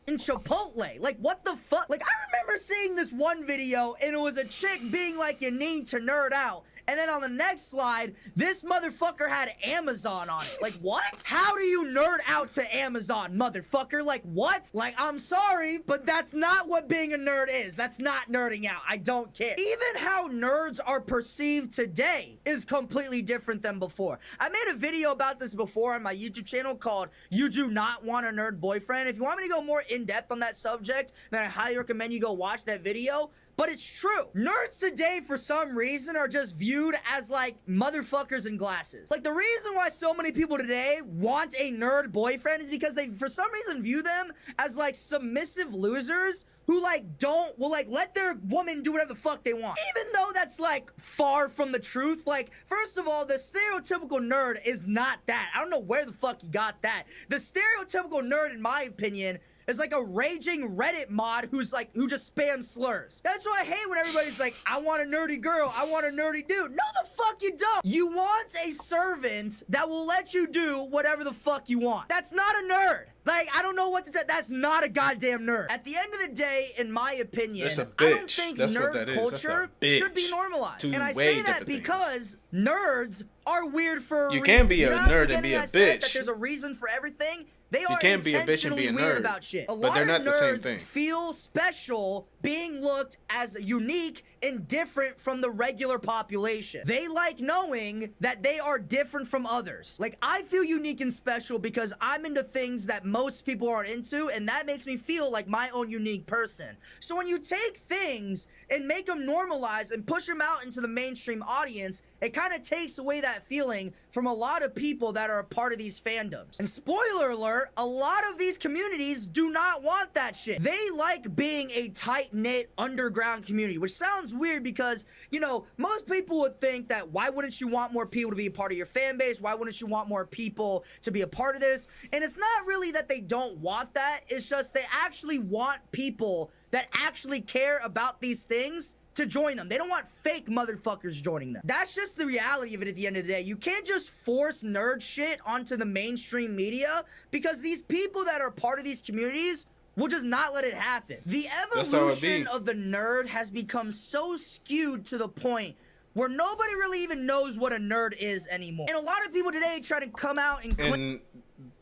In Chipotle. Like, what the fuck? Like, I remember seeing this one video, and it was a chick being like, you need to nerd out. And then on the next slide, this motherfucker had Amazon on it. Like, what? How do you nerd out to Amazon, motherfucker? Like, what? Like, I'm sorry, but that's not what being a nerd is. That's not nerding out. I don't care. Even how nerds are perceived today is completely different than before. I made a video about this before on my YouTube channel called You Do Not Want a Nerd Boyfriend. If you want me to go more in-depth on that subject, then I highly recommend you go watch that video. But it's true. Nerds today, for some reason, are just viewed as, like, motherfuckers in glasses. Like, the reason why so many people today want a nerd boyfriend is because they, for some reason, view them as, like, submissive losers who, like, will, like, let their woman do whatever the fuck they want. Even though that's, like, far from the truth. Like, first of all, the stereotypical nerd is not that. I don't know where the fuck you got that. The stereotypical nerd, in my opinion, is like a raging Reddit mod who just spams slurs. That's why I hate when everybody's like, I want a nerdy girl, I want a nerdy dude. No, the fuck you don't. You want a servant that will let you do whatever the fuck you want. That's not a nerd. Like, I don't know what to say. That's not a goddamn nerd. At the end of the day, in my opinion, That's a bitch. I don't think That's what nerd that is. That's a culture bitch. should be normalized. Two And I way say that different things. because nerds are weird for a You reason. can be a You know, at the nerd and beginning be a I said bitch. that there's a reason for everything. They are can be a bitch and be a intentionally weird nerd, about shit. A but lot they're not of the same nerds thing. feel special being looked as unique and different from the regular population. They like knowing that they are different from others. Like, I feel unique and special because I'm into things that most people aren't into, and that makes me feel like my own unique person. So when you take things and make them normalize and push them out into the mainstream audience, it kind of takes away that feeling from a lot of people that are a part of these fandoms. And spoiler alert, a lot of these communities do not want that shit. They like being a tight-knit underground community, which sounds weird because, you know, most people would think that why wouldn't you want more people to be a part of your fan base? Why wouldn't you want more people to be a part of this? And it's not really that they don't want that. It's just they actually want people that actually care about these things to join them. They don't want fake motherfuckers joining them. That's just the reality of it at the end of the day. You can't just force nerd shit onto the mainstream media because these people that are part of these communities will just not let it happen. The evolution of the nerd has become so skewed to the point where nobody really even knows what a nerd is anymore. And a lot of people today try to come out and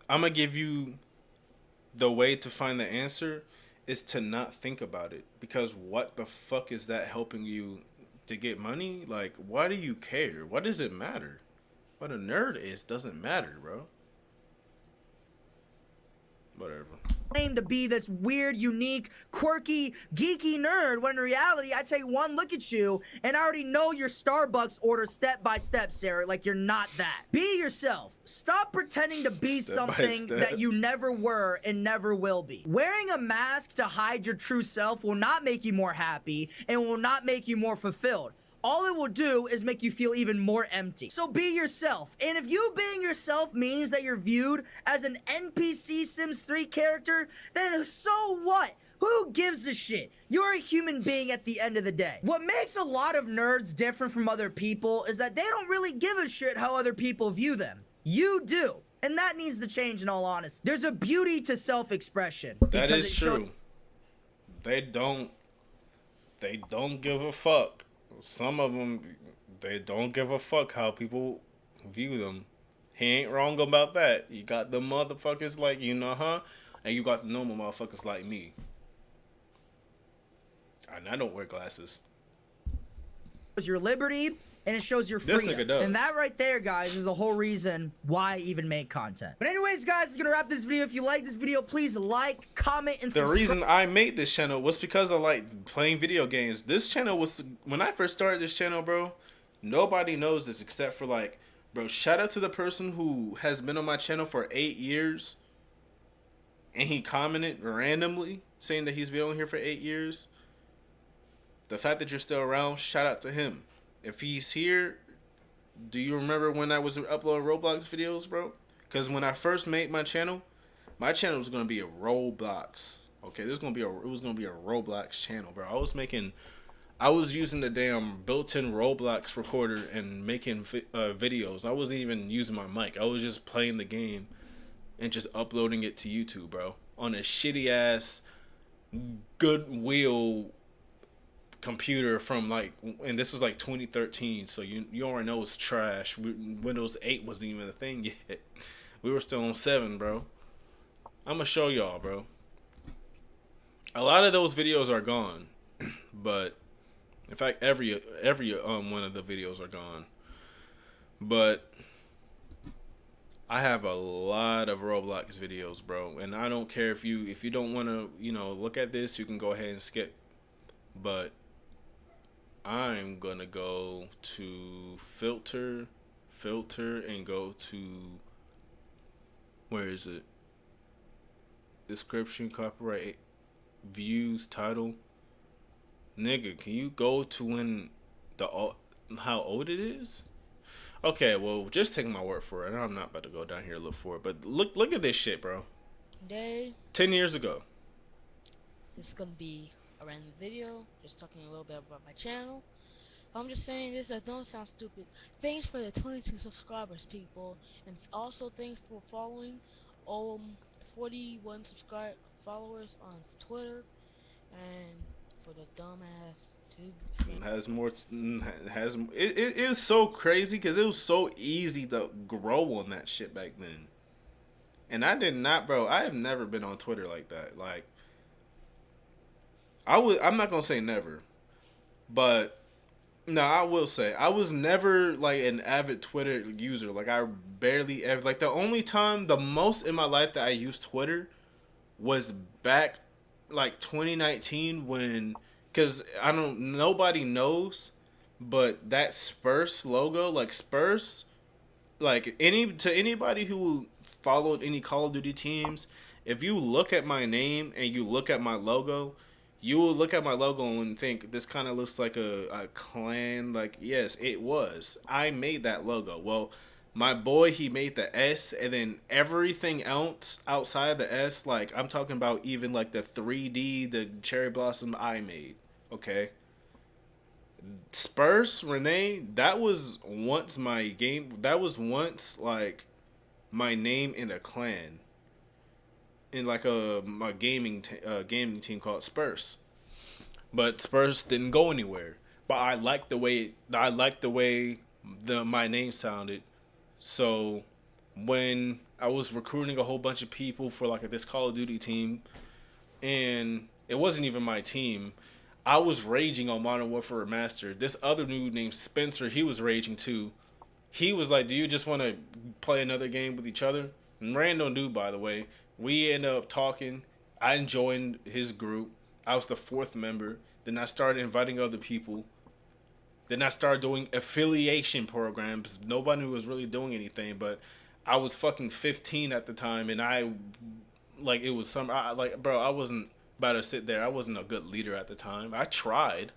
I'm gonna give you the way to find the answer is to not think about it, because what the fuck is that helping you to get money? Like, why do you care? What does it matter? What a nerd is doesn't matter, bro. Whatever. Claim to be this weird, unique, quirky, geeky nerd, when in reality, I take one look at you and I already know your Starbucks order step by step, Sarah. Like, you're not that. Be yourself. Stop pretending to be something that you never were and never will be. Wearing a mask to hide your true self will not make you more happy and will not make you more fulfilled. All it will do is make you feel even more empty. So be yourself. And if you being yourself means that you're viewed as an NPC Sims 3 character, then so what? Who gives a shit? You're a human being at the end of the day. What makes a lot of nerds different from other people is that they don't really give a shit how other people view them. You do. And that needs to change, in all honesty. There's a beauty to self-expression. That is true. They don't give a fuck. Some of them, they don't give a fuck how people view them. He ain't wrong about that. You got the motherfuckers like you know, huh? And you got the normal motherfuckers like me. And I don't wear glasses. Your liberty, and it shows your freedom. This nigga does. And that right there, guys, is the whole reason why I even make content. But anyways, guys, it's gonna wrap this video. If you like this video, please like, comment, and subscribe. The reason I made this channel was because I like playing video games. This channel was, when I first started this channel, bro, nobody knows this except for like, bro, shout out to the person who has been on my channel for 8 years. And he commented randomly saying that he's been on here for 8 years. The fact that you're still around, shout out to him. If he's here, do you remember when I was uploading Roblox videos, bro? Because when I first made my channel was gonna be a Roblox. Okay, it was gonna be a Roblox channel, bro. I was using the damn built-in Roblox recorder and making videos. I wasn't even using my mic. I was just playing the game and just uploading it to YouTube, bro, on a shitty ass Goodwill computer from like, and this was like 2013, so you already know it's trash. Windows 8 wasn't even a thing yet. We were still on 7, bro. I'm gonna show y'all, bro. A lot of those videos are gone, but in fact, every one of the videos are gone. But I have a lot of Roblox videos, bro, and I don't care if you don't want to, look at this, you can go ahead and skip. But I'm gonna go to filter, and go to, where is it? Description, copyright, views, title. Nigga, can you go to when how old it is? Okay, well, just take my word for it. I'm not about to go down here and look for it, but look at this shit, bro. Today, 10 years ago. this is gonna be a random video, just talking a little bit about my channel. I'm just saying this, I don't sound stupid. Thanks for the 22 subscribers, people, and also thanks for following 41 followers on Twitter, and for the dumbass It is so crazy because it was so easy to grow on that shit back then. And I did not, bro. I have never been on Twitter like that. Like, I'm not gonna say never, but no, I will say I was never like an avid Twitter user. Like, I barely ever, like, the most in my life that I used Twitter was back like 2019 when, because nobody knows, but that Spurs logo, like Spurs, like anybody who followed any Call of Duty teams, if you look at my name and you look at my logo, you will look at my logo and think this kind of looks like a clan. Like, yes, it was. I made that logo. Well, my boy, he made the S, and then everything else outside the S, like, I'm talking about even like the 3D, the cherry blossom, I made. Okay. Spurs, Renee, that was once my game. That was once like my name in a clan, in like my gaming team called Spurs. But Spurs didn't go anywhere. But I liked the way my name sounded. So when I was recruiting a whole bunch of people for like this Call of Duty team, and it wasn't even my team, I was raging on Modern Warfare Remastered. This other dude named Spencer, he was raging too. He was like, "Do you just want to play another game with each other?" And random dude, by the way. We ended up talking. I joined his group. I was the 4th member. Then I started inviting other people. Then I started doing affiliation programs. Nobody was really doing anything, but I was fucking 15 at the time, and I wasn't about to sit there. I wasn't a good leader at the time. I tried.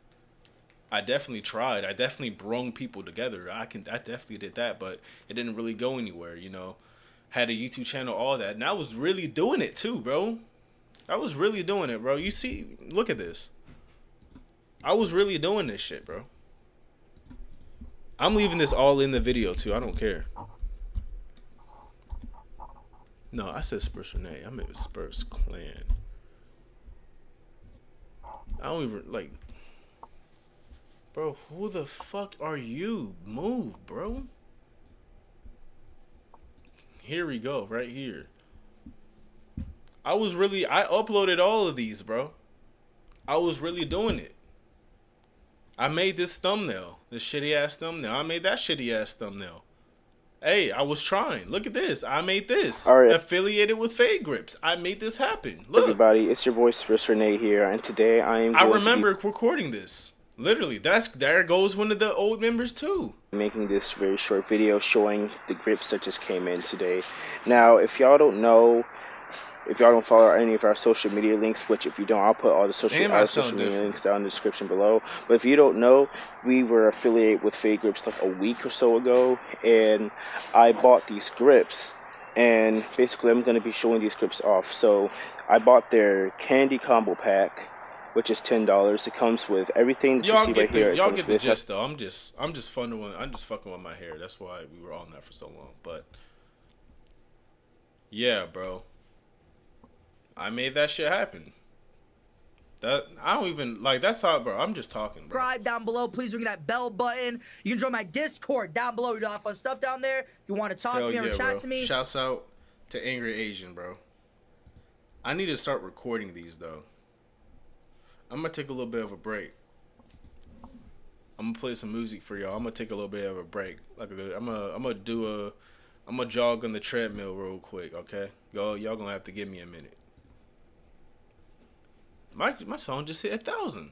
I definitely tried. I definitely brung people together. I definitely did that, but it didn't really go anywhere, Had a YouTube channel, all that. And I was really doing it too, bro. I was really doing it, bro. You see, look at this. I was really doing this shit, bro. I'm leaving this all in the video too. I don't care. No, I said Spurs Renee. I meant Spurs Clan. I don't even, like... Bro, who the fuck are you? Move, bro. Here we go, right here. I uploaded all of these, bro. I was really doing it. I made this thumbnail. This shitty ass thumbnail. I made that shitty ass thumbnail. Hey, I was trying. Look at this. I made this. All right. Affiliated with Fade Grips. I made this happen. Look. Everybody, it's your boy Spurs Renee here, and today I remember recording this. Literally, there goes one of the old members too. Making this very short video showing the grips that just came in today. Now, if y'all don't know, if y'all don't follow any of our social media links, which if you don't, I'll put all the social media links down in the description below. But if you don't know, we were affiliated with Fade Grips like a week or so ago, and I bought these grips. And basically, I'm going to be showing these grips off. So I bought their candy combo pack, which is $10. It comes with everything that you see right here. Y'all get the gist though. I'm just fucking with my hair. That's why we were on that for so long. But yeah, bro. I made that shit happen. That I don't even like. That's how, bro. I'm just talking, bro. Subscribe down below. Please ring that bell button. You can join my Discord down below. We do a lot of fun stuff down there. If you want to talk to me or chat to me. Shouts out to Angry Asian, bro. I need to start recording these though. I'm gonna take a little bit of a break. I'm gonna play some music for y'all. I'm gonna take a little bit of a break. I'm gonna jog on the treadmill real quick, okay? Y'all gonna have to give me a minute. My song just hit 1,000.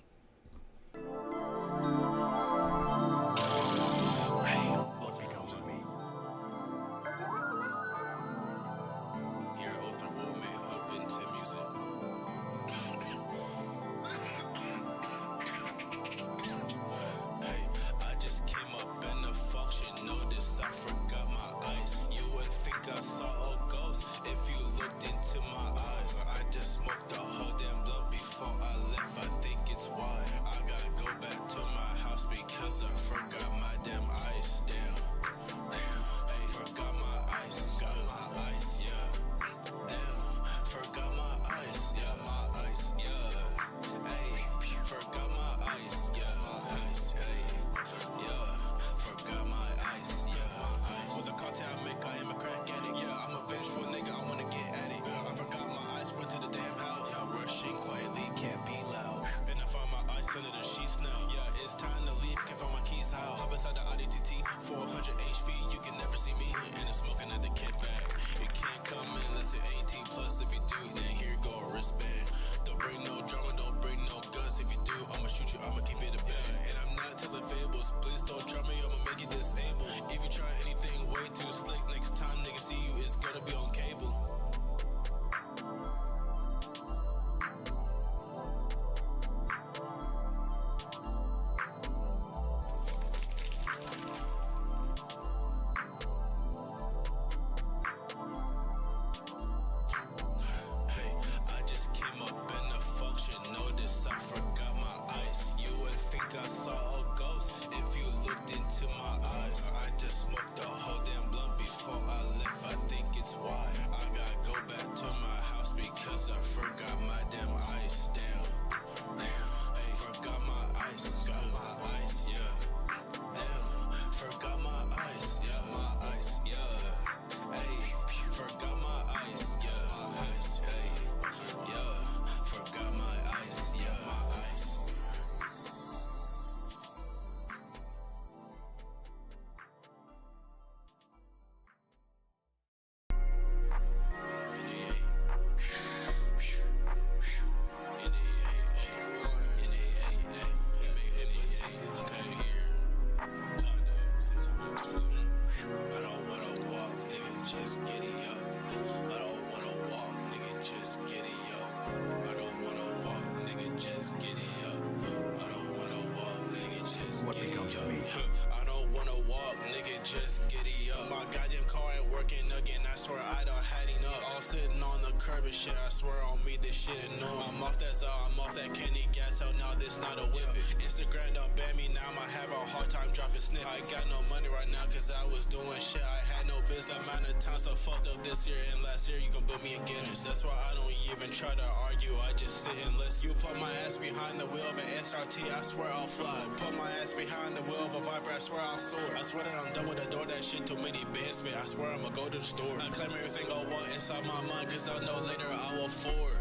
Shit, I swear on me, this shit is new. I'm off that I'm off that candy gas, so now this not a whip. Instagram don't ban me, now I'ma have a hard time dropping snip. I got no money right now, cause I was doing shit I had no business. The amount of times I fucked up this year and last year, you can put me in Guinness. That's why I don't even try to argue, I just sit and listen. You put my ass behind the wheel of an SRT, I swear I'll fly. Put my ass behind the wheel of a Viper, I swear I'll soar. I swear that I'm done with the door, that shit too many bands, man. I swear I'ma go to the store. I claim everything I want inside my mind, cause I know later I will afford.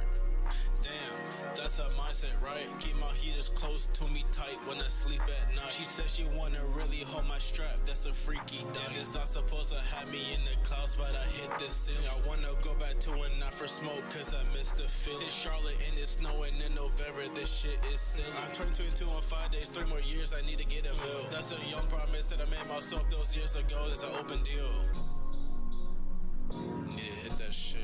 Damn, that's a mindset, right? Keep my heaters close to me tight when I sleep at night. She said she wanna really hold my strap, that's a freaky thing. It's not supposed to have me in the clouds, but I hit the ceiling. I wanna go back to when I first smoked, cause I miss the feeling. It's Charlotte and it's snowing in November, this shit is silly. I'm turning 22 in 5 days, 3 more years, I need to get a mill. That's a young promise that I made myself those years ago, it's an open deal. Need to hit that shit.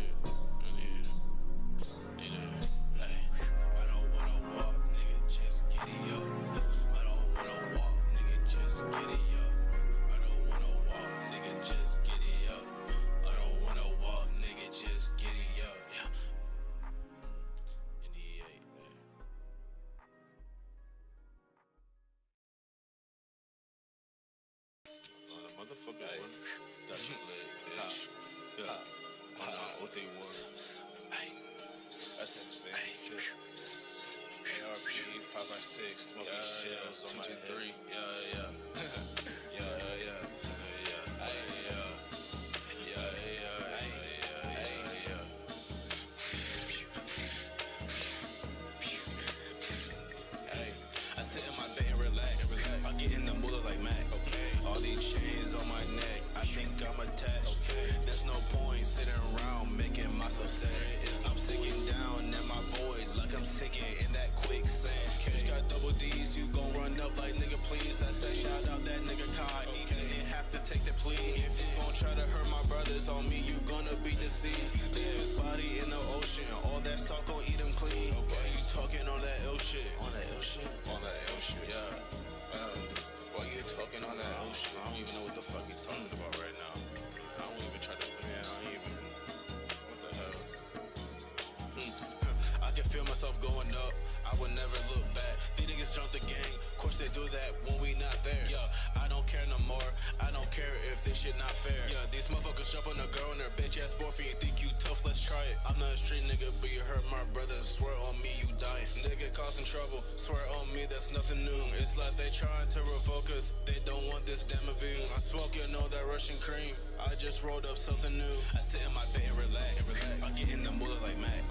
ARP 556, smoking shells on my 3. I sit in my bed and relax. I get in the mood like Mac. All these chains on my neck, I think I'm attached. There's no point sitting around making myself sad. I'm sinking down in my void like I'm sinking in that quicksand. Bitch got double D's, you gon' run up like nigga please. I say shout out that nigga Kai. He didn't have to take the plea. If you gon' try to hurt my brothers on me, you gonna be deceased. There's body in the ocean, all that salt gon' eat him clean. Why you talking on that ill shit? On that ill shit? On that ill shit, yeah. Why you talking on that ill shit? I don't even know what the fuck you talking about right now. I don't even try to, man, I don't even, what the hell? I can feel myself going up. I would never look back. These niggas jumped the gang. Of course they do that when we not there. Yeah, I don't care no more. I don't care if this shit not fair. Yeah, these motherfuckers jump on a girl and her bitch ass boyfriend. You think you tough? Let's try it. I'm not a street nigga, but you hurt my brothers. Swear on me, you dying. Nigga causing trouble. Swear on me, that's nothing new. It's like they trying to revoke us. They don't want this damn abuse. I'm smoking all that Russian cream. I just rolled up something new. I sit in my bed and relax. I get in the mood like Mac.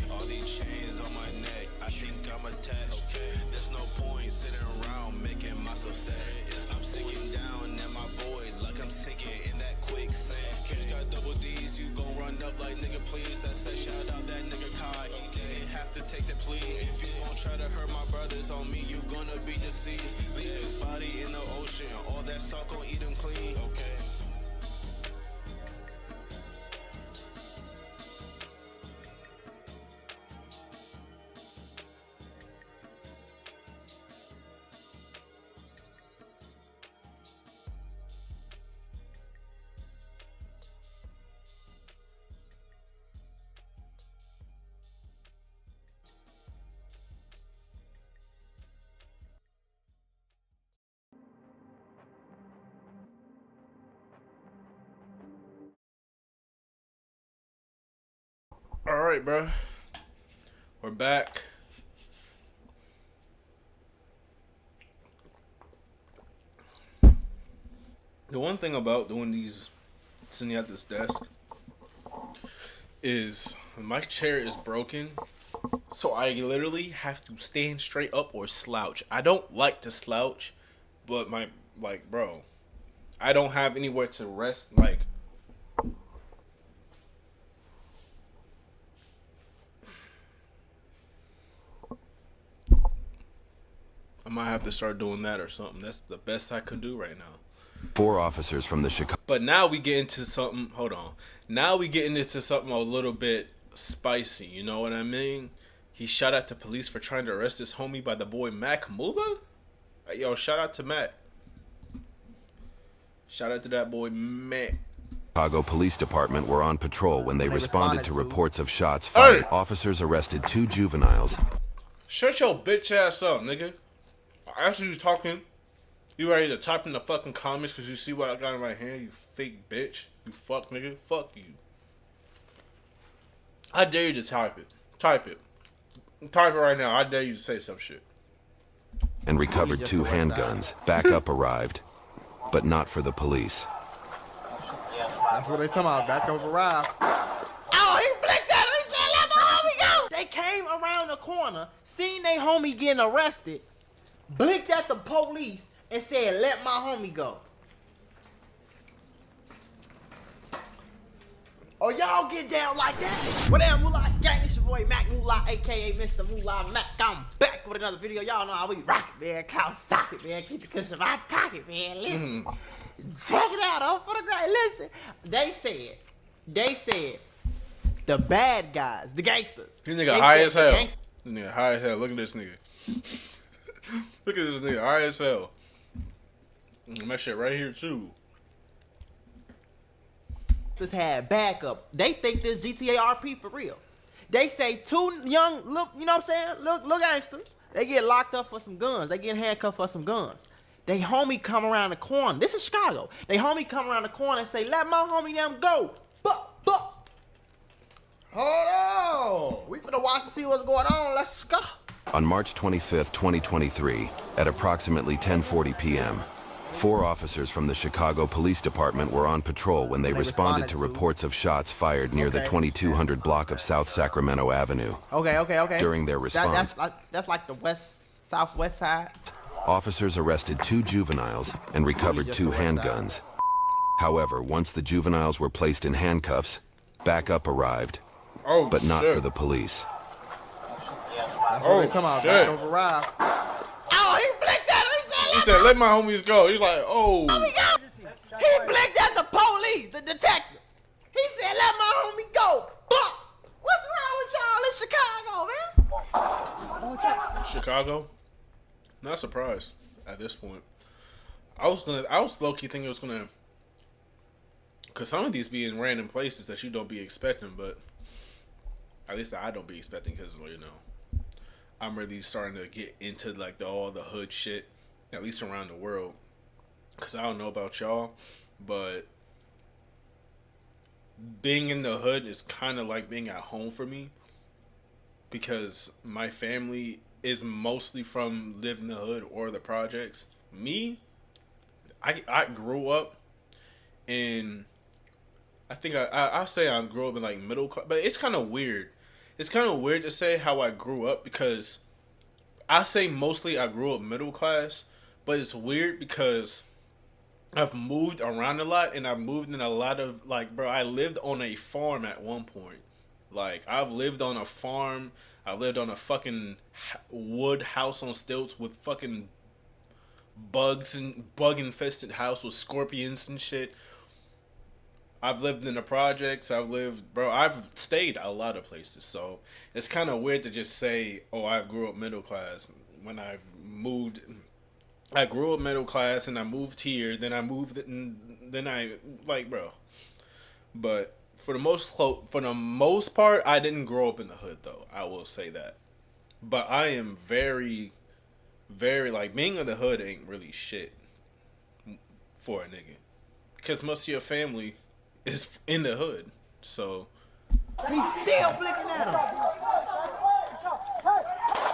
All these chains on my neck. I think I'm attached. There's no point sitting around making myself sad. I'm sinking down in my void like I'm sinking in that quicksand. Bitch got double D's, you gon' run up like nigga please. I say shout out that nigga Kai. He didn't have to take the plea. If you gon' try to hurt my brothers on me, you gonna be deceased. Leave his body in the ocean, all that salt gon' eat him clean. All right, bro. We're back. The one thing about doing these, sitting at this desk, is my chair is broken, so I literally have to stand straight up or slouch. I don't like to slouch, but bro, I don't have anywhere to rest, I might have to start doing that or something. That's the best I can do right now. 4 officers from the Chicago. But now we get into something. Hold on. Now we get into something a little bit spicy. You know what I mean? He shot at the police for trying to arrest his homie by the boy Mac Mula. Yo, shout out to Mac. Shout out to that boy Mac. Chicago Police Department were on patrol when they responded to reports of shots fired. Hey! Officers arrested 2 juveniles. Shut your bitch ass up, nigga. After you talking, you ready to type in the fucking comments because you see what I got in my hand, you fake bitch. You fuck nigga. Fuck you. I dare you to type it. Type it. Type it right now. I dare you to say some shit. And recovered 2 handguns. Backup arrived, but not for the police. That's what they talking about. Backup arrived. Oh, he flicked that. He said, let my homie go. They came around the corner, seen they homie getting arrested, blinked at the police, and said, let my homie go. Oh, y'all get down like that? What up, Moolah Gang? It's your boy Mac Moolah, a.k.a. Mr. Moolah Mac. I'm back with another video. Y'all know how we rock it, man. Cloud stock it, man. Keep it cushion in my pocket, man. Listen. Check it out. I'm for the great. Listen. They said, the bad guys, the gangsters. This nigga high as hell. This nigga high as hell. Look at this nigga. Look at this nigga high as hell. My shit right here, too. This had backup. They think this GTA RP for real. They say 2 young, look, you know what I'm saying? Look gangsters. They get locked up for some guns. They get handcuffed for some guns. They homie come around the corner. This is Chicago. They homie come around the corner and say, let my homie them go. Hold on. We finna watch and see what's going on. Let's go. On March 25, 2023, at approximately 10:40 p.m., 4 officers from the Chicago Police Department were on patrol when they responded to reports of shots fired near the 2200 block of South Sacramento Avenue. Okay. During their response, That's like the southwest side. officers arrested 2 juveniles and recovered 2 handguns. However, once the juveniles were placed in handcuffs, backup arrived, but not for the police. That's what they come out. Backup arrived. Oh, he blinked at him. He said, let my homies go. He's like, oh. He blinked at the police, the detective. He said, let my homie go. What's wrong with y'all in Chicago, man? Chicago? Not surprised at this point. I was low-key thinking it was gonna, cause some of these be in random places that you don't be expecting, but at least I don't be expecting, cause you know, I'm really starting to get into like all the hood shit, at least around the world. Cause I don't know about y'all, but being in the hood is kind of like being at home for me, because my family is mostly from live in the hood or the projects. Me, I grew up in, I think I say I grew up in like middle class, but it's kind of weird. It's kind of weird to say how I grew up, because I say mostly I grew up middle class, but it's weird because I've moved around a lot, and I've moved in a lot of, like, bro, I lived on a farm at one point. Like, I've lived on a farm. I lived on a fucking wood house on stilts with fucking bugs and bug-infested house with scorpions and shit. I've lived in the projects. I've stayed a lot of places. So it's kind of weird to just say, oh, I grew up middle class when I've moved. I grew up middle class and I moved here. Then I moved and then I, like, bro. But for the most part, I didn't grow up in the hood, though. I will say that. But I am very, very, like, being in the hood ain't really shit for a nigga. Because most of your family is in the hood. So He's still blinking at him.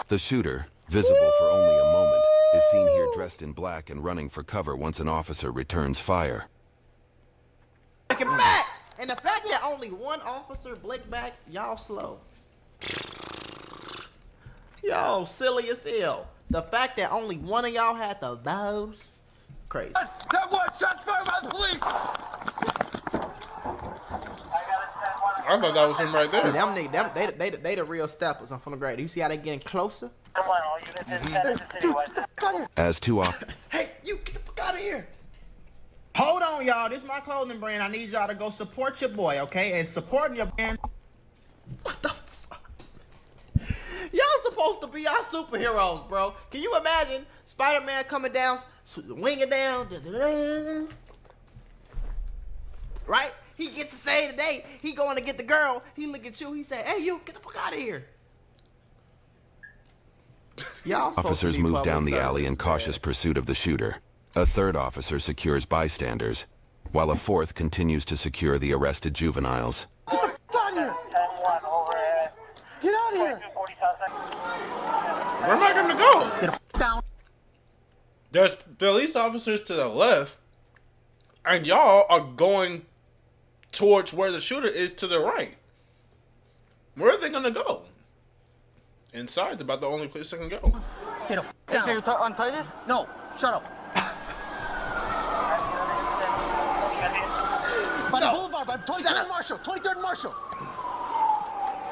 The shooter, visible for only a moment, is seen here dressed in black and running for cover once an officer returns fire. Look back. And the fact that only one officer blinked back, y'all slow. Y'all silly as hell. The fact that only one of y'all had the vibes, crazy. That one shots fired by the police! I thought that was him right there. See, them niggas, they the real steppers. I'm from the grade. You see how they getting closer? Come on, all units. As 2 officers. Hey, you get the fuck out of here. Hold on, y'all. This is my clothing brand. I need y'all to go support your boy, okay? And supporting your brand. What the fuck? Y'all supposed to be our superheroes, bro. Can you imagine Spider-Man coming down, winging down, right? He gets to save the day. He going to get the girl. He look at you. He say, "Hey, you, get the fuck out of here." Y'all Officers move down the alley in cautious pursuit of the shooter. A 3rd officer secures bystanders, while a 4th continues to secure the arrested juveniles. Get the fuck out of here! Get out of here! Where am I gonna go? Get the fuck down. There's police officers to the left, and y'all are going towards where the shooter is to the right. Where are they gonna go? Inside's about the only place they can go. Stay the fuck down. Can you untie this? No, shut up. By the boulevard, by 23rd Marshall, 23rd Marshall.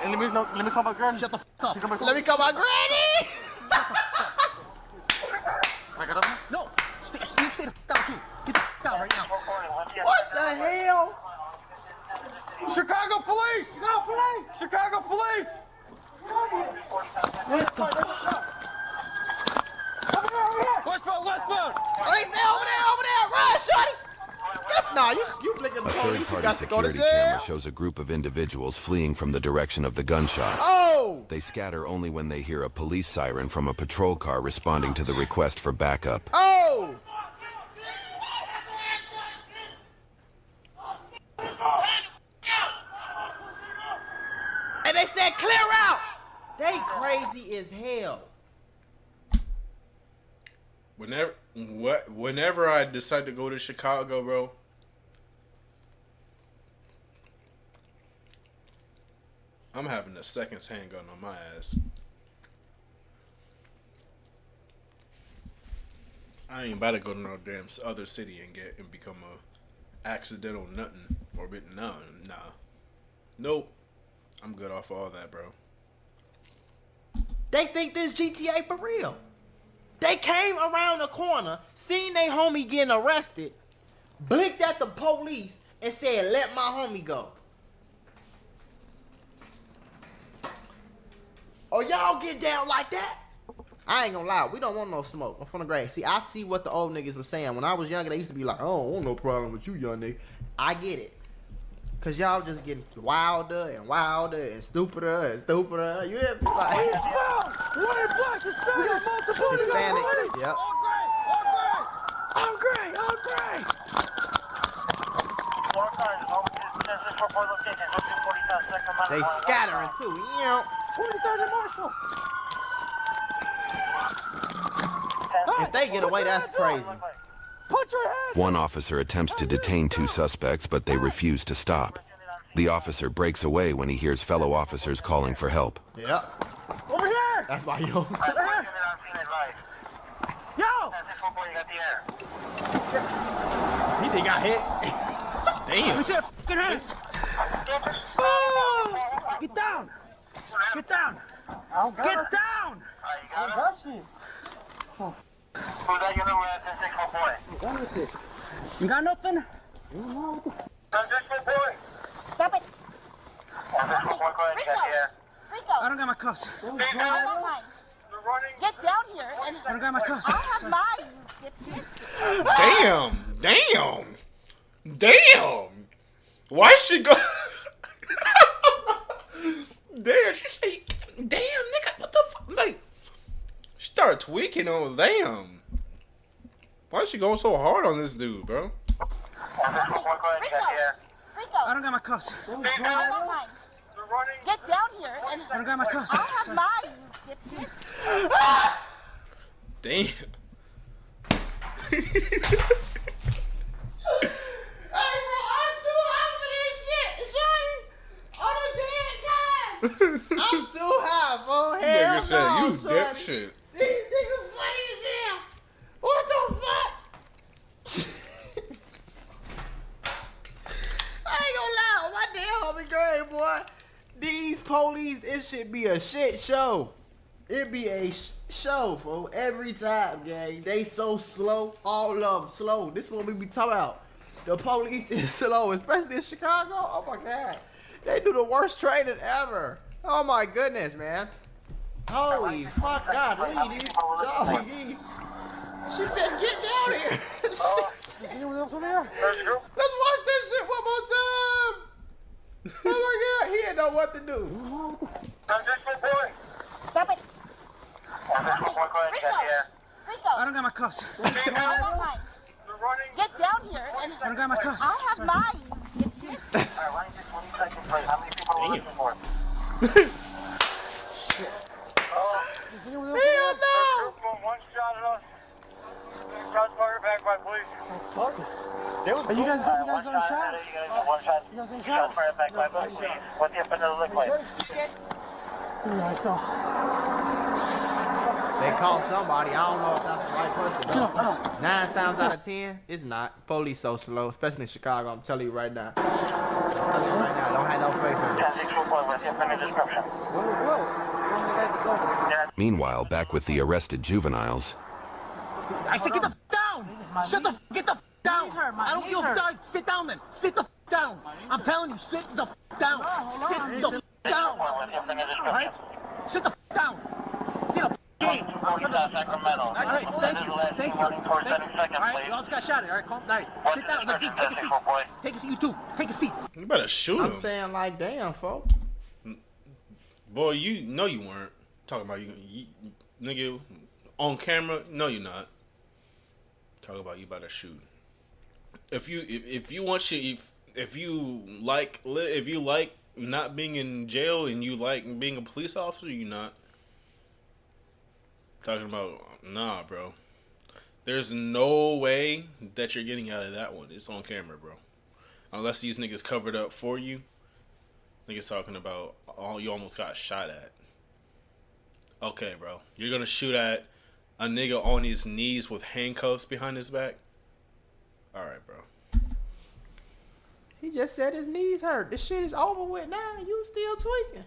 And let me call my granny. Shut the fuck up. Let me call my granny. I got him. No, stay the fuck down too. Get the fuck down right now. What the hell? Chicago police! No, police! Chicago police! What the fuck? Westbound! Oh, they say over there! Run, shorty! Get up! Nah, you blinking the A police. You third-party got to go to security jail. camera shows a group of individuals fleeing from the direction of the gunshots. Oh! They scatter only when they hear a police siren from a patrol car responding to the request for backup. Oh! And they said clear out! They crazy as hell. Whenever I decide to go to Chicago, bro, I'm having a seconds handgun on my ass. I ain't about to go to no damn other city and become a accidental nothing or nah. Nope. I'm good off all that, bro. They think this GTA for real. They came around the corner, seen they homie getting arrested, blinked at the police, and said, "Let my homie go." Oh, y'all get down like that? I ain't gonna lie, we don't want no smoke. I'm from the grave. See, I see what the old niggas was saying. When I was younger, they used to be like, "I don't want no problem with you, young nigga." I get it. Cause y'all just getting wilder and wilder and stupider and stupider. You hear me? Like, Hispanic. Yep. All great. They scattering too. You know. 23rd and Marshall. If they get away, that's crazy. Put your hands. One officer attempts to detain two suspects, but they refuse to stop. The officer breaks away when he hears fellow officers calling for help. Yep. Over here. That's why you. Over here. Yo. He think I hit. Damn. Put your fucking hands. Oh. Get down. Get down. Get down. You got nothing? Stop it. Rico. I don't got my cuffs. Get down here and I don't got my cuffs. I'll have mine, you dipshit. Damn. Why she go? Damn, she say, "Damn, nigga, what the fuck?" Like, she started tweaking on. Damn. Why is she going so hard on this dude, bro? Rico. I don't got my cuffs. I'll have mine. Get down here and I don't got my cuffs. I'll have mine, you dipshit. Damn. Hey, bro, I'm too high for this shit, shorty. On the dead guy. I'm too high, bro. Hell Nigga said, no, "You shorty. dipshit." These niggas funny as hell. What the fuck? I ain't gonna lie, on my damn homie grave, boy. These police, it should be a shit show. It be a show, for every time, gang. They so slow, all of them slow. This is what we be talking about. The police is slow, especially in Chicago. Oh my God, they do the worst training ever. Oh my goodness, man. Holy fuck, God, lady. Doggy. She said, "Get down here." Let's watch this shit one more time. Oh my God, he didn't know what to do. Stop it. Rico. I don't got my cuffs. I'll have mine. Get down here and I don't got my cuffs. I'll have mine, you dipshit. Hell no. One shot at us. Shots fired back by police. Oh, fuck. Are you guys on a shot? You guys on a shot? Fired back by police. What's the another lick like? Yeah, I saw. They called somebody. I don't know if that's the right person, though. 9 times out of 10, it's not. Police so slow, especially in Chicago. I'm telling you right now. I'm telling you right now. Don't have no faith in it. Meanwhile, back with the arrested juveniles, I said, get the down! Shut the get the down! I don't give a fuck. Sit down then. Sit the down. I'm telling you, sit the down. Sit the down. All right? Sit the down. Sit the game. All right, thank you. Thank you. All right, you all just got shot at. All right, calm down. Sit down. Like, dude, take a seat. Take a seat. You too. Take a seat. You better shoot him. I'm saying like, damn, folks. Boy, you know you weren't talking about you nigga on camera. No, you're not. Talk about you about to shoot. If you want shit, if you like not being in jail and you like being a police officer, you not talking about nah, bro. There's no way that you're getting out of that one. It's on camera, bro. Unless these niggas covered up for you. Niggas talking about, oh, you almost got shot at. Okay, bro. You're gonna shoot at a nigga on his knees with handcuffs behind his back? Alright, bro. He just said his knees hurt. This shit is over with now. You still tweaking.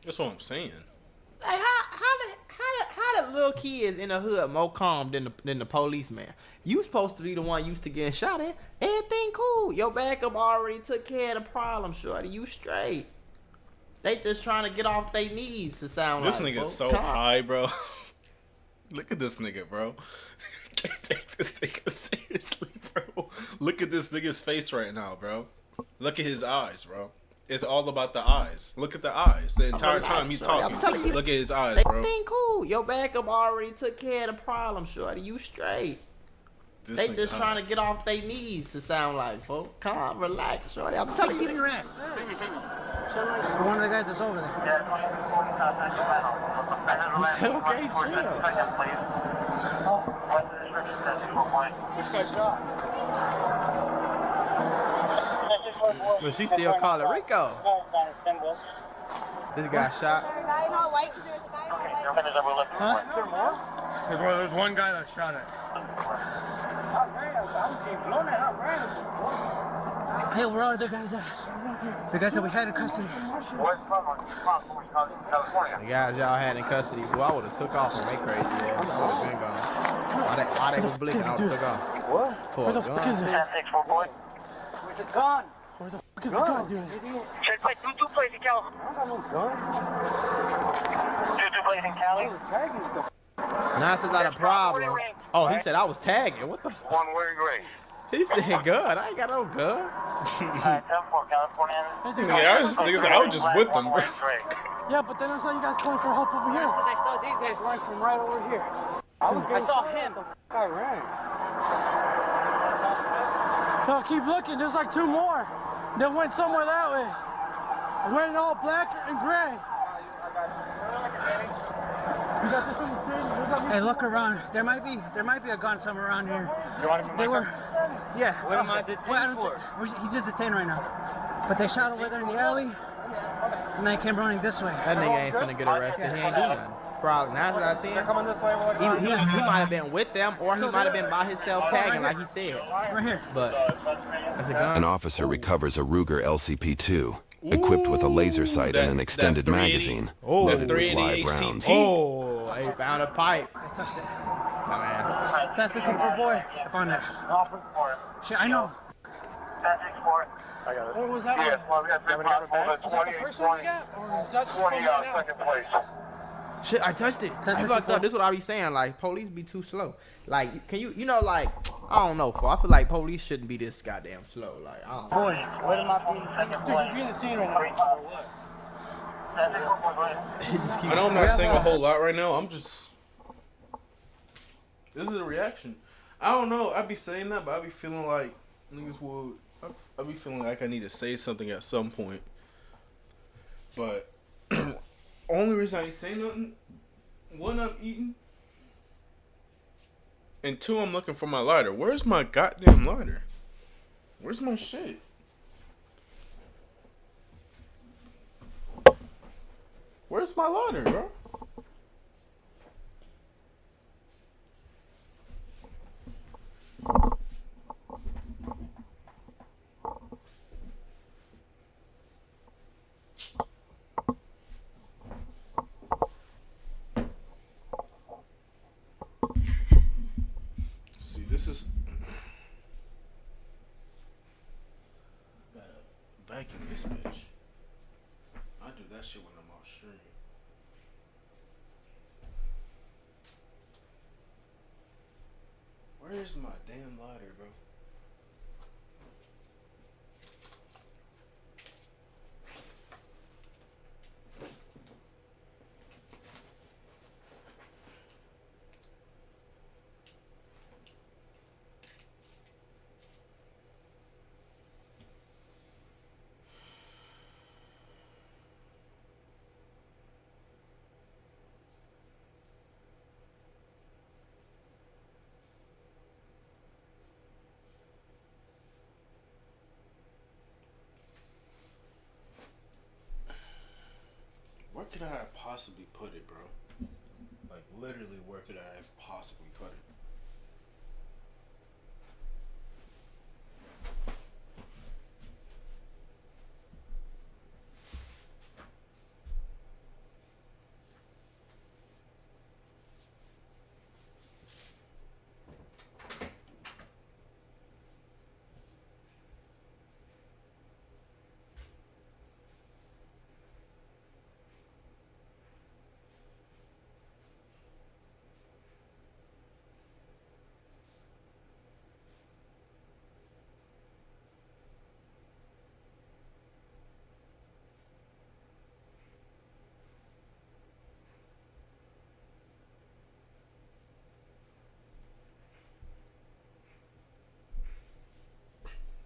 That's what I'm saying. Like how the little kids in the hood more calm than the policeman? You supposed to be the one used to getting shot at. Everything cool. Your backup already took care of the problem, shorty. You straight. They just trying to get off their knees to sound This like. This nigga's so high, bro. Look at this nigga, bro. Can't take this nigga seriously, bro. Look at this nigga's face right now, bro. Look at his eyes, bro. It's all about the eyes. Look at the eyes. The entire time he's talking. Look at his eyes, bro. Everything cool. Your backup already took care of the problem, shorty. You straight. They just trying to get off their knees to sound like, folks. Calm, relax, shorty. I'm telling you. Get in your ass. For one of the guys that's over there. He said, okay, chill. Which guy shot? But she still call it Rico. This guy shot. Huh? Is there more? There's one guy that shot it. Hey, where are the guys at? The guys that we had in custody. The guys y'all had in custody, who I would have took off and make crazy. Yeah, I would have been gone. Why they was blinking, I would have took off. What? Where the fuck is it? Where's the gun? Where the fuck is the gun, dude? Check my 2-2 place in Cali. I don't got no gun. 2-2 place in Cali. Now it's not a problem. Oh, he said I was tagging. What the fuck? One wearing gray. He said gun. I ain't got no gun. 10-4 California. Yeah, I was just with them, bro. Yeah, but then I saw you guys calling for help over here. That's because I saw these guys run from right over here. I saw him. I ran. No, keep looking. There's like two more. They went somewhere that way. Wearing all black and gray. You got this on the stage? Hey, look around. There might be a gun somewhere around here. You want to be Yeah. What am I detained for? He's just detained right now. But they shot over there in the alley, and they came running this way. That nigga ain't finna get arrested. He ain't do nothing. Probably 9 out of 10. Coming this way. He might have been with them, or he might have been by himself tagging, like he said. Right here. But that's a gun. An officer recovers a Ruger LCP-2, equipped with a laser sight and an extended magazine, loaded with live rounds. Oh, he found a pipe. I touched it. Dumbass. 1064 boy. I found it. Shit, I know. 1064. I got it. What was that Yeah, one? Is well, we got that the First one we got? Or is that 20 second place. Shit, I touched it. I fucked up. This is what I be saying. Like, police be too slow. Like, can you know, like, I don't know. I feel like police shouldn't be this goddamn slow. Like, I don't know. Boy, what am I being second place? Dude, you're being the team right now. I know I'm not saying a whole lot right now. I'm just. This is a reaction. I don't know. I be saying that, but I be feeling like niggas would. I be feeling like I need to say something at some point. But only reason I ain't saying nothing, one, I'm eating, and two, I'm looking for my lighter. Where's my goddamn lighter? Where's my shit? Where's my lighter, bro? See, this is. Gotta vacuum this bitch. I do that shit when I'm off stream. Where's my damn lighter, bro? could I have possibly put it, bro? Like, literally, where could I have possibly put it?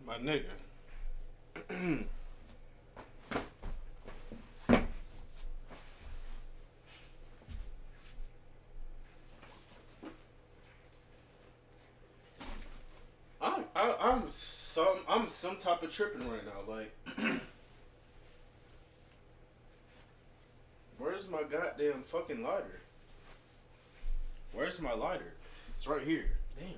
My nigga. I'm some type of tripping right now. Like, where's my goddamn fucking lighter? Where's my lighter? It's right here. Damn.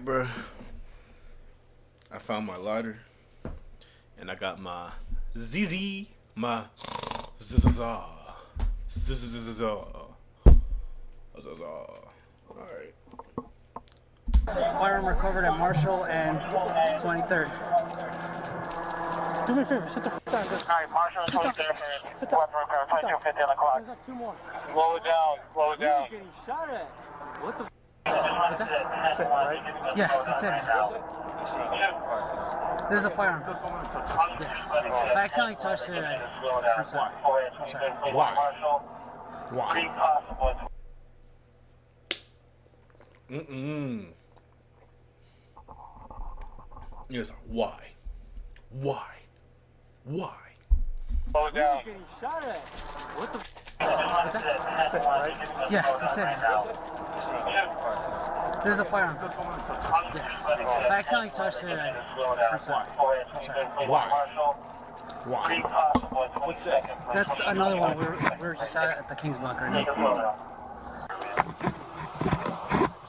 right, bro. I found my lighter, and I got my ZZ, my Zaza. All right. Firearm recovered at Marshall and 23rd. Do me a favor, sit the f down. Alright, Marshall, 23rd. Weapon recovered, 2250 on the clock. There's two more. Slow it down, slow it down. You're getting shot at. What the f? What's that? That's it, right? Yeah, that's it. This is the firearm. Yeah. I accidentally touched it. I'm sorry. I'm sorry. Why? Why? Yes, why? Why? Why? Slow it down. You're getting shot at. What the f? What's that? That's it, right? Yeah, that's it. This is the firearm. Yeah. I accidentally touched it. I'm sorry. I'm sorry. Why? Why? What's that? That's another one. We're just at the King's Block right now.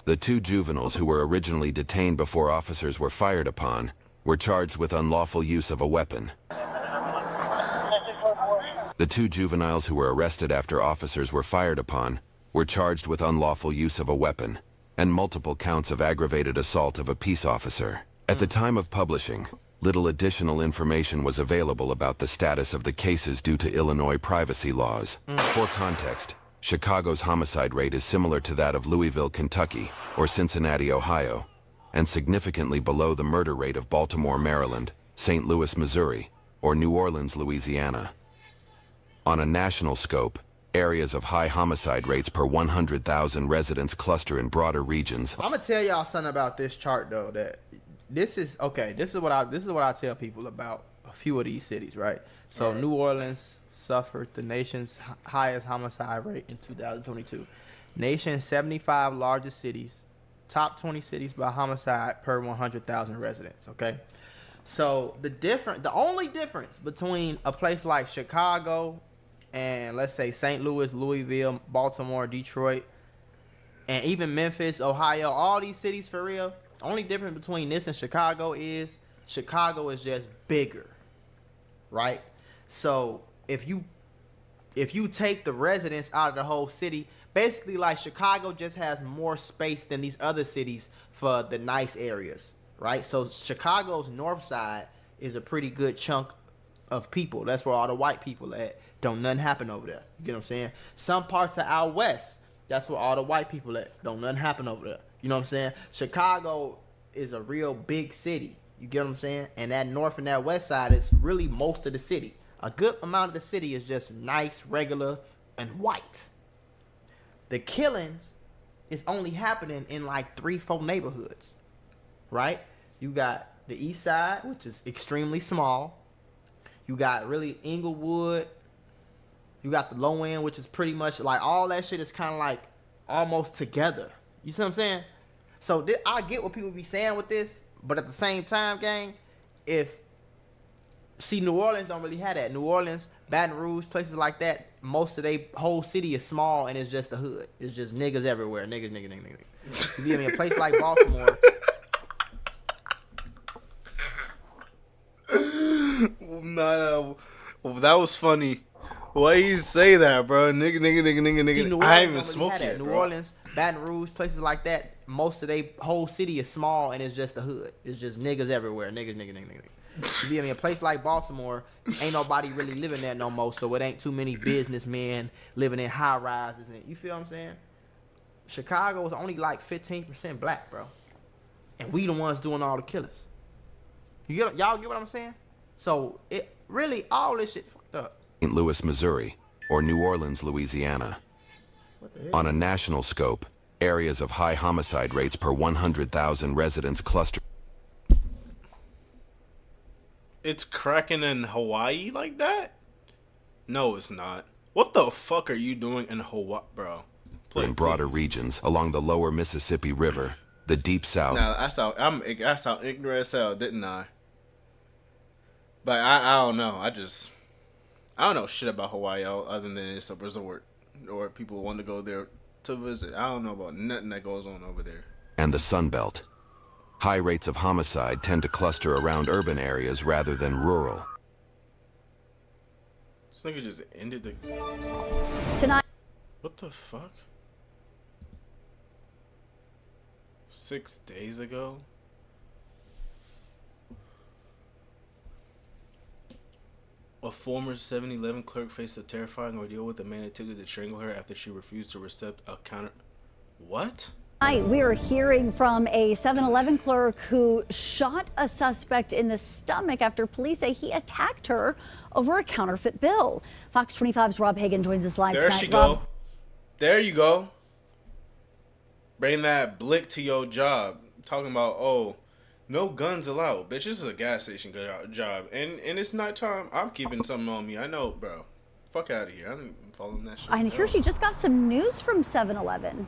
The two juveniles who were originally detained before officers were fired upon were charged with unlawful use of a weapon. The two juveniles who were arrested after officers were fired upon were charged with unlawful use of a weapon and multiple counts of aggravated assault of a peace officer. At the time of publishing, little additional information was available about the status of the cases due to Illinois privacy laws. For context, Chicago's homicide rate is similar to that of Louisville, Kentucky, or Cincinnati, Ohio, and significantly below the murder rate of Baltimore, Maryland, St. Louis, Missouri, or New Orleans, Louisiana. On a national scope, areas of high homicide rates per 100,000 residents cluster in broader regions. I'm gonna tell y'all something about this chart though. That this is okay. This is what I tell people about a few of these cities, right? So New Orleans suffered the nation's highest homicide rate in 2022. Nation's 75 largest cities, top 20 cities by homicide per 100,000 residents. Okay, so the only difference between a place like Chicago and let's say St. Louis, Louisville, Baltimore, Detroit, and even Memphis, Ohio, all these cities for real, only difference between this and Chicago is just bigger, right? So if you take the residents out of the whole city, basically like Chicago just has more space than these other cities for the nice areas, right? So Chicago's north side is a pretty good chunk of people. That's where all the white people at. Don't nothing happen over there. You get what I'm saying? Some parts of out west, that's where all the white people at. Don't nothing happen over there. You know what I'm saying? Chicago is a real big city. You get what I'm saying? And that north and that west side is really most of the city. A good amount of the city is just nice, regular, and white. The killings is only happening in like 3-4 neighborhoods, right? You got the east side, which is extremely small. You got really Inglewood. You got the low end, which is pretty much like all that shit is kind of like almost together. You see what I'm saying? So I get what people be saying with this, but at the same time, gang, New Orleans don't really have that. New Orleans, Baton Rouge, places like that, most of their whole city is small and it's just the hood. It's just niggas everywhere. Niggas. You feel me? A place like Baltimore. No, that was funny. Why you say that, bro? Nigga. I ain't even smoke yet, New bro. Orleans, Baton Rouge, places like that, most of their whole city is small and it's just the hood. It's just niggas everywhere. Niggas. You feel me? A place like Baltimore, ain't nobody really living there no more, so it ain't too many businessmen living in high rises. And you feel what I'm saying? Chicago is only like 15% black, bro, and we the ones doing all the killers. Y'all get what I'm saying? So it really all this shit fucked up. St. Louis, Missouri, or New Orleans, Louisiana. On a national scope, areas of high homicide rates per 100,000 residents cluster. It's cracking in Hawaii like that? No, it's not. What the fuck are you doing in Hawaii, bro? In broader regions along the lower Mississippi River, the deep south. Now, I sound ignorant as hell, didn't I? But I don't know. I don't know shit about Hawaii other than it's a resort or people want to go there to visit. I don't know about nothing that goes on over there. And the Sun Belt. High rates of homicide tend to cluster around urban areas rather than rural. This nigga just ended the... Tonight. What the fuck? 6 days ago? A former 7-Eleven clerk faced a terrifying ordeal with a man attempted to strangle her after she refused to accept a counter... What? Tonight, we are hearing from a 7-Eleven clerk who shot a suspect in the stomach after police say he attacked her over a counterfeit bill. Fox 25's Rob Hagan joins us live there tonight. She go. There you go. Bring that blick to your job. Talking about, oh, no guns allowed. Bitch, this is a gas station job. And it's nighttime. I'm keeping something on me. I know, bro. Fuck out of here. I'm following that shit. I hear she just got some news from 7-Eleven.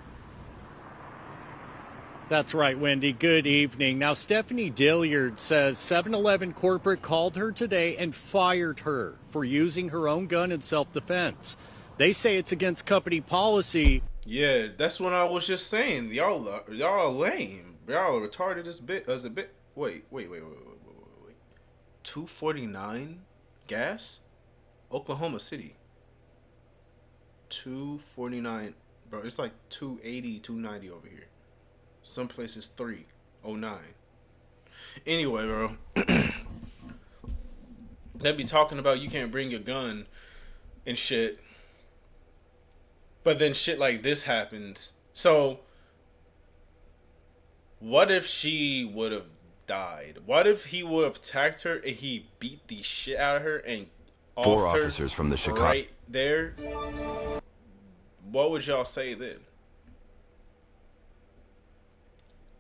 That's right, Wendy. Good evening. Now, Stephanie Dilliard says 7-Eleven corporate called her today and fired her for using her own gun in self-defense. They say it's against company policy. Yeah, that's what I was just saying. Y'all are lame. Y'all are retarded as a bit. Wait. 249 gas? Oklahoma City. 249. Bro, it's like 280, 290 over here. Some places 309. Anyway, bro. They be talking about you can't bring your gun and shit. But then shit like this happens. So, what if she would have died? What if he would have attacked her and he beat the shit out of her and offed 4 her officers from the Chicago right there? What would y'all say then?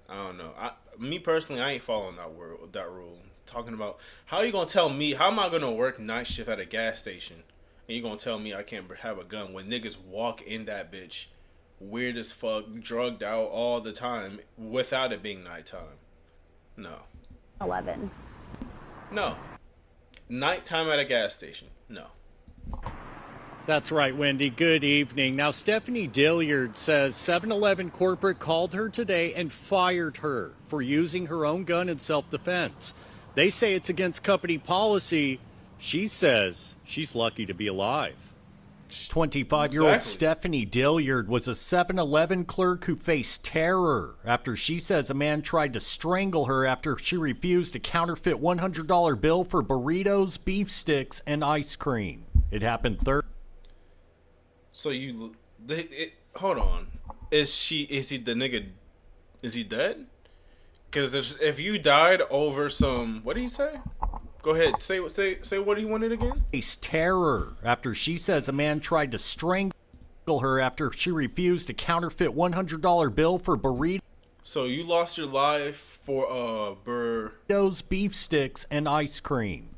I don't know. Me personally, I ain't following that rule. Talking about how you gonna tell me, how am I gonna work night shift at a gas station and you gonna tell me I can't have a gun when niggas walk in that bitch weird as fuck, drugged out all the time without it being nighttime? No. 11. No. Nighttime at a gas station? No. That's right, Wendy. Good evening. Now, Stephanie Dilliard says 7-Eleven corporate called her today and fired her for using her own gun in self-defense. They say it's against company policy. She says she's lucky to be alive. 25-year-old Stephanie Dilliard was a 7-Eleven clerk who faced terror after she says a man tried to strangle her after she refused a counterfeit $100 bill for burritos, beef sticks, and ice cream. It happened Thursday. So hold on. Is he dead? Because if you died over some, what did he say? Go ahead, say what he wanted again. Faced terror after she says a man tried to strangle her after she refused a counterfeit $100 bill for burritos. So you lost your life for burritos, beef sticks, and ice cream.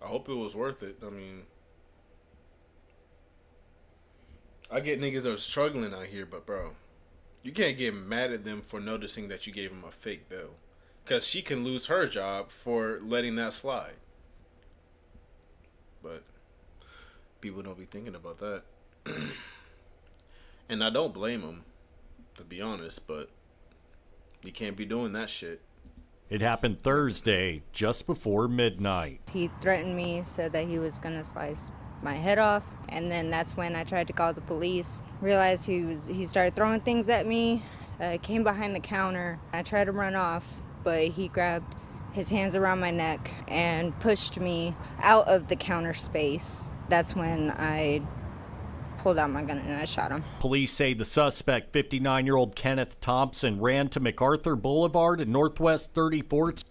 I hope it was worth it. I mean, I get niggas that are struggling out here, but bro, you can't get mad at them for noticing that you gave them a fake bill, because she can lose her job for letting that slide. But people don't be thinking about that. And I don't blame them, to be honest, but you can't be doing that shit. It happened Thursday, just before midnight. He threatened me, said that he was gonna slice my head off, and then that's when I tried to call the police. Realized he started throwing things at me, came behind the counter. I tried to run off, but he grabbed his hands around my neck and pushed me out of the counter space. That's when I pulled out my gun and I shot him. Police say the suspect, 59-year-old Kenneth Thompson, ran to MacArthur Boulevard and Northwest 34th.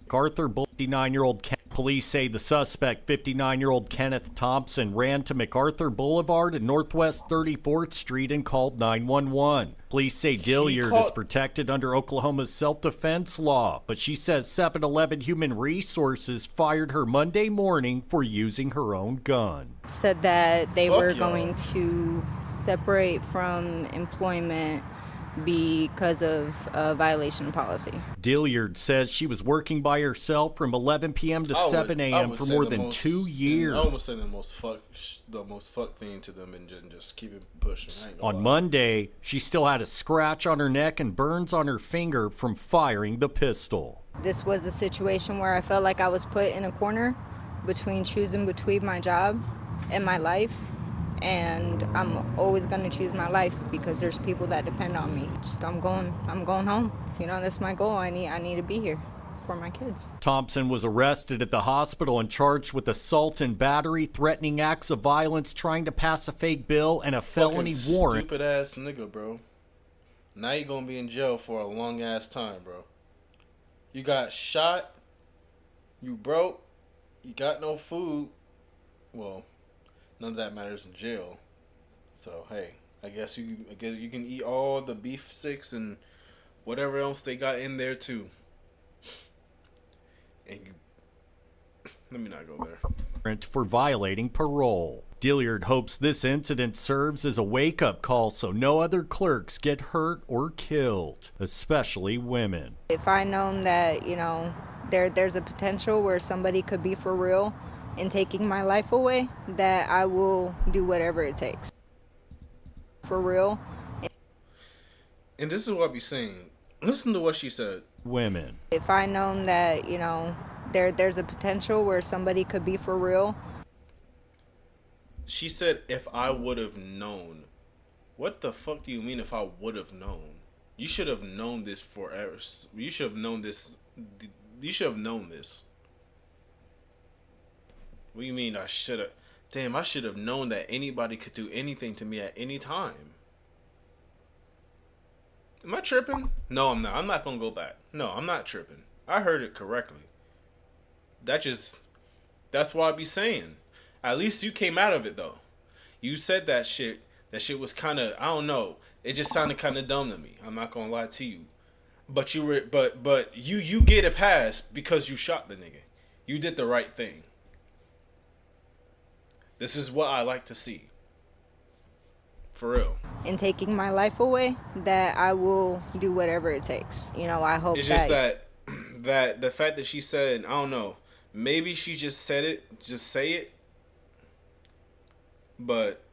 Police say the suspect, 59-year-old Kenneth Thompson, ran to MacArthur Boulevard and Northwest 34th Street and called 911. Police say Dilliard is protected under Oklahoma's self-defense law, but she says 7-Eleven Human Resources fired her Monday morning for using her own gun. Said that they were going to separate from employment because of a violation of policy. Dilliard says she was working by herself from 11 p.m. to 7 a.m. for more than 2 years. I almost said the most fuck thing to them and just keep it pushing. I ain't gonna On lie. Monday, she still had a scratch on her neck and burns on her finger from firing the pistol. This was a situation where I felt like I was put in a corner between choosing between my job and my life. And I'm always gonna choose my life because there's people that depend on me. I'm going home. You know, that's my goal. I need to be here for my kids. Thompson was arrested at the hospital and charged with assault and battery, threatening acts of violence, trying to pass a fake bill, and a felony warrant. Stupid ass nigga, bro. Now you gonna be in jail for a long ass time, bro. You got shot. You broke. You got no food. Well, none of that matters in jail. So hey, I guess you can eat all the beef sticks and whatever else they got in there too. And let me not go there. For violating parole. Dilliard hopes this incident serves as a wake-up call so no other clerks get hurt or killed, especially women. If I known that, you know, there's a potential where somebody could be for real in taking my life away, that I will do whatever it takes. For real. And this is what I be saying. Listen to what she said. Women. If I known that, you know, there's a potential where somebody could be for real. She said, if I would have known. What the fuck do you mean if I would have known? You should have known this forever. You should have known this. You should have known this. What do you mean I should have? Damn, I should have known that anybody could do anything to me at any time. Am I tripping? No, I'm not. I'm not going to go back. No, I'm not tripping. I heard it correctly. That's what I be saying. At least you came out of it, though. You said that shit. That shit was kind of, I don't know. It just sounded kind of dumb to me. I'm not going to lie to you. But you get a pass because you shot the nigga. You did the right thing. This is what I like to see. For real. In taking my life away, that I will do whatever it takes. You know, I hope it's just that the fact that she said, I don't know, maybe she just said it, just say it. But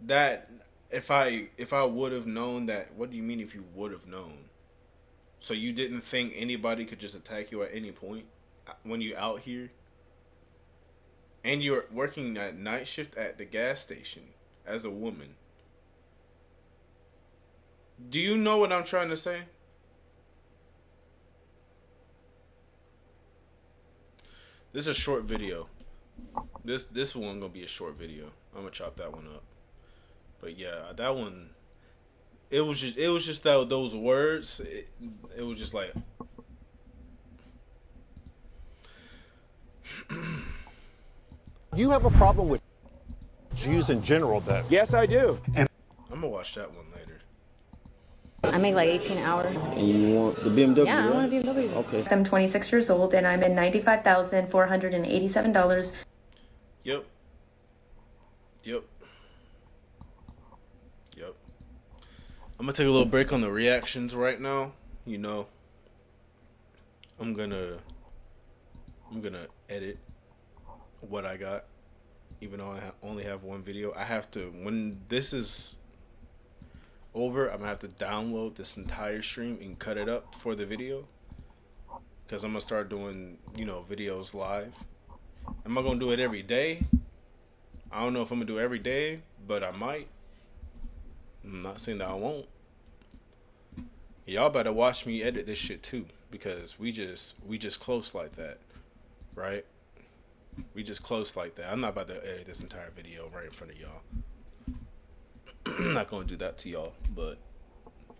that if I would have known that, what do you mean if you would have known? So you didn't think anybody could just attack you at any point when you out here? And you're working at night shift at the gas station as a woman. Do you know what I'm trying to say? This is a short video. This one gonna be a short video. I'm gonna chop that one up. But yeah, that one. It was just that those words. It was just like. You have a problem with Jews in general, then? Yes, I do. And I'm gonna watch that one later. I make like 18 an hour. And you want the BMW? Yeah, I right? want a BMW. Okay. I'm 26 years old and I'm in $95,487. Yep. I'm gonna take a little break on the reactions right now. You know, I'm gonna edit what I got, even though I only have one video. I have to, when this is over, I'm gonna have to download this entire stream and cut it up for the video, because I'm gonna start doing, you know, videos live. Am I gonna do it every day? I don't know if I'm gonna do it every day, but I might. I'm not saying that I won't. Y'all better watch me edit this shit too, because we just close like that, right? We just close like that. I'm not about to edit this entire video right in front of y'all. I'm not gonna do that to y'all, but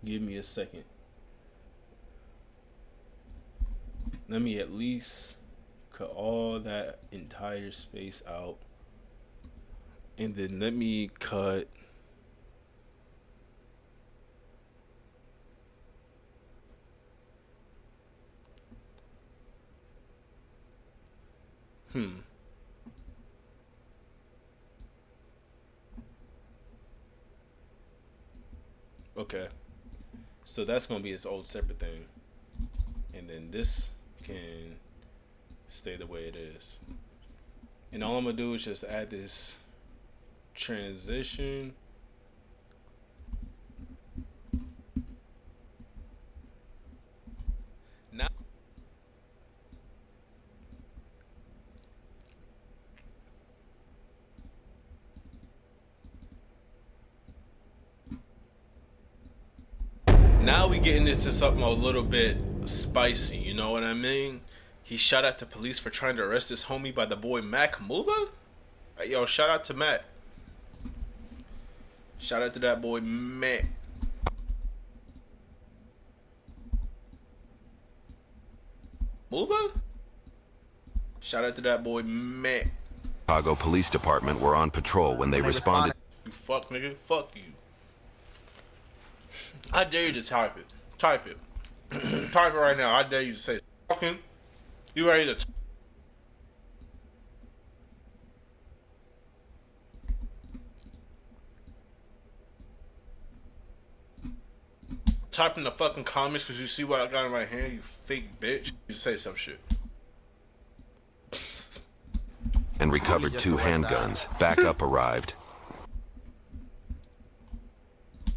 give me a second. Let me at least cut all that entire space out, and then let me cut. Okay. So that's gonna be its old separate thing. And then this can stay the way it is. And all I'm gonna do is just add this transition. Now we getting into something a little bit spicy, you know what I mean? He shot at the police for trying to arrest his homie by the boy Mac Mula? Hey, yo, shout out to Mac. Shout out to that boy Mac. Mula? Shout out to that boy Mac. Chicago Police Department were on patrol when they responded. You fuck nigga, fuck you. I dare you to type it. Type it. Type it right now. I dare you to say fucking. You ready to type in the fucking comments because you see what I got in my hand, you fake bitch. You say some shit. And recovered 2 handguns. Backup arrived.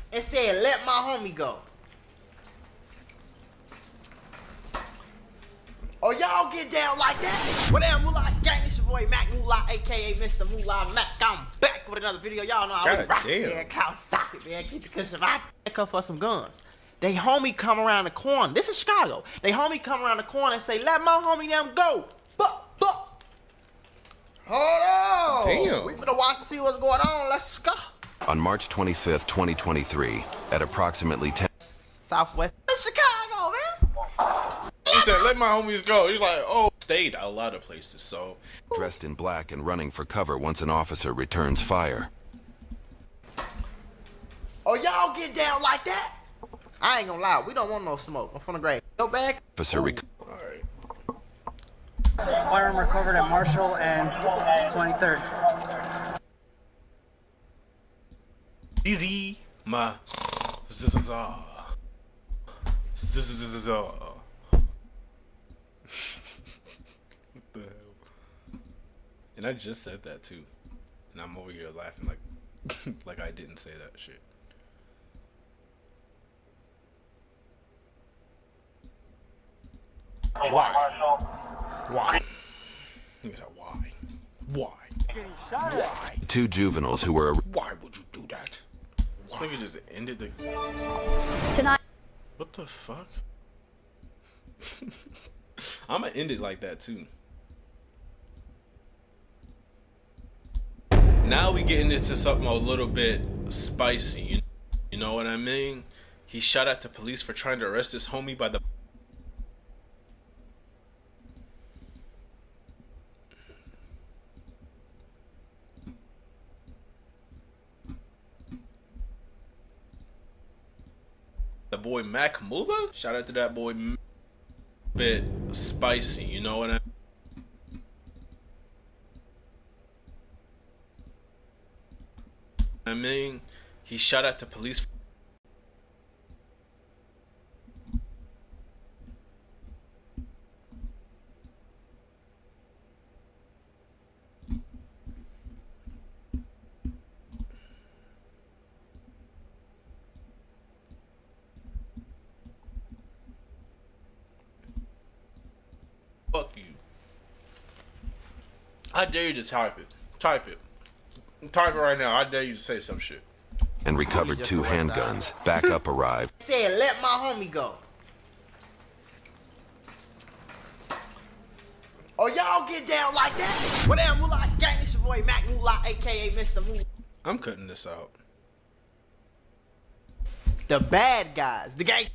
It said, let my homie go. Oh, y'all get down like that? What damn Moolah gang? It's your boy Mac Moolah, aka Mr. Moolah Mac. I'm back with another video. Y'all know I was rocking, man. Cloud stock it, man. Keep the cushion. I pick up for some guns. They homie come around the corner. This is Chicago. They homie come around the corner and say, let my homie them go. Hold on. Damn. We finna watch and see what's going on. Let's go. On March 25th, 2023, at approximately 10. Southwest Chicago, man. He said, let my homies go. He's like, oh, stayed a lot of places, so. Dressed in black and running for cover once an officer returns fire. Oh, y'all get down like that? I ain't gonna lie, we don't want no smoke. I'm from the grave. Go back. Officer Alright. Firearm recovered at Marshall and 23rd. Easy, my zzzza. Zzzza. What the hell? And I just said that too. And I'm over here laughing like like I didn't say that shit. Why? Why? He said, why? Why? Why? 2 juveniles who were. Why would you do that? This nigga just ended the. Tonight. What the fuck? I'ma end it like that too. Now we getting into something a little bit spicy. You know what I mean? He shot at the police for trying to arrest his homie by the. The boy Mac Mula? Shout out to that boy. Bit spicy, you know what I mean? He shot at the police. Fuck you. I dare you to type it. Type it. Type it right now. I dare you to say some shit. And recovered 2 handguns. Backup arrived. Said, let my homie go. Oh, y'all get down like that? What damn Moolah gang? It's your boy Mac Moolah, aka Mr. Moolah. I'm cutting this out. The bad guys. The gang.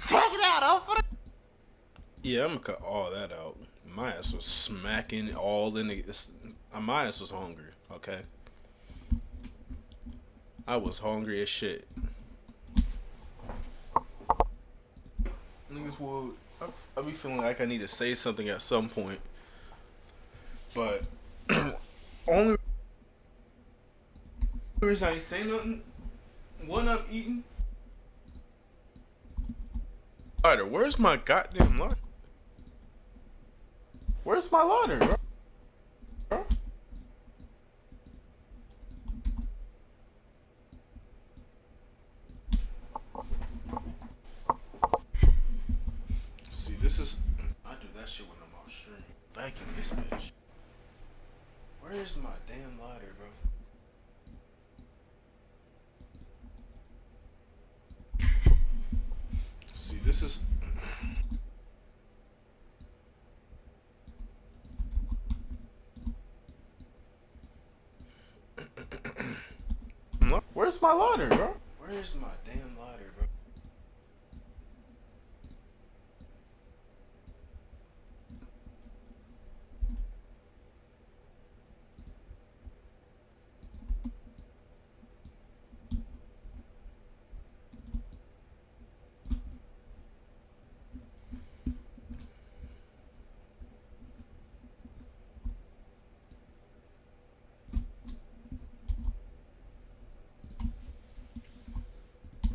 Check it out, huh? Yeah, I'm gonna cut all that out. My ass was smacking all in the. My ass was hungry, okay? I was hungry as shit. Niggas would. I be feeling like I need to say something at some point. But only reason I ain't say nothing When I'm eating. Lighter, where's my goddamn lighter? Where's my lighter, bro? See, this is. I do that shit when I'm off stream. Vacuum this bitch. Where's my damn lighter, bro? See, this is. Where's my lighter, bro? Where's my damn lighter, bro?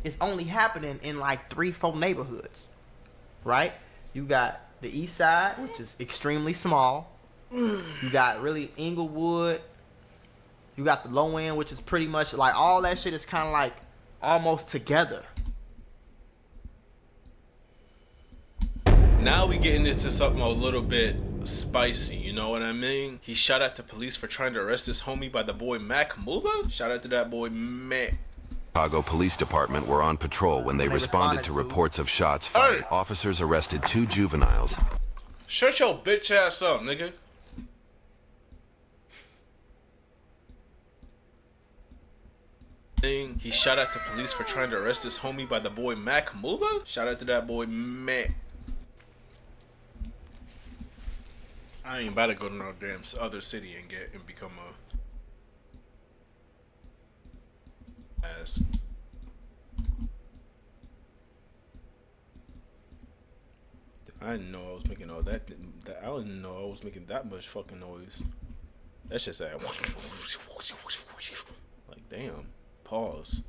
It's only happening in like 3-4 neighborhoods, right? You got the east side, which is extremely small. You got really Inglewood. You got the low end, which is pretty much like all that shit is kind of like almost together. Now we getting into something a little bit spicy, you know what I mean? He shot at the police for trying to arrest his homie by the boy Mac Mula. Shout out to that boy Mac. Chicago Police Department were on patrol when they responded to reports of shots fired. Hey. Officers arrested 2 juveniles. Shut your bitch ass up, nigga. He shot at the police for trying to arrest his homie by the boy Mac Mula. Shout out to that boy Mac. I ain't about to go to no damn other city and become a ass. I didn't know I was making all that. I didn't know I was making that much fucking noise. That's just that. Like damn. Pause.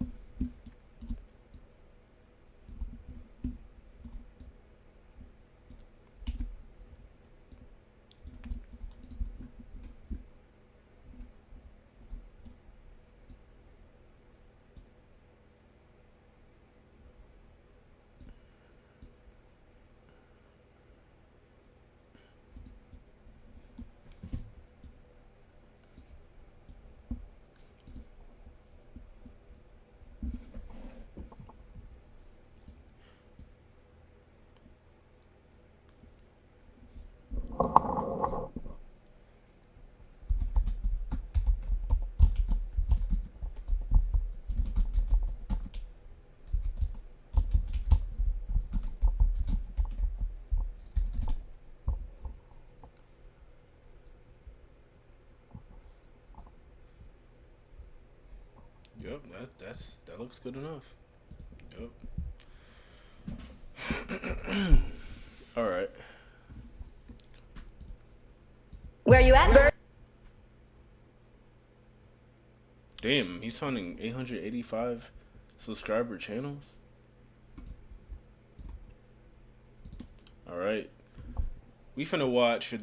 Yep, that looks good enough. Yep. All right. Where you at, Bert? Damn, he's finding 885 subscriber channels. All right. We finna watch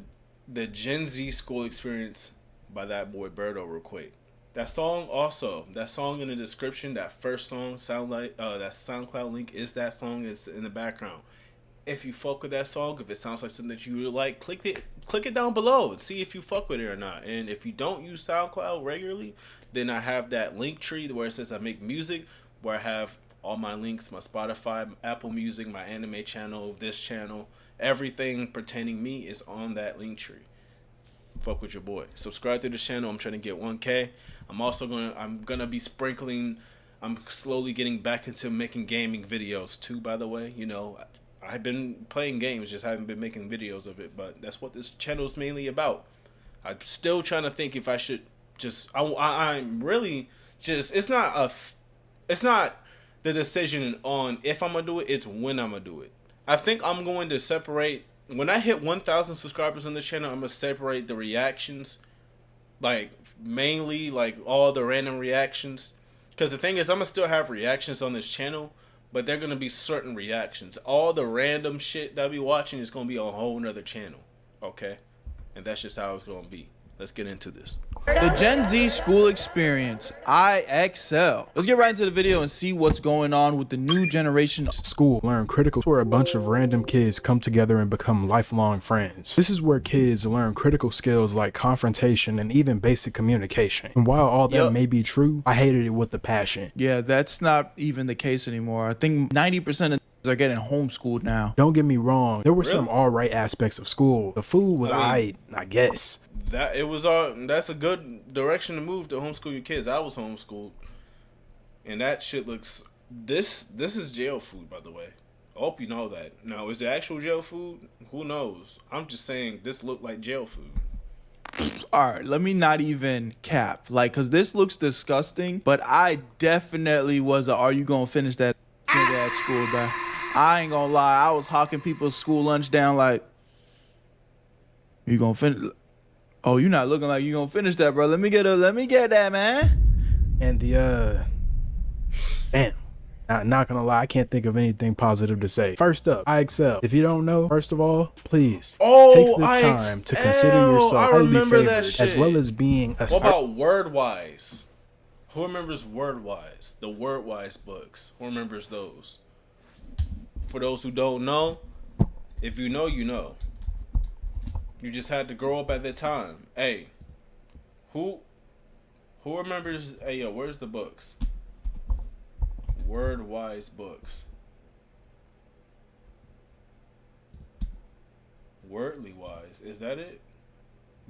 the Gen Z School Experience by that boy Birdo real quick. That song also, that song in the description, that first song, that SoundCloud link is that song, is in the background. If you fuck with that song, if it sounds like something that you really like, click it down below and see if you fuck with it or not. And if you don't use SoundCloud regularly, then I have that link tree where it says I make music, where I have all my links, my Spotify, Apple Music, my anime channel, this channel, everything pertaining me is on that link tree. Fuck with your boy. Subscribe to the channel. I'm trying to get 1K. I'm gonna be sprinkling. I'm slowly getting back into making gaming videos too. By the way, you know, I've been playing games, just haven't been making videos of it. But that's what this channel is mainly about. I'm still trying to think if I should just. I'm really just. It's not the decision on if I'm gonna do it. It's when I'm gonna do it. I think I'm going to separate. When I hit 1,000 subscribers on the channel, I'm going to separate the reactions, like mainly like all the random reactions Because the thing is, I'm going to still have reactions on this channel, but they're going to be certain reactions. All the random shit that I be watching is going to be on a whole nother channel. Okay? And that's just how it's going to be. Let's get into this. The Gen Z school experience, IXL. Let's get right into the video and see what's going on with the new generation. School, learn critical, where a bunch of random kids come together and become lifelong friends. This is where kids learn critical skills like confrontation and even basic communication. And while all that may be true, I hated it with a passion. Yeah, that's not even the case anymore. I think 90% of are getting homeschooled now. Don't get me wrong, there were some alright aspects of school. The food was alright, I guess. That's a good direction to move to homeschool your kids. I was homeschooled, and that shit looks. This is jail food, by the way. I hope you know that. Now, is it actual jail food? Who knows? I'm just saying this looked like jail food. All right, let me not even cap, like, cause this looks disgusting. But I definitely was are you gonna finish that nigga at school, bro? I ain't gonna lie, I was hawking people's school lunch down like, you gonna finish? Oh, you not looking like you gonna finish that, bro. Let me get that, man. And not gonna lie, I can't think of anything positive to say. First up, IXL. If you don't know, first of all, please take this time to consider yourself highly favored, as well as being a. What about WordWise? Who remembers WordWise? The WordWise books. Who remembers those? For those who don't know, if you know, you know. You just had to grow up at that time. Hey, who remembers? Hey, yo, where's the books? WordWise books. Wordly Wise, is that it?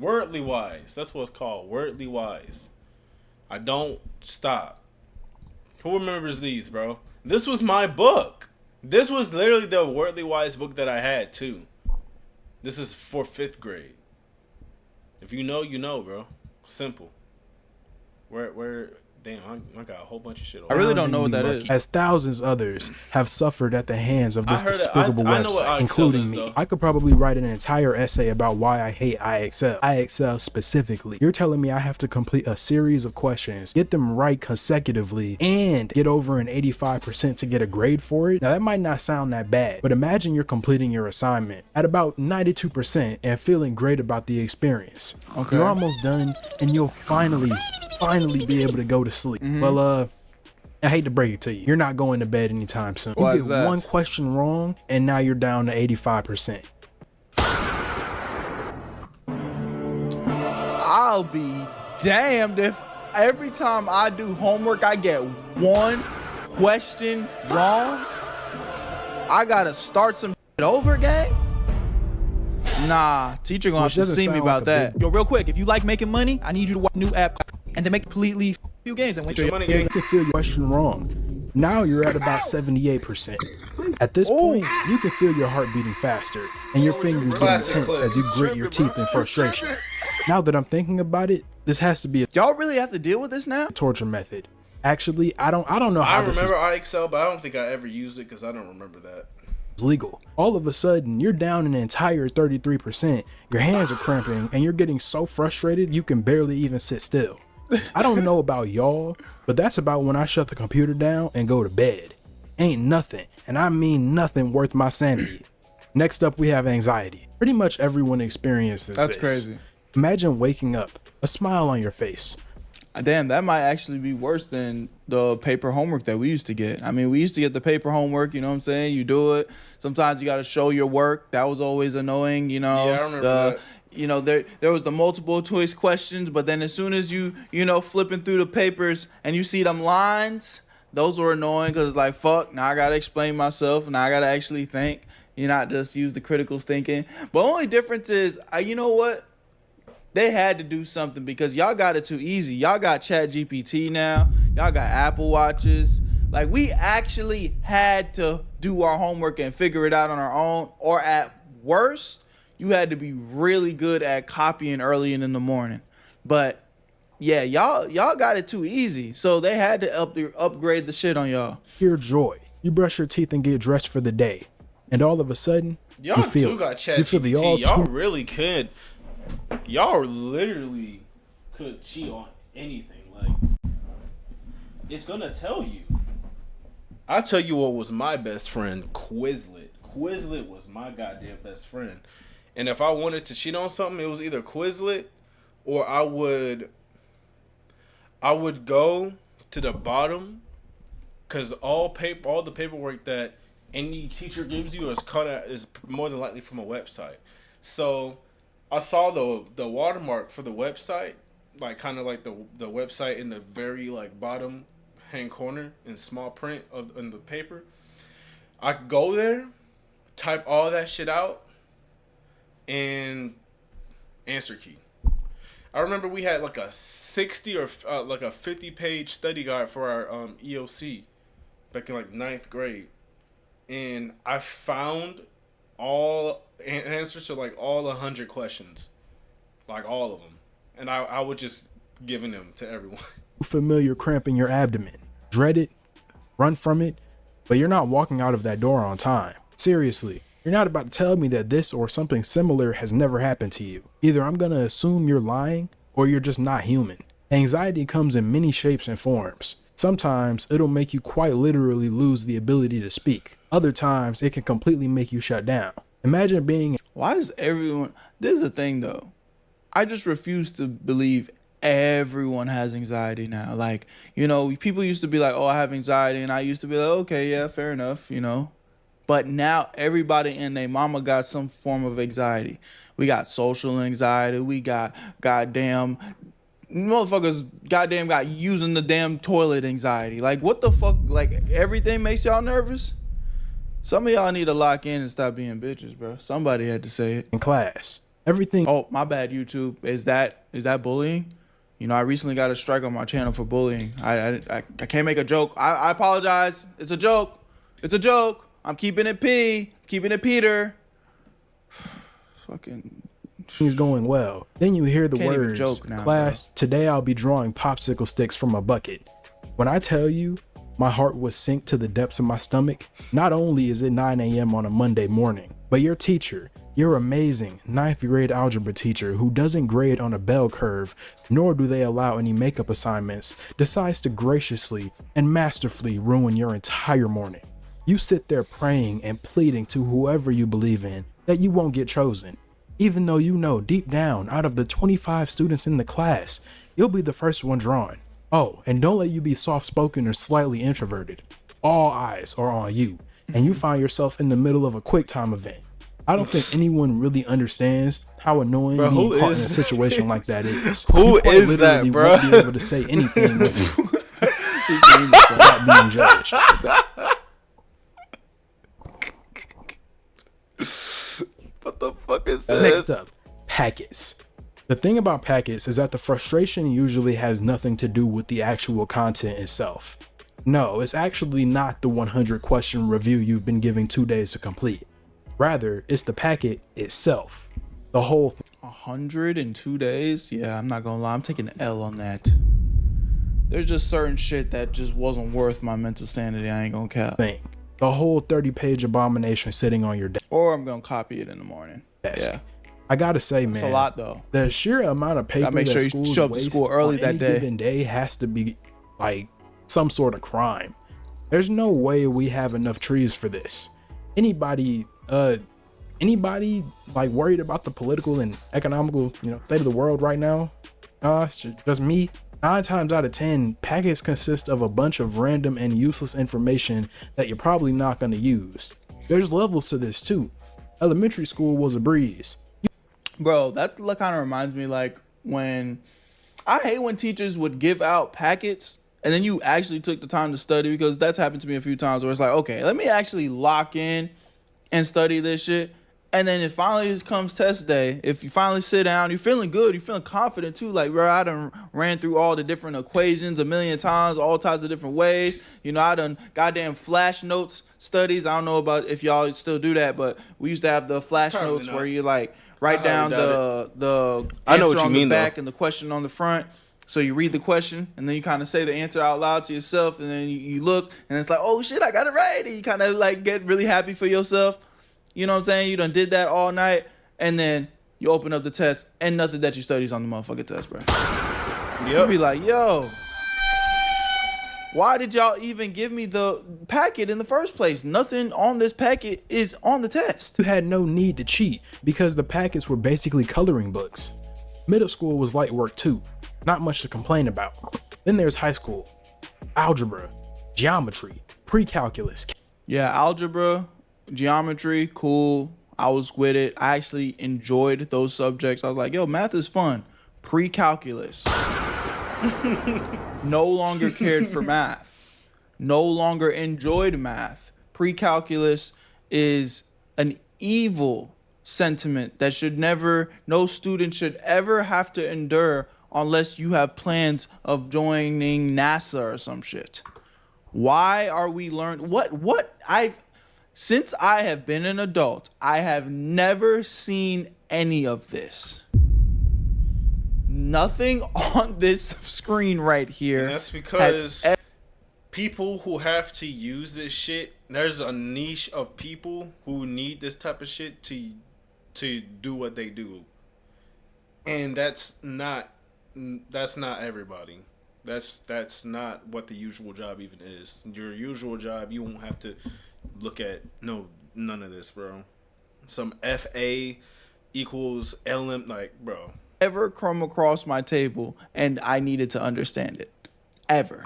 Wordly Wise, that's what it's called. Wordly Wise. I don't stop. Who remembers these, bro? This was my book. This was literally the Wordly Wise book that I had too. This is for 5th grade. If you know, you know, bro. Simple. Where damn, I got a whole bunch of shit on. I really don't know what that is. As thousands others have suffered at the hands of this despicable website, including me. I could probably write an entire essay about why I hate IXL. IXL specifically. You're telling me I have to complete a series of questions, get them right consecutively, and get over an 85% to get a grade for it? Now that might not sound that bad, but imagine you're completing your assignment at about 92% and feeling great about the experience. Okay. You're almost done and you'll finally be able to go to sleep. Well, I hate to break it to you. You're not going to bed anytime soon. You get one question wrong and now you're down to 85%. I'll be damned if every time I do homework I get one question wrong. I gotta start some shit over again. Nah, teacher gonna have to see me about that. Yo, real quick, if you like making money, I need you to watch a new app and then make completely few games and win your money. You can feel your question wrong. Now you're at about 78%. At this point, you can feel your heart beating faster and your fingers getting tense as you grit your teeth in frustration. Now that I'm thinking about it, this has to be a y'all really have to deal with this now? Torture method. Actually, I don't know how this is. I remember IXL, but I don't think I ever used it because I don't remember that. Legal. All of a sudden, you're down an entire 33%. Your hands are cramping and you're getting so frustrated you can barely even sit still. I don't know about y'all, but that's about when I shut the computer down and go to bed. Ain't nothing, and I mean nothing, worth my sanity. Next up, we have anxiety. Pretty much everyone experiences this. That's crazy. Imagine waking up, a smile on your face. Damn, that might actually be worse than the paper homework that we used to get. I mean, we used to get the paper homework, you know what I'm saying? You do it. Sometimes you got to show your work. That was always annoying, you know. Yeah, I remember that. You know, there was the multiple choice questions, but then as soon as you know, flipping through the papers and you see them lines, those were annoying because it's like, fuck, now I got to explain myself. Now I got to actually think. You not just use the critical thinking. But the only difference is, you know what? They had to do something because y'all got it too easy. Y'all got ChatGPT now. Y'all got Apple Watches. Like, we actually had to do our homework and figure it out on our own, or at worst, you had to be really good at copying early in the morning. But yeah, y'all got it too easy. So they had to upgrade the shit on y'all. Pure joy. You brush your teeth and get dressed for the day. And all of a sudden, y'all do got ChatGPT. Y'all really could. Y'all literally could cheat on anything. Like, it's gonna tell you. I'll tell you what was my best friend, Quizlet. Quizlet was my goddamn best friend. And if I wanted to cheat on something, it was either Quizlet or I would go to the bottom, because all the paperwork that any teacher gives you is more than likely from a website. So I saw the watermark for the website, like kind of like the website in the very like bottom hand corner in small print in the paper. I go there, type all that shit out, and answer key. I remember we had like a 60 or like a 50-page study guide for our EOC back in like 9th grade, and I found all answers to like all 100 questions, like all of them, and I would just giving them to everyone. Familiar cramp in your abdomen, dread it, run from it, but you're not walking out of that door on time. Seriously, you're not about to tell me that this or something similar has never happened to you. Either I'm gonna assume you're lying or you're just not human. Anxiety comes in many shapes and forms. Sometimes it'll make you quite literally lose the ability to speak. Other times it can completely make you shut down. Imagine being... Why is everyone... This is the thing though. I just refuse to believe everyone has anxiety now. Like, you know, people used to be like, oh, I have anxiety. And I used to be like, okay, yeah, fair enough, you know. But now everybody and their mama got some form of anxiety. We got social anxiety. We got goddamn... Motherfuckers goddamn got using the damn toilet anxiety. Like, what the fuck? Like, everything makes y'all nervous? Some of y'all need to lock in and stop being bitches, bro. Somebody had to say it. In class. Everything... Oh, my bad, YouTube. Is that bullying? You know, I recently got a strike on my channel for bullying. I can't make a joke. I apologize. It's a joke. It's a joke. I'm keeping it keeping it Peter. Fucking... Things going well. Then you hear the words, class, today I'll be drawing popsicle sticks from a bucket. When I tell you, my heart was sink to the depths of my stomach. Not only is it 9 a.m. on a Monday morning, but your teacher, your amazing 9th grade algebra teacher who doesn't grade on a bell curve, nor do they allow any makeup assignments, decides to graciously and masterfully ruin your entire morning. You sit there praying and pleading to whoever you believe in that you won't get chosen. Even though you know deep down, out of the 25 students in the class, you'll be the first one drawn. Oh, and don't let you be soft-spoken or slightly introverted. All eyes are on you, and you find yourself in the middle of a QuickTime event. I don't think anyone really understands how annoying being caught in a situation like that is. Who is that, bro? Won't be able to say anything without being judged. What the fuck is this? Next up, packets. The thing about packets is that the frustration usually has nothing to do with the actual content itself. No, it's actually not the 100 question review you've been given 2 days to complete. Rather, it's the packet itself. The whole thing. 100 in 2 days? Yeah, I'm not gonna lie, I'm taking an L on that. There's just certain shit that just wasn't worth my mental sanity, I ain't gonna cap. The whole 30-page abomination sitting on your desk. Or I'm gonna copy it in the morning. Yeah. I gotta say, man, it's a lot though. The sheer amount of paper make that sure you schools show up to waste school early on that any day. given day has to be like some sort of crime. There's no way we have enough trees for this. Anybody like worried about the political and economical, state of the world right now? It's just me. 9 times out of 10, packets consist of a bunch of random and useless information that you're probably not going to use. There's levels to this too. Elementary school was a breeze. Bro, that kind of reminds me like when I hate when teachers would give out packets and then you actually took the time to study, because that's happened to me a few times where it's like, okay, let me actually lock in and study this shit. And then it finally comes test day. If you finally sit down, you're feeling good, you're feeling confident too. Like, bro, I done ran through all the different equations a million times, all types of different ways. I done goddamn flash notes studies. I don't know about if y'all still do that, but we used to have the flash notes where you like write down the answer on the back and the question on the front. So you read the question and then you kind of say the answer out loud to yourself, and then you look and it's like, oh shit, I got it right. And you kind of like get really happy for yourself. You know what I'm saying? You done did that all night, and then you open up the test, and nothing that you study's on the motherfucking test, bro. You be like, yo, Why did y'all even give me the packet in the first place? Nothing on this packet is on the test. You had no need to cheat because the packets were basically coloring books. Middle school was light work too, not much to complain about. Then there's high school, algebra, geometry, pre-calculus. Yeah, algebra, geometry, cool. I was with it. I actually enjoyed those subjects. I was like, yo, math is fun. Pre-calculus. No longer cared for math. No longer enjoyed math. Pre-calculus is an evil sentiment that no student should ever have to endure unless you have plans of joining NASA or some shit. Why are we since I have been an adult, I have never seen any of this. Nothing on this screen right here. And that's because people who have to use this shit, there's a niche of people who need this type of shit to do what they do. And that's not everybody. That's not what the usual job even is. Your usual job, you won't have to look at none of this, bro. Some FA equals LM, like, bro. Ever come across my table and I needed to understand it. Ever.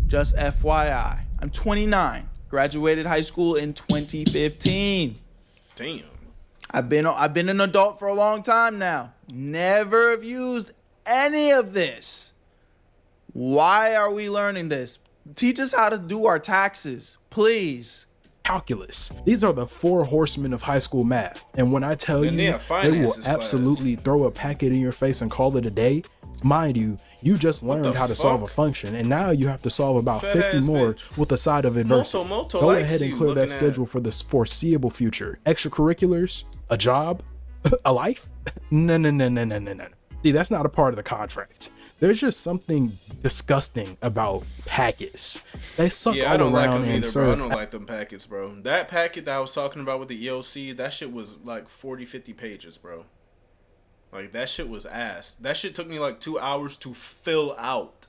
Just FYI. I'm 29. Graduated high school in 2015. Damn. I've been an adult for a long time now. Never have used any of this. Why are we learning this? Teach us how to do our taxes, please. Calculus. These are the 4 horsemen of high school math. And when I tell you, they will absolutely throw a packet in your face and call it a day. Mind you, you just learned how to solve a function, and now you have to solve about 50 more with a side of adversity. Go ahead and clear that schedule for the foreseeable future. Extracurriculars? A job? A life? No. See, that's not a part of the contract. There's just something disgusting about packets. They suck all I don't around like them and either, serve. bro. I don't like them packets, bro. That packet that I was talking about with the EOC, that shit was like 40, 50 pages, bro. Like, that shit was ass. That shit took me like 2 hours to fill out.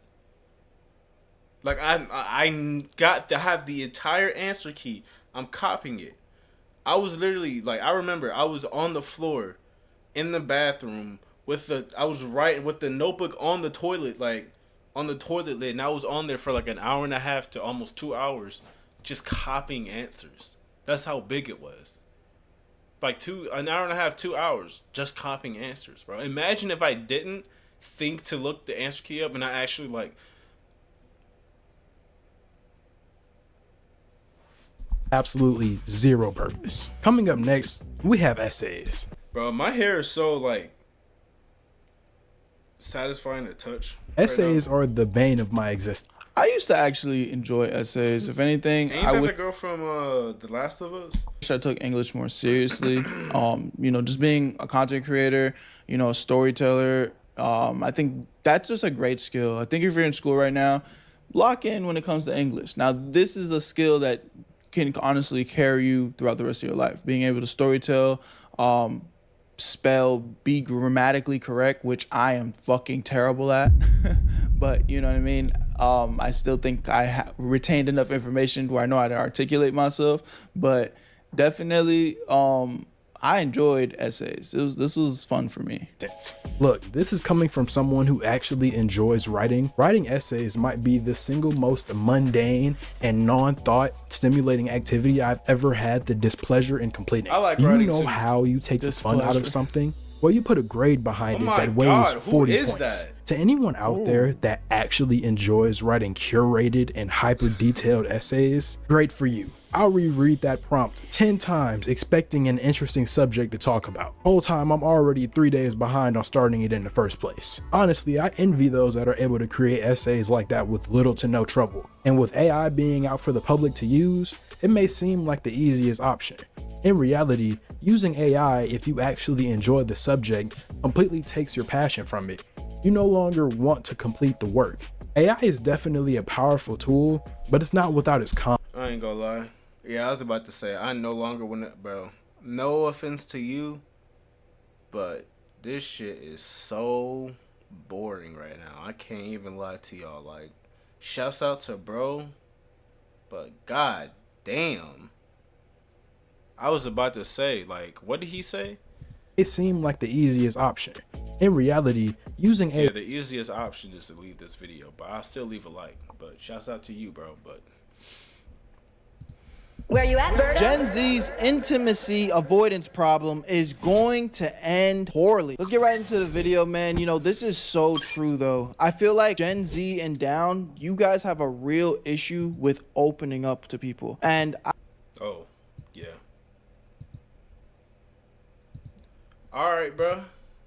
Like, I got to have the entire answer key. I'm copying it. I was literally, like, I remember I was on the floor in the bathroom I was writing with the notebook on the toilet, like, on the toilet lid, and I was on there for like an hour and a half to almost 2 hours just copying answers. That's how big it was. Like an hour and a half, 2 hours just copying answers, bro. Imagine if I didn't think to look the answer key up and I actually like absolutely zero purpose. Coming up next, we have essays. Bro, my hair is so like satisfying to touch. Essays are the bane of my existence. I used to actually enjoy essays. If anything, Ain't that the girl from The Last of Us? I took English more seriously. Just being a content creator, a storyteller. I think that's just a great skill. I think if you're in school right now, lock in when it comes to English. Now, this is a skill that can honestly carry you throughout the rest of your life. Being able to storytell, spell, be grammatically correct, which I am fucking terrible at. But you know what I mean? I still think I retained enough information where I know how to articulate myself. But definitely, I enjoyed essays. This was fun for me. Look, this is coming from someone who actually enjoys writing. Writing essays might be the single most mundane and non-thought stimulating activity I've ever had the displeasure in completing. I like writing too. You know how you take the fun out of something? Well, you put a grade behind it that weighs 40 points. That? To anyone out there that actually enjoys writing curated and hyper detailed essays, great for you. I'll reread that prompt 10 times expecting an interesting subject to talk about. Whole time I'm already 3 days behind on starting it in the first place. Honestly, I envy those that are able to create essays like that with little to no trouble. And with AI being out for the public to use, it may seem like the easiest option. In reality, using AI, if you actually enjoy the subject, completely takes your passion from it. You no longer want to complete the work. AI is definitely a powerful tool, but it's not without its cons. I ain't gonna lie. Yeah, I was about to say, I no longer want to, bro. No offense to you, but this shit is so boring right now. I can't even lie to y'all. Like, Shouts out to bro. But god damn. I was about to say, like, what did he say? It seemed like the easiest option. In reality, using Yeah, the easiest option is to leave this video, but I'll still leave a like. But shouts out to you, bro. But Where you at, Birdo? Gen Z's intimacy avoidance problem is going to end poorly. Let's get right into the video, man. You know, this is so true, though. I feel like Gen Z and down, you guys have a real issue with opening up to people. And oh, yeah. All right, bro.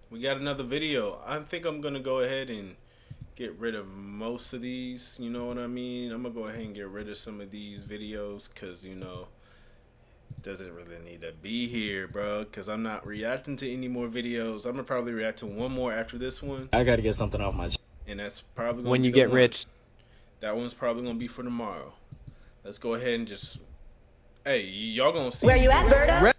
We got another video. I think I'm going to go ahead and get rid of most of these. You know what I mean? I'm going to go ahead and get rid of some of these videos because, you know, it doesn't really need to be here, bro, because I'm not reacting to any more videos. I'm going to probably react to one more after this one. I got to get something off my chest. And that's probably going when to be you get rich. That one's probably going to be for tomorrow. Let's go ahead and just... Hey, y'all going to see... Where you at, Birdo?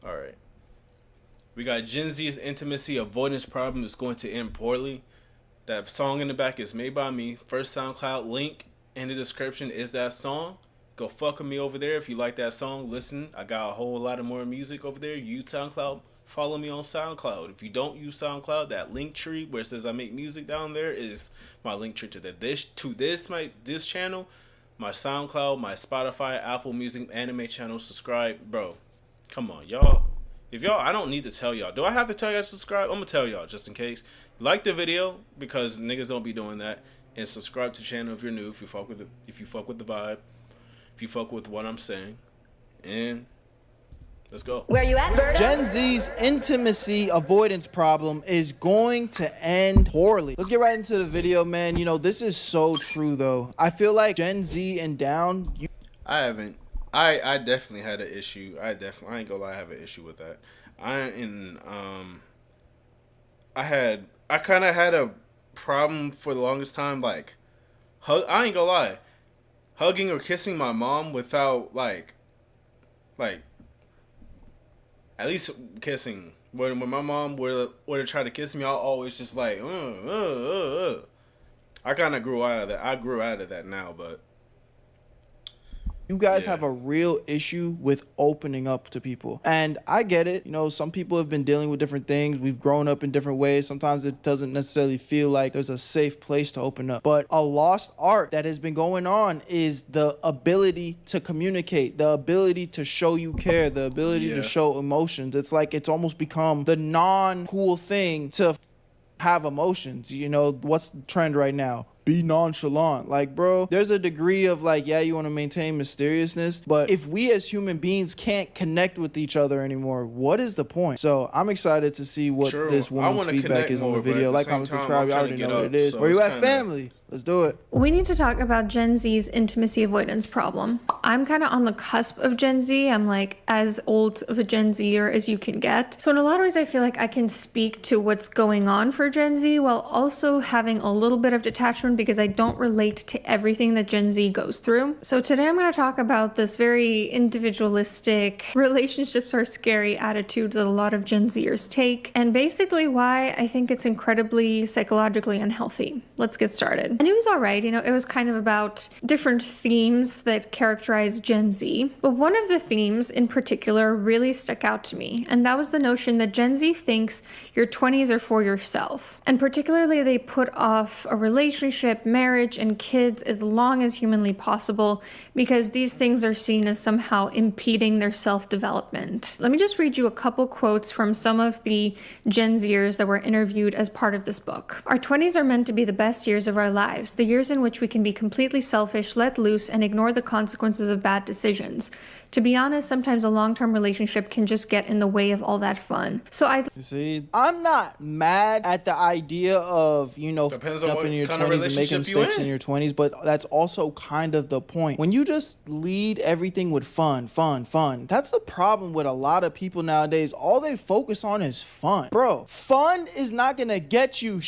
All right. We got Gen Z's intimacy avoidance problem is going to end poorly. That song in the back is made by me. First SoundCloud link in the description is that song. Go fuck with me over there if you like that song. Listen, I got a whole lot of more music over there. Use SoundCloud. Follow me on SoundCloud. If you don't use SoundCloud, that link tree where it says I make music down there is my link tree to this channel, my SoundCloud, my Spotify, Apple Music, anime channel. Subscribe, bro. Come on, y'all. If y'all, I don't need to tell y'all. Do I have to tell y'all to subscribe? I'm gonna tell y'all just in case. Like the video because niggas don't be doing that, and subscribe to the channel if you're new. If you fuck with the vibe, if you fuck with what I'm saying, and let's go. Where you at, Birdo? Gen Z's intimacy avoidance problem is going to end poorly. Let's get right into the video, man. You know, this is so true, though. I feel like Gen Z and down. I definitely had an issue. I ain't gonna lie, I have an issue with that. I kind of had a problem for the longest time, like, I ain't gonna lie, hugging or kissing my mom without like, at least kissing. When my mom would try to kiss me, I'll always just like, I kind of grew out of that. I grew out of that now, but. You guys have a real issue with opening up to people. And I get it. You know, some people have been dealing with different things. We've grown up in different ways. Sometimes it doesn't necessarily feel like there's a safe place to open up. But a lost art that has been going on is the ability to communicate, the ability to show you care, the ability to show emotions. It's like it's almost become the non-cool thing to have emotions. You know, what's the trend right now? Be nonchalant. Like, bro, there's a degree of like, yeah, you want to maintain mysteriousness, but if we as human beings can't connect with each other anymore, what is the point? So I'm excited to see what this woman's feedback is on the video. Like, comment, subscribe. You already know what it is. Where you at, family? Let's do it. We need to talk about Gen Z's intimacy avoidance problem. I'm kind of on the cusp of Gen Z. I'm like as old of a Gen Zer as you can get. So in a lot of ways, I feel like I can speak to what's going on for Gen Z while also having a little bit of detachment because I don't relate to everything that Gen Z goes through. So today I'm going to talk about this very individualistic, relationships are scary attitude that a lot of Gen Zers take, and basically why I think it's incredibly psychologically unhealthy. Let's get started. And it was all right, you know, it was kind of about different themes that characterize Gen Z. But one of the themes in particular really stuck out to me, and that was the notion that Gen Z thinks your 20s are for yourself. And particularly they put off a relationship, marriage, and kids as long as humanly possible because these things are seen as somehow impeding their self-development. Let me just read you a couple quotes from some of the Gen Zers that were interviewed as part of this book. Our 20s are meant to be the best years of our lives, the years in which we can be completely selfish, let loose, and ignore the consequences of bad decisions. To be honest, sometimes a long-term relationship can just get in the way of all that fun. So you see, I'm not mad at the idea of, you know, depends up on what in your kind 20s of and making relationship you mistakes in your 20s, but that's also kind of the point. When you just lead everything with fun, that's the problem with a lot of people nowadays. All they focus on is fun. Bro, fun is not gonna get you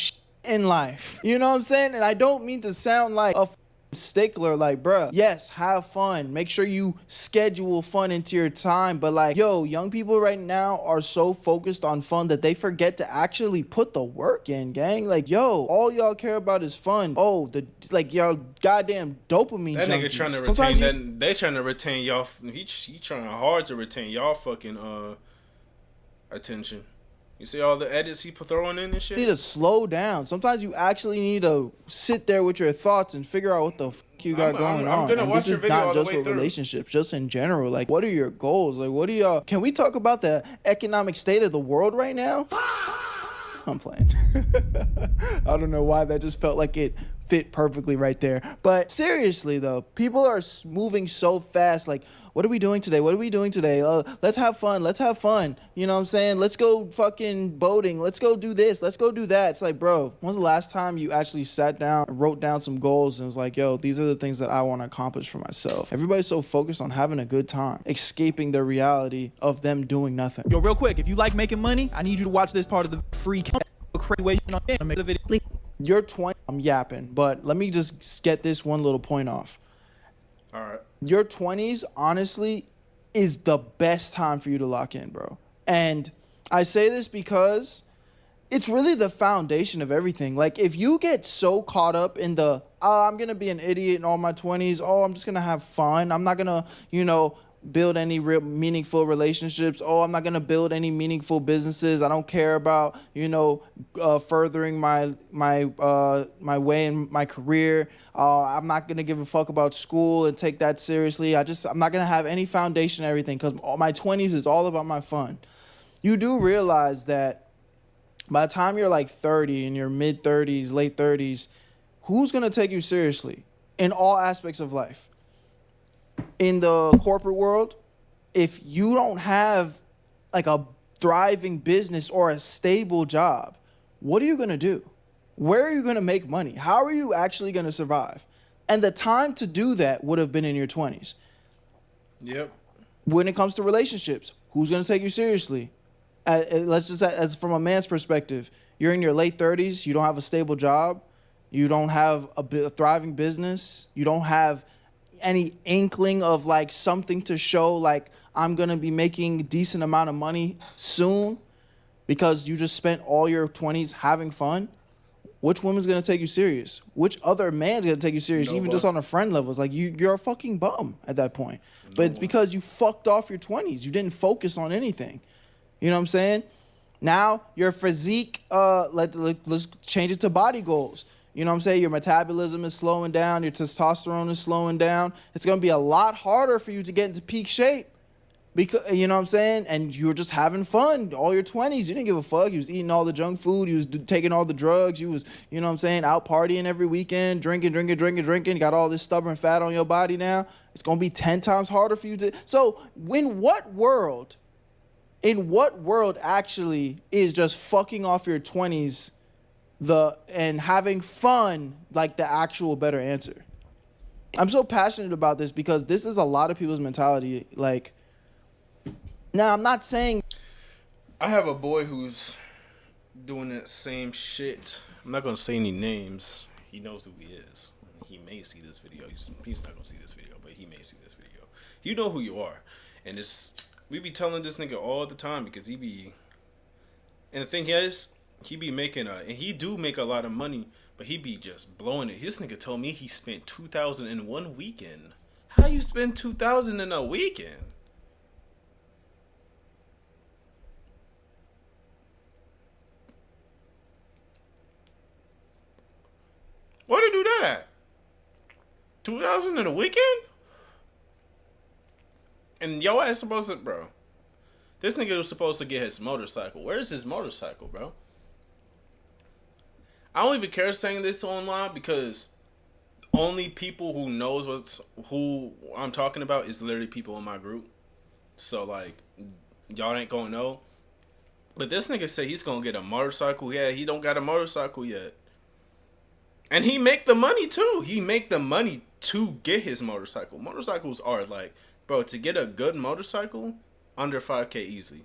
in life. You know what I'm saying? And I don't mean to sound like a stickler, like, bruh, yes, have fun, make sure you schedule fun into your time, but like, yo, young people right now are so focused on fun that they forget to actually put the work in, gang. Like, yo, all y'all care about is fun. Oh, y'all goddamn dopamine that junkies. nigga trying to retain they trying to retain y'all. He trying hard to retain y'all fucking attention. You see all the edits he throwing in and shit? You need to slow down. Sometimes you actually need to sit there with your thoughts and figure out what the fuck you got going on. I'm gonna watch your video all the way through. This is not just with relationships, just in general. Like, what are your goals? Like, what are y'all? Can we talk about the economic state of the world right now? I'm playing. I don't know why that just felt like it fit perfectly right there. But seriously though, people are moving so fast. Like, what are we doing today? What are we doing today? Let's have fun. Let's have fun. You know what I'm saying? Let's go fucking boating. Let's go do this. Let's go do that. It's like, bro, when's the last time you actually sat down and wrote down some goals and was like, yo, these are the things that I want to accomplish for myself? Everybody's so focused on having a good time, escaping the reality of them doing nothing. Yo, real quick, if you like making money, I need you to watch this part of the free You're 20. I'm yapping, but let me just get this one little point off. All right. Your 20s, honestly, is the best time for you to lock in, bro. And I say this because it's really the foundation of everything. Like, if you get so caught up in the, I'm going to be an idiot in all my 20s. Oh, I'm just going to have fun. I'm not going to, build any real meaningful relationships. Oh, I'm not going to build any meaningful businesses. I don't care about, furthering my way in my career. I'm not going to give a fuck about school and take that seriously. I'm not going to have any foundation and everything because my 20s is all about my fun. You do realize that by the time you're like 30, in your mid 30s, late 30s, who's going to take you seriously in all aspects of life? In the corporate world, if you don't have like a thriving business or a stable job, what are you going to do? Where are you going to make money? How are you actually going to survive? And the time to do that would have been in your 20s. Yep. When it comes to relationships, who's going to take you seriously? Let's just, as from a man's perspective, you're in your late 30s, you don't have a stable job, you don't have a thriving business, you don't have any inkling of like something to show like I'm going to be making a decent amount of money soon because you just spent all your 20s having fun. Which woman's going to take you serious? Which other man's going to take you serious? Even just on a friend level? It's like you're a fucking bum at that point. But it's because you fucked off your 20s. You didn't focus on anything. You know what I'm saying? Now your physique, let's change it to body goals. You know what I'm saying? Your metabolism is slowing down. Your testosterone is slowing down. It's going to be a lot harder for you to get into peak shape. Because, you know what I'm saying? And you were just having fun all your 20s. You didn't give a fuck. You was eating all the junk food. You was taking all the drugs. You was, you know what I'm saying, out partying every weekend, drinking. You got all this stubborn fat on your body now. It's going to be 10 times harder for you to. So in what world actually is just fucking off your 20s and having fun like the actual better answer? I'm so passionate about this because this is a lot of people's mentality. Like, now I'm not saying I have a boy who's doing that same shit. I'm not gonna say any names. He knows who he is. He may see this video. He's not gonna see this video, but he may see this video. You know who you are, and we be telling this nigga all the time because he be. And the thing is, he be making and he do make a lot of money, but he be just blowing it. This nigga told me he spent $2,000 in one weekend. How you spend $2,000 in a weekend? Where did you do that at? $2,000 in a weekend? And yo ass supposed to, bro. This nigga was supposed to get his motorcycle. Where's his motorcycle, bro? I don't even care saying this online because only people who knows who I'm talking about is literally people in my group. So like, y'all ain't gonna know. But this nigga say he's gonna get a motorcycle. Yeah, he don't got a motorcycle yet. And he make the money too. He make the money to get his motorcycle. Motorcycles are like, bro, to get a good motorcycle, under 5K easily.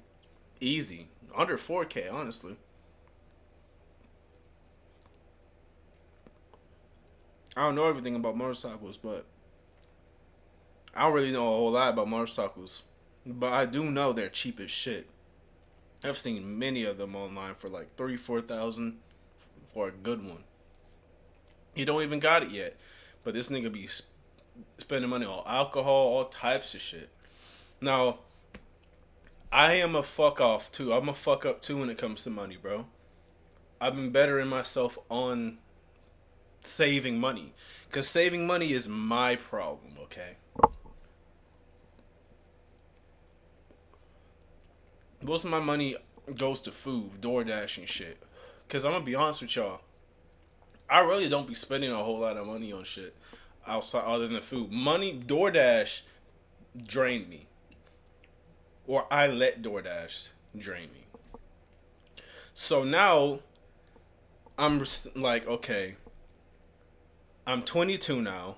Easy. Under 4K, honestly. I don't know everything about motorcycles, but I don't really know a whole lot about motorcycles. But I do know they're cheap as shit. I've seen many of them online for like $3,000-$4,000 for a good one. He don't even got it yet, but this nigga be spending money on alcohol, all types of shit. Now, I am a fuck off too. I'm a fuck up too when it comes to money, bro. I've been bettering myself on saving money, because saving money is my problem, okay? Most of my money goes to food, DoorDash and shit. Because I'm going to be honest with y'all, I really don't be spending a whole lot of money on shit outside other than food. Money, DoorDash drained me. Or I let DoorDash drain me. So now, I'm like, okay, I'm 22 now.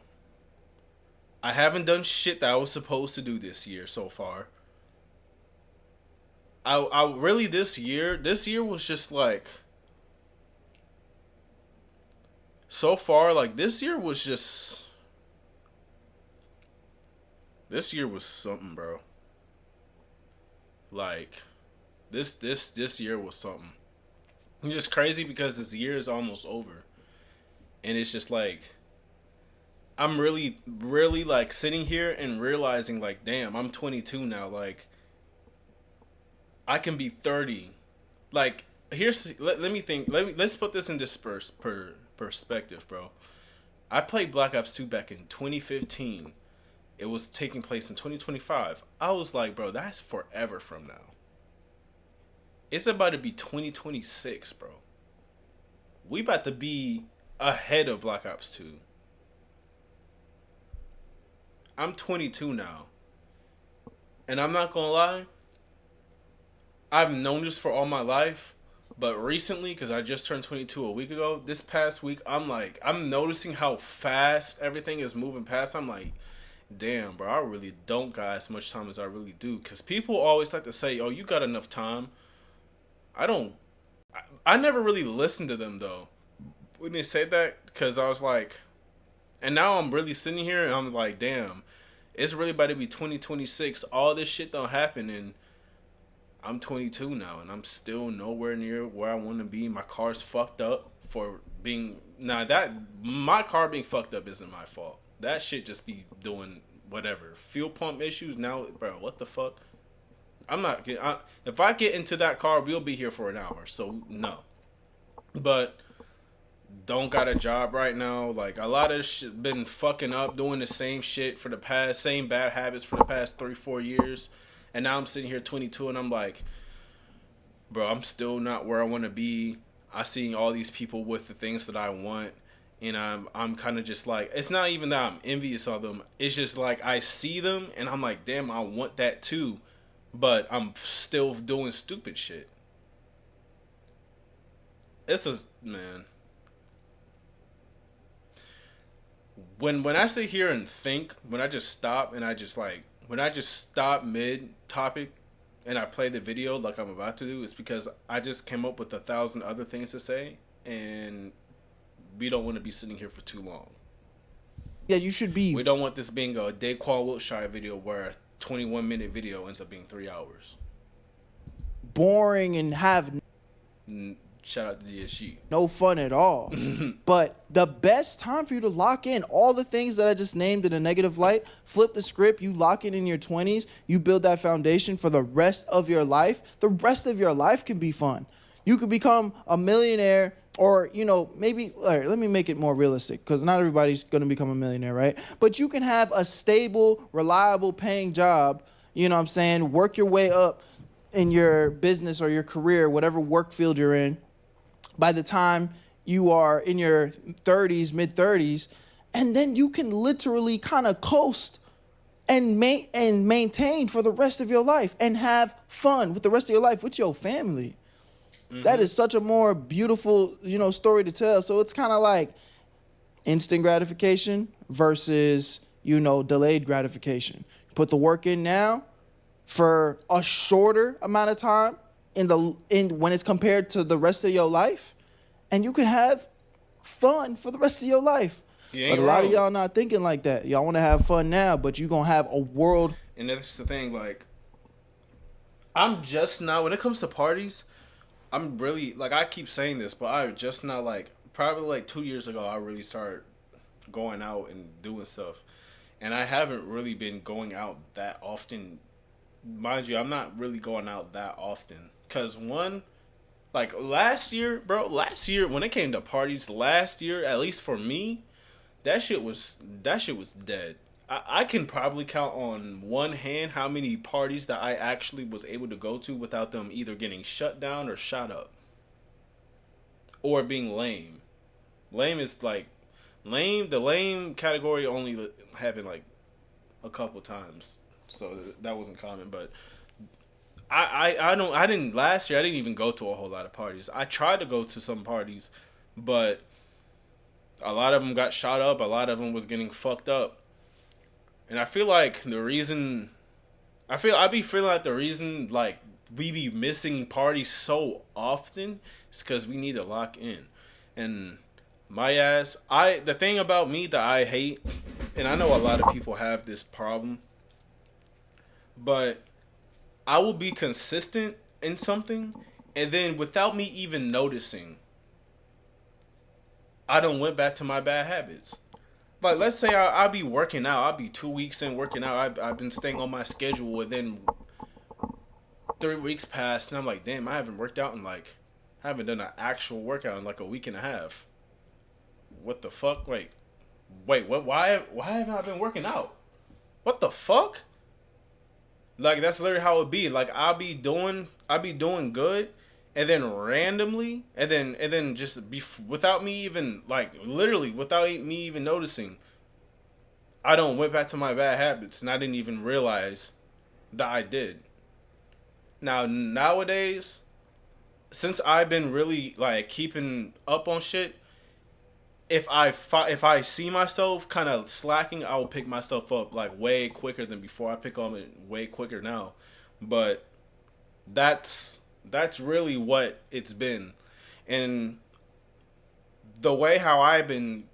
I haven't done shit that I was supposed to do this year so far. I really, this year was just like, so far, like, this year was something, bro. Like, this year was something. It's crazy because this year is almost over. And it's just like, I'm really, really, like, sitting here and realizing, like, damn, I'm 22 now, like, I can be 30. Like, let me think. Let's put this in perspective, bro. I played Black Ops 2 back in 2015. It was taking place in 2025. I was like, bro, that's forever from now. It's about to be 2026, bro. We about to be ahead of Black Ops 2. I'm 22 now. And I'm not gonna lie, I've known this for all my life, but recently, because I just turned 22 a week ago, this past week, I'm noticing how fast everything is moving past. I'm like, damn, bro, I really don't got as much time as I really do. Because people always like to say, oh, you got enough time. I never really listened to them, though, when they say that, because I was like, and now I'm really sitting here, and I'm like, damn, it's really about to be 2026. All this shit don't happen, and I'm 22 now, and I'm still nowhere near where I want to be. My car's fucked up for being... Nah, my car being fucked up isn't my fault. That shit just be doing whatever. Fuel pump issues, now, bro, what the fuck? I'm not... if I get into that car, we'll be here for an hour, so no. But don't got a job right now. Like, a lot of shit been fucking up, doing the same shit for the past... Same bad habits for the past 3-4 years. And now I'm sitting here 22 and I'm like, bro, I'm still not where I want to be. I see all these people with the things that I want. And I'm kind of just like, it's not even that I'm envious of them. It's just like I see them and I'm like, damn, I want that too. But I'm still doing stupid shit. Man. When I sit here and think, when I just stop and when I just stop mid-topic and I play the video like I'm about to do, it's because I just came up with 1,000 other things to say, and we don't want to be sitting here for too long. Yeah, you should be. We don't want this being a Daquan Wiltshire video where a 21-minute video ends up being 3 hours. Boring and have... Shout out to DSG. No fun at all. But the best time for you to lock in all the things that I just named in a negative light, flip the script, you lock it in your 20s, you build that foundation for the rest of your life. The rest of your life can be fun. You could become a millionaire, or, you know, maybe, all right, let me make it more realistic, because not everybody's going to become a millionaire, right? But you can have a stable, reliable, paying job, you know what I'm saying, work your way up in your business or your career, whatever work field you're in. By the time you are in your 30s, mid-30s, and then you can literally kind of coast and maintain for the rest of your life and have fun with the rest of your life with your family. Mm-hmm. That is such a more beautiful, you know, story to tell. So it's kind of like instant gratification versus, you know, delayed gratification. Put the work in now for a shorter amount of time when it's compared to the rest of your life, and you can have fun for the rest of your life. But a lot of y'all not thinking like that. Y'all want to have fun now, but you gonna have a world. And that's the thing. Like, I'm just now when it comes to parties, I'm really like I keep saying this, but I just now like probably like 2 years ago I really started going out and doing stuff, and I haven't really been going out that often. Mind you, I'm not really going out that often because one, like last year, bro. Last year when it came to parties, last year at least for me, that shit was dead. I can probably count on one hand how many parties that I actually was able to go to without them either getting shut down or shot up. Or being lame. Lame is like the lame category only happened like a couple times. So that wasn't common, but I didn't last year I didn't even go to a whole lot of parties. I tried to go to some parties, but a lot of them got shot up, a lot of them was getting fucked up. And I feel like the reason I be feeling like the reason like we be missing parties so often is because we need to lock in. And my ass, the thing about me that I hate, and I know a lot of people have this problem, but I will be consistent in something, and then without me even noticing, I done went back to my bad habits. Like, let's say I'll be working out. I'll be 2 weeks in working out. I've been staying on my schedule, and then 3 weeks passed, and I'm like, damn, I haven't worked out in like, I haven't done an actual workout in like a week and a half. What the fuck? Wait, what? Why haven't I been working out? What the fuck? Like, that's literally how it be. Like, I'll be doing good, and then randomly, and then just without me even like literally without me even noticing, I don't went back to my bad habits, and I didn't even realize that I did. Now nowadays, since I've been really like keeping up on shit, if I see myself kind of slacking, I will pick myself up like way quicker than before. I pick on it way quicker now, but that's really what it's been. And the way how I've been,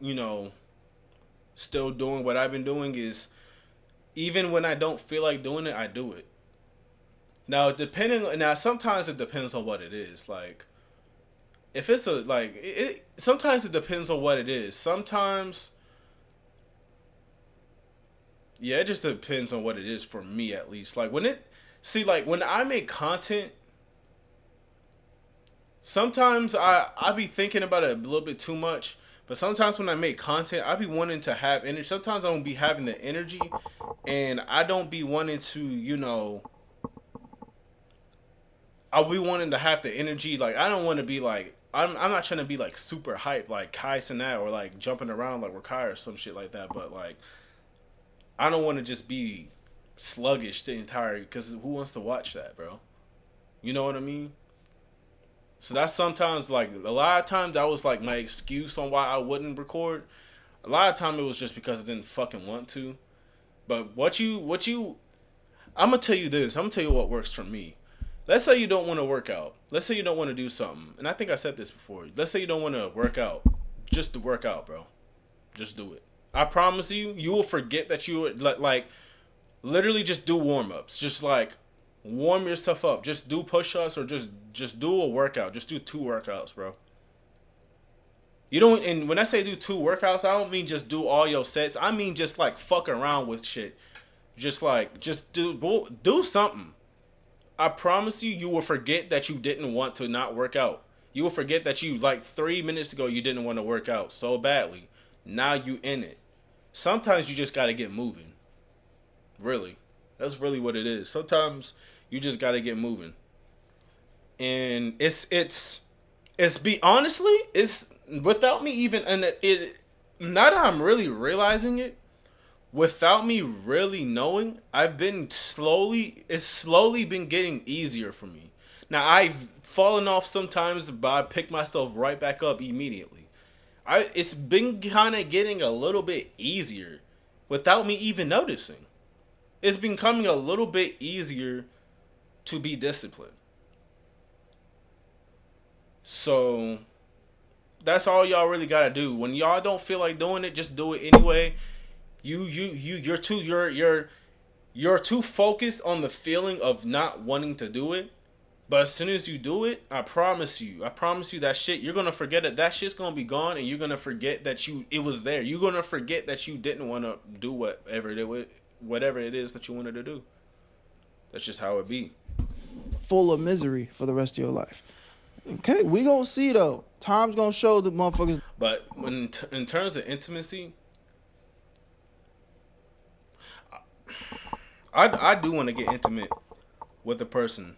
still doing what I've been doing is even when I don't feel like doing it, I do it. Now sometimes it depends on what it is. Like, if it's sometimes it depends on what it is. Sometimes, yeah, it just depends on what it is for me, at least. Like, when I make content, sometimes I be thinking about it a little bit too much. But sometimes when I make content, I be wanting to have energy. Sometimes I don't be having the energy, and I don't be wanting to, I'll be wanting to have the energy. Like, I don't want to be like, I'm not trying to be like super hype like Kai Cenat or like jumping around like Rakai or some shit like that. But like, I don't want to just be sluggish the entire, because who wants to watch that, bro? You know what I mean? So that's sometimes like a lot of times that was like my excuse on why I wouldn't record. A lot of time it was just because I didn't fucking want to. But I'm gonna tell you this. I'm gonna tell you what works for me. Let's say you don't want to work out. Let's say you don't want to do something. And I think I said this before. Let's say you don't want to work out. Just to work out, bro. Just do it. I promise you, you will forget that you like literally just do warm-ups. Just like warm yourself up. Just do push-ups or just do a workout. Just do 2 workouts, bro. You don't, and when I say do 2 workouts, I don't mean just do all your sets. I mean just like fuck around with shit. Just do something. I promise you, you will forget that you didn't want to not work out. You will forget that you, like 3 minutes ago, you didn't want to work out so badly. Now you in it. Sometimes you just got to get moving. Really. That's really what it is. Sometimes you just got to get moving. And it's without me even, and now that I'm really realizing it, without me really knowing, it's slowly been getting easier for me. Now, I've fallen off sometimes, but I pick myself right back up immediately. It's been kind of getting a little bit easier without me even noticing. It's becoming a little bit easier to be disciplined. So, That's all y'all really gotta do. When y'all don't feel like doing it, just do it anyway. You're too focused on the feeling of not wanting to do it. But as soon as you do it, I promise you that shit, you're gonna forget it. That shit's gonna be gone, and you're gonna forget that it was there. You're gonna forget that you didn't want to do whatever it is that you wanted to do. That's just how it be. Full of misery for the rest of your life. Okay, we gonna see though. Time's gonna show the motherfuckers. But in terms of intimacy, I do want to get intimate with a person,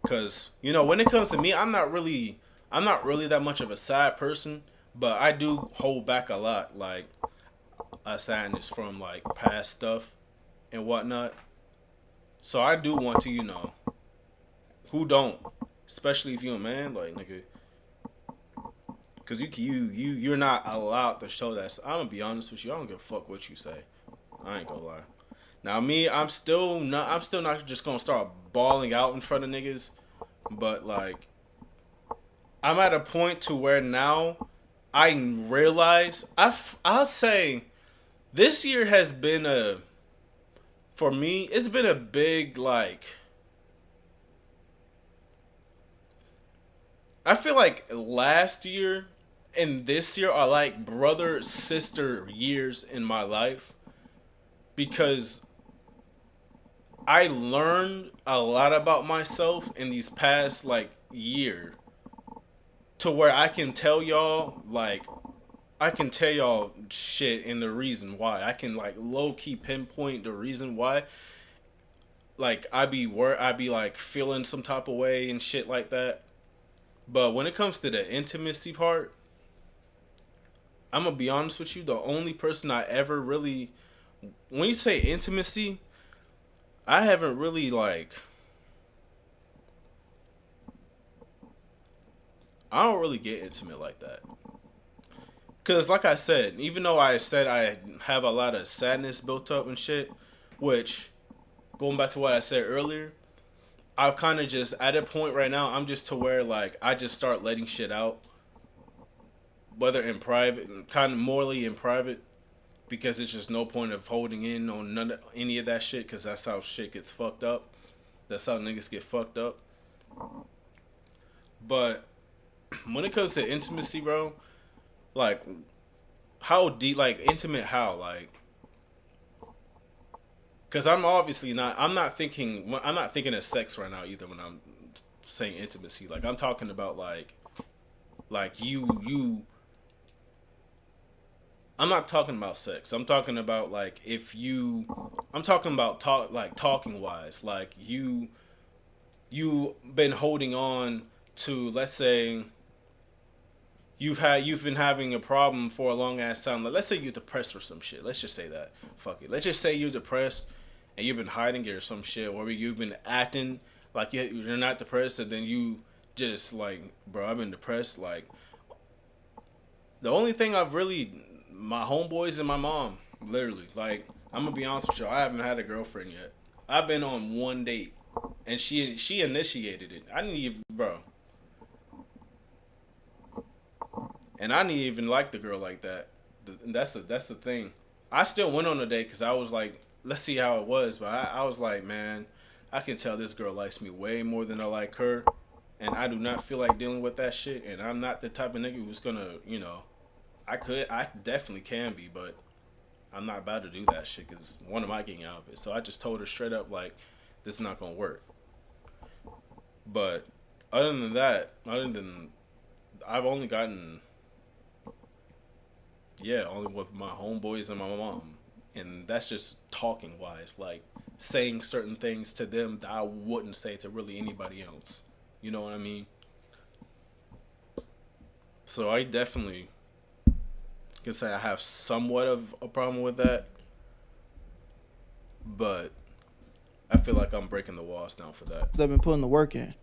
cause when it comes to me, I'm not really that much of a sad person, but I do hold back a lot, like a sadness from like past stuff and whatnot. So I do want to, who don't, especially if you're a man, like nigga, cause you're not allowed to show that. So I'm gonna be honest with you, I don't give a fuck what you say. I ain't gonna lie. Now me, I'm still not just gonna start bawling out in front of niggas, but like I'm at a point to where now I realize I'll say this year has been for me, it's been a big like. I feel like last year and this year are like brother sister years in my life, because I learned a lot about myself in these past like year, to where I can tell y'all shit and the reason why. I can like low key pinpoint the reason why. Like I be like feeling some type of way and shit like that. But when it comes to the intimacy part, I'm gonna be honest with you, the only person I ever really, when you say intimacy, I haven't really like, I don't really get intimate like that. Cause like I said, even though I said I have a lot of sadness built up and shit, which, going back to what I said earlier, I've kind of just, at a point right now, I'm just to where like, I just start letting shit out. Whether in private, kind of morally in private, because it's just no point of holding in on any of that shit, because that's how shit gets fucked up. That's how niggas get fucked up. But when it comes to intimacy, bro, like, how deep, like, intimate how, like, because I'm not thinking of sex right now either when I'm saying intimacy. Like, I'm talking about, like you, I'm not talking about sex. I'm talking about, like, I'm talking about talking wise. Like, you been holding on to, let's say, you've been having a problem for a long ass time. Like, let's say you're depressed or some shit. Let's just say that. Fuck it. Let's just say you're depressed and you've been hiding it or some shit, or you've been acting like you're not depressed, and then you just like, bro, I've been depressed. Like, the only thing I've really, my homeboys and my mom, literally. Like, I'm gonna be honest with you, I haven't had a girlfriend yet. I've been on one date, and she initiated it. I didn't even, bro. And I didn't even like the girl like that. That's the thing. I still went on a date because I was like, let's see how it was. But I was like, man, I can tell this girl likes me way more than I like her. And I do not feel like dealing with that shit. And I'm not the type of nigga who's gonna, I definitely can be, but I'm not about to do that shit because what am I getting out of it? So I just told her straight up, like, this is not gonna work. But other than I've only gotten, only with my homeboys and my mom. And that's just talking wise, like saying certain things to them that I wouldn't say to really anybody else. You know what I mean? So I definitely can say I have somewhat of a problem with that. But I feel like I'm breaking the walls down for that. They've been putting the work in.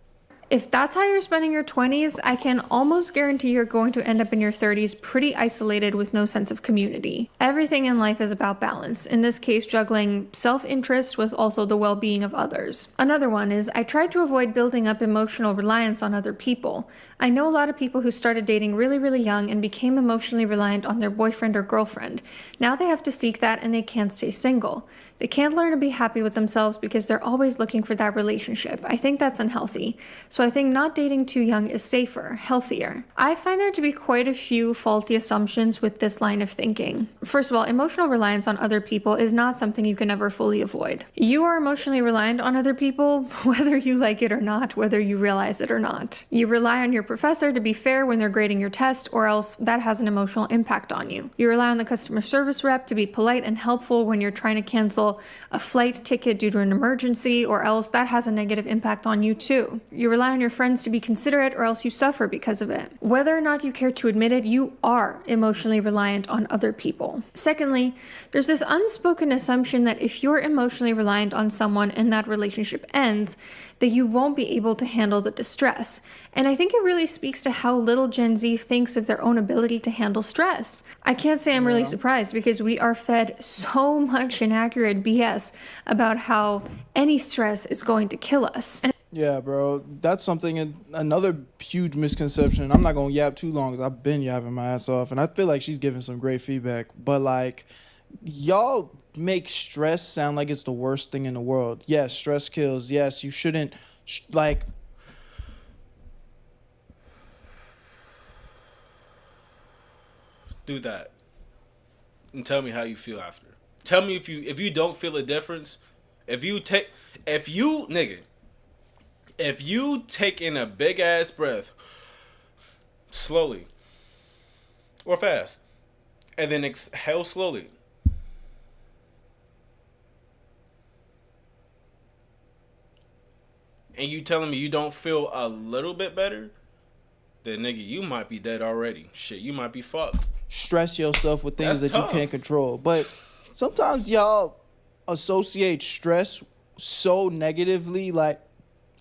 If that's how you're spending your 20s, I can almost guarantee you're going to end up in your 30s pretty isolated with no sense of community. Everything in life is about balance, in this case juggling self-interest with also the well-being of others. Another one is I tried to avoid building up emotional reliance on other people. I know a lot of people who started dating really, really young and became emotionally reliant on their boyfriend or girlfriend. Now they have to seek that and they can't stay single. They can't learn to be happy with themselves because they're always looking for that relationship. I think that's unhealthy. So I think not dating too young is safer, healthier. I find there to be quite a few faulty assumptions with this line of thinking. First of all, emotional reliance on other people is not something you can ever fully avoid. You are emotionally reliant on other people, whether you like it or not, whether you realize it or not. You rely on your professor to be fair when they're grading your test, or else that has an emotional impact on you. You rely on the customer service rep to be polite and helpful when you're trying to cancel a flight ticket due to an emergency, or else that has a negative impact on you too. You rely on your friends to be considerate, or else you suffer because of it. Whether or not you care to admit it, you are emotionally reliant on other people. Secondly, there's this unspoken assumption that if you're emotionally reliant on someone and that relationship ends, that you won't be able to handle the distress. And I think it really speaks to how little Gen Z thinks of their own ability to handle stress. I can't say I'm really surprised because we are fed so much inaccurate BS about how any stress is going to kill us. Yeah, bro, that's something, another huge misconception. I'm not gonna yap too long because I've been yapping my ass off, and I feel like she's giving some great feedback. But like, y'all make stress sound like it's the worst thing in the world. Yes, stress kills. Yes, you shouldn't like. Do that, and tell me how you feel after. Tell me if you don't feel a difference. If you take in a big ass breath, slowly or fast, and then exhale slowly. And you telling me you don't feel a little bit better, then nigga, you might be dead already. Shit, you might be fucked. Stress yourself with things That's that tough. you can't control. But sometimes y'all associate stress so negatively. Like,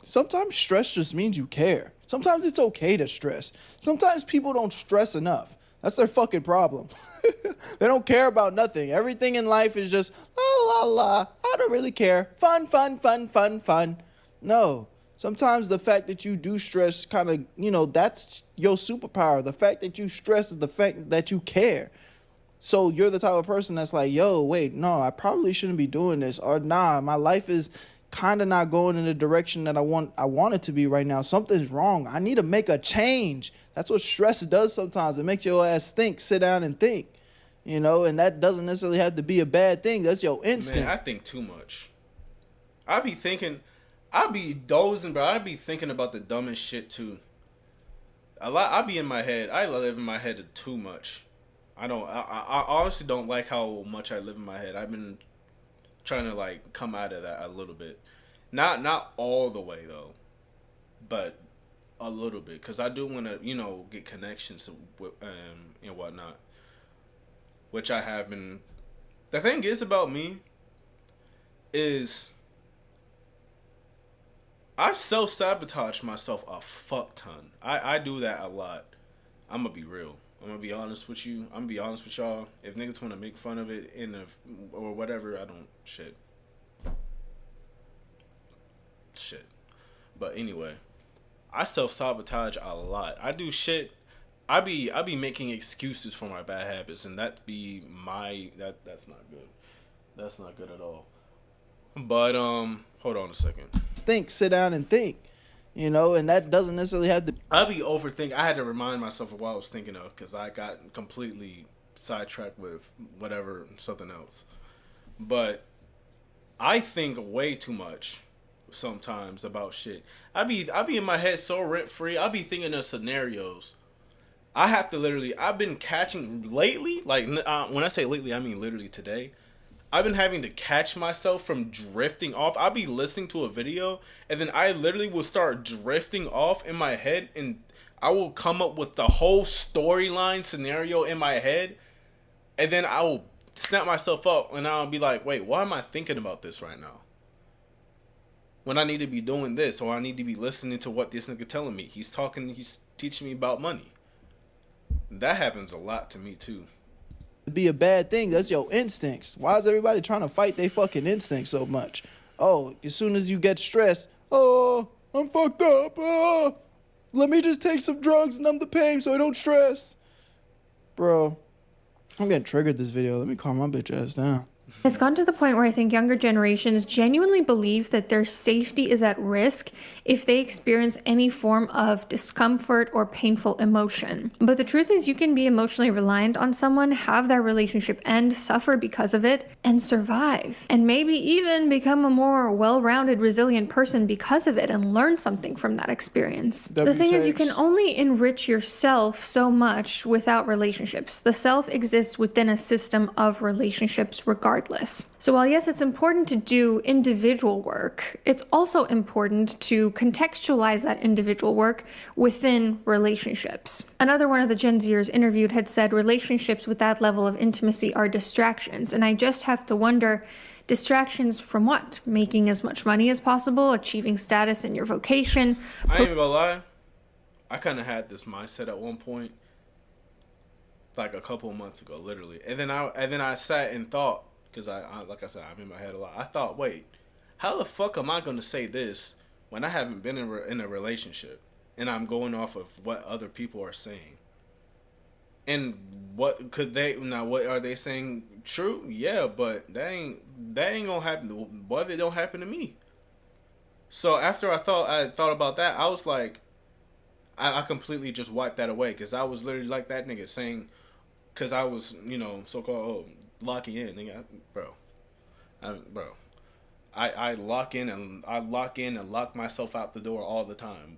sometimes stress just means you care. Sometimes it's okay to stress. Sometimes people don't stress enough. That's their fucking problem. They don't care about nothing. Everything in life is just la la la. I don't really care. Fun, fun, fun, fun, fun. No. Sometimes the fact that you do stress kind of, that's your superpower. The fact that you stress is the fact that you care. So you're the type of person that's like, yo, wait, no, I probably shouldn't be doing this. Or nah, my life is kind of not going in the direction that I want it to be right now. Something's wrong. I need to make a change. That's what stress does sometimes. It makes your ass think, sit down and think. And that doesn't necessarily have to be a bad thing. That's your instinct. Man, I think too much. I be dozing, bro. I be thinking about the dumbest shit too. A lot. I be in my head. I live in my head too much. I honestly don't like how much I live in my head. I've been trying to like come out of that a little bit. Not all the way though, but a little bit, because I do want to get connections and whatnot, which I have been. The thing is about me is I self-sabotage myself a fuck ton. I do that a lot. I'm gonna be real. I'm gonna be honest with you. I'm gonna be honest with y'all. If niggas want to make fun of it or whatever, I don't shit. But anyway, I self-sabotage a lot. I do shit. I be making excuses for my bad habits, and that's not good. That's not good at all. But hold on a second. Sit down and think. And that doesn't necessarily have to. I be overthinking. I had to remind myself of what I was thinking of because I got completely sidetracked with something else. But I think way too much sometimes about shit. I be in my head so rent free. I be thinking of scenarios. I have to I've been catching lately. Like when I say lately, I mean literally today. I've been having to catch myself from drifting off. I'll be listening to a video and then I literally will start drifting off in my head, and I will come up with the whole storyline scenario in my head, and then I will snap myself up and I'll be like, wait, why am I thinking about this right now? when I need to be doing this, or I need to be listening to what this nigga telling me. He's teaching me about money. That happens a lot to me too. Be a bad thing. That's your instincts. Why is everybody trying to fight their fucking instincts so much? Oh, as soon as you get stressed, oh, I'm fucked up. Oh, let me just take some drugs and numb the pain so I don't stress. Bro, I'm getting triggered this video. Let me calm my bitch ass down. It's gone to the point where I think younger generations genuinely believe that their safety is at risk if they experience any form of discomfort or painful emotion. But the truth is, you can be emotionally reliant on someone, have that relationship end, suffer because of it, and survive. And maybe even become a more well-rounded, resilient person because of it and learn something from that experience. The thing is, you can only enrich yourself so much without relationships. The self exists within a system of relationships regardless. So while yes, it's important to do individual work, it's also important to contextualize that individual work within relationships. Another one of the Gen Zers interviewed had said relationships with that level of intimacy are distractions. And I just have to wonder, distractions from what? Making as much money as possible, achieving status in your vocation. I ain't even gonna lie. I kind of had this mindset at one point, like a couple of months ago, literally. And then I sat and thought, because I like I said, I'm in my head a lot. I thought, wait, how the fuck am I going to say this when I haven't been in a relationship and I'm going off of what other people are saying? And what are they saying true? Yeah, but that ain't gonna happen. What if it don't happen to me? So after I thought about that, I was like, I completely just wiped that away, because I was literally like that nigga saying, because I was, so-called locking in, nigga, I lock in and lock myself out the door all the time.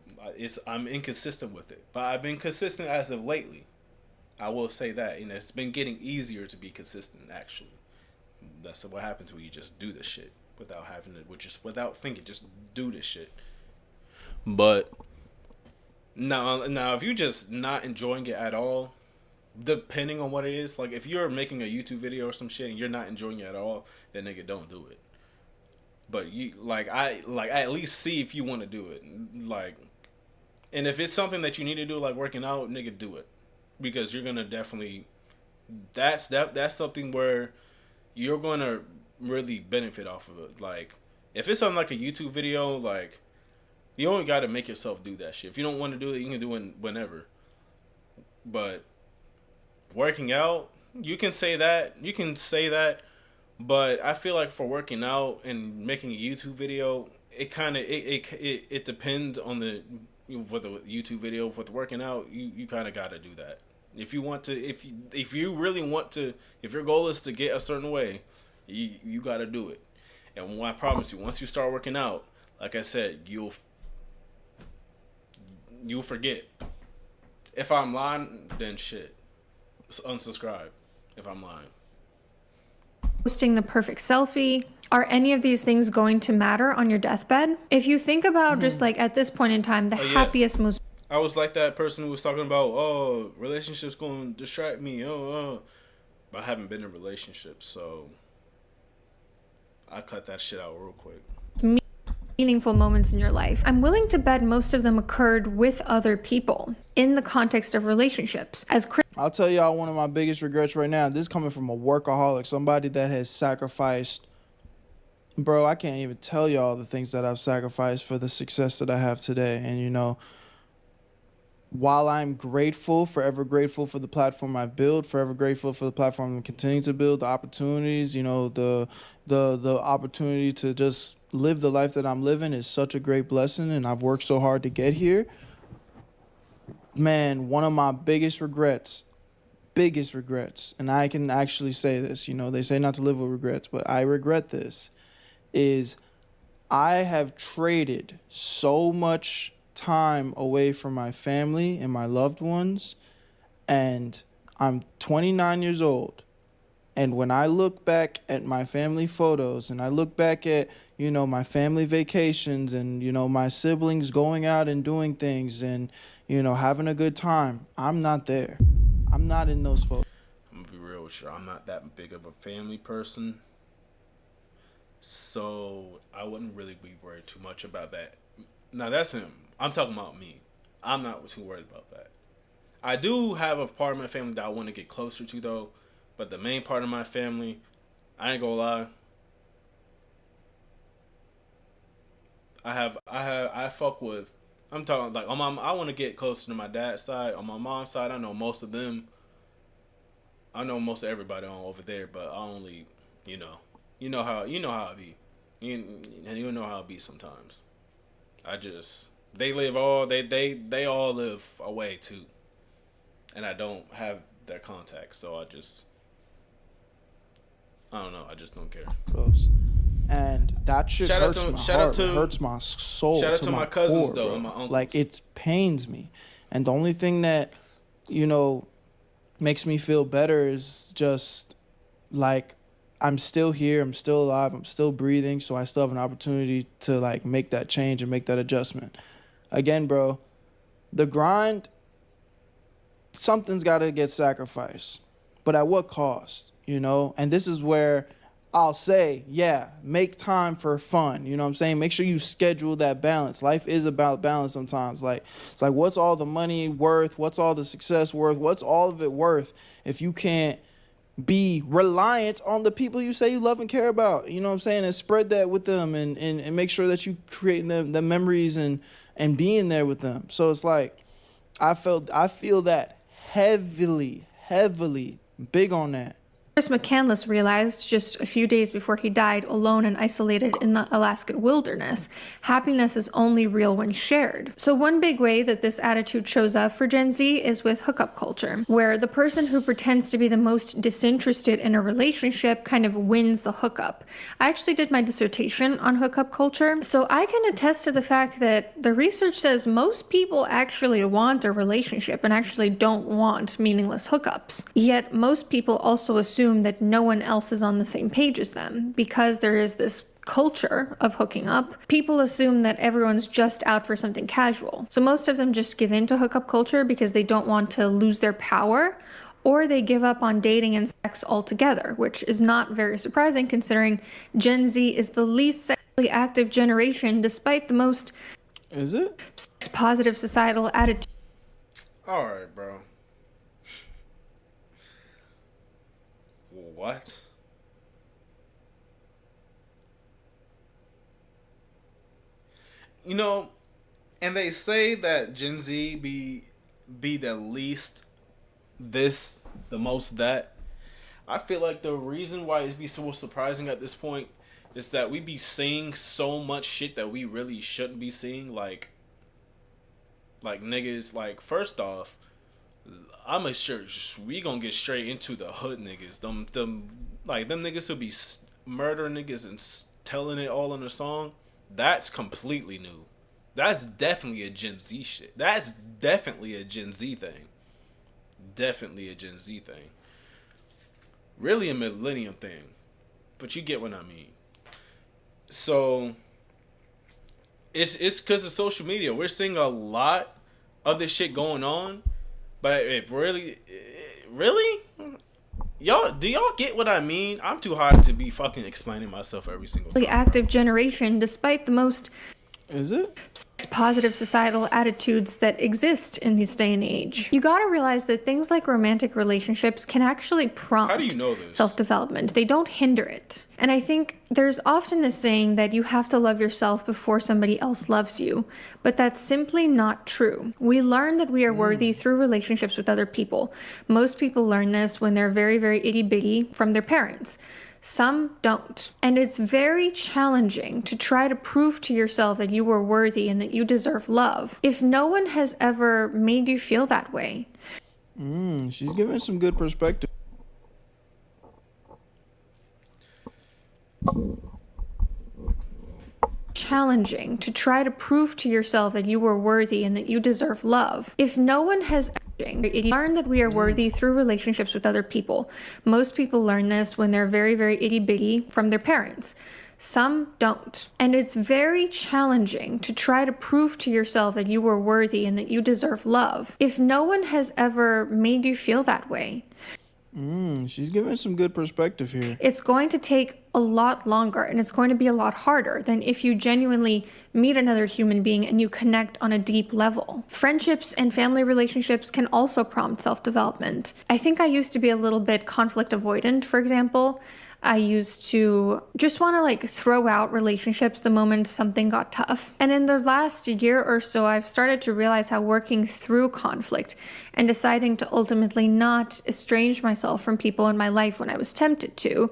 I'm inconsistent with it, but I've been consistent as of lately. I will say that, it's been getting easier to be consistent. Actually, that's what happens when you just do this shit without having to, without thinking, just do this shit. But now, if you're just not enjoying it at all, depending on what it is, like if you're making a YouTube video or some shit and you're not enjoying it at all, then nigga, don't do it. But you I at least see if you want to do it, and if it's something that you need to do, like working out, nigga, do it, because you're gonna definitely, that's something where you're gonna really benefit off of it. Like if it's on like a YouTube video, like you only got to make yourself do that shit. If you don't want to do it, you can do it whenever. But working out, you can say that, but I feel like for working out and making a YouTube video, it depends on for the YouTube video. For the working out, you kind of got to do that. If you want to, if you really want to, if your goal is to get a certain way, you got to do it. And I promise you, once you start working out, like I said, you'll forget. If I'm lying, then shit. Unsubscribe if I'm lying. Posting the perfect selfie. Are any of these things going to matter on your deathbed? If you think about just like at this point in time, the happiest, most... I was like that person who was talking about, relationships going to distract me. But I haven't been in relationships, so I cut that shit out real quick. Meaningful moments in your life. I'm willing to bet most of them occurred with other people in the context of relationships. I'll tell y'all one of my biggest regrets right now. This is coming from a workaholic, somebody that has sacrificed. Bro, I can't even tell y'all the things that I've sacrificed for the success that I have today. And while I'm forever grateful for the platform I've built, forever grateful for the platform I'm continuing to build, the opportunities, the opportunity to just live the life that I'm living is such a great blessing, and I've worked so hard to get here. Man, one of my biggest regrets, and I can actually say this, they say not to live with regrets, but I regret this, is I have traded so much time away from my family and my loved ones, and I'm 29 years old, and when I look back at my family photos and I look back at my family vacations and my siblings going out and doing things and having a good time, I'm not there. I'm not in those photos. I'm gonna be real with you, I'm not that big of a family person, So I wouldn't really be worried too much about that. Now that's him. I'm talking about me. I'm not too worried about that. I do have a part of my family that I want to get closer to though, but the main part of my family, I ain't gonna lie. I fuck with. I'm talking like on my. I want to get closer to my dad's side. On my mom's side, I know most of them. I know most of everybody on over there, but I only, you know how it be, you know how it be sometimes. They all live away too, and I don't have their contact, so I don't know. I just don't care. Close. And that shit hurts my heart. It hurts my soul. Shout out to my cousins though, bro. and my uncles. Like it pains me, and the only thing that, makes me feel better is just like I'm still here, I'm still alive, I'm still breathing, so I still have an opportunity to like make that change and make that adjustment. Again, bro, the grind, something's got to get sacrificed, but at what cost, And this is where I'll say, yeah, make time for fun. You know what I'm saying? Make sure you schedule that balance. Life is about balance sometimes. Like, it's like, what's all the money worth? What's all the success worth? What's all of it worth if you can't be reliant on the people you say you love and care about? You know what I'm saying? And spread that with them and make sure that you create the memories and being there with them. So it's like, I feel that heavily big on that. Chris McCandless realized just a few days before he died, alone and isolated in the Alaskan wilderness, happiness is only real when shared. So one big way that this attitude shows up for Gen Z is with hookup culture, where the person who pretends to be the most disinterested in a relationship kind of wins the hookup. I actually did my dissertation on hookup culture, so I can attest to the fact that the research says most people actually want a relationship and actually don't want meaningless hookups. Yet most people also assume that no one else is on the same page as them. Because there is this culture of hooking up, people assume that everyone's just out for something casual. So most of them just give in to hookup culture because they don't want to lose their power, or they give up on dating and sex altogether, which is not very surprising considering Gen Z is the least sexually active generation despite the most positive societal attitude. All right, bro. What? And they say that Gen Z be the least this, the most that. I feel like the reason why it be so surprising at this point is that we be seeing so much shit that we really shouldn't be seeing. Like niggas, like, first off, I'm sure we gonna get straight into the hood niggas. Them niggas who be murdering niggas and telling it all in a song. That's completely new. That's definitely a Gen Z shit. That's definitely a Gen Z thing. Definitely a Gen Z thing. Really a millennium thing. But you get what I mean. So it's because of social media. We're seeing a lot of this shit going on. But it really, do y'all get what I mean? I'm too hot to be fucking explaining myself every single time. Active generation, despite the most positive societal attitudes that exist in this day and age. You gotta realize that things like romantic relationships can actually prompt self-development. They don't hinder it. And I think there's often this saying that you have to love yourself before somebody else loves you, but that's simply not true. We learn that we are worthy through relationships with other people. Most people learn this when they're very, very itty-bitty from their parents. Some don't. And it's very challenging to try to prove to yourself that you are worthy and that you deserve love if no one has ever made you feel that way. She's giving some good perspective. Challenging to try to prove to yourself that you are worthy and that you deserve love if no one has learn that we are worthy through relationships with other people. Most people learn this when they're very, very itty-bitty from their parents. Some don't. And it's very challenging to try to prove to yourself that you are worthy and that you deserve love if no one has ever made you feel that way. She's giving some good perspective here. It's going to take a lot longer and it's going to be a lot harder than if you genuinely meet another human being and you connect on a deep level. Friendships and family relationships can also prompt self-development. I think I used to be a little bit conflict avoidant, for example. I used to just want to like throw out relationships the moment something got tough. And in the last year or so, I've started to realize how working through conflict and deciding to ultimately not estrange myself from people in my life when I was tempted to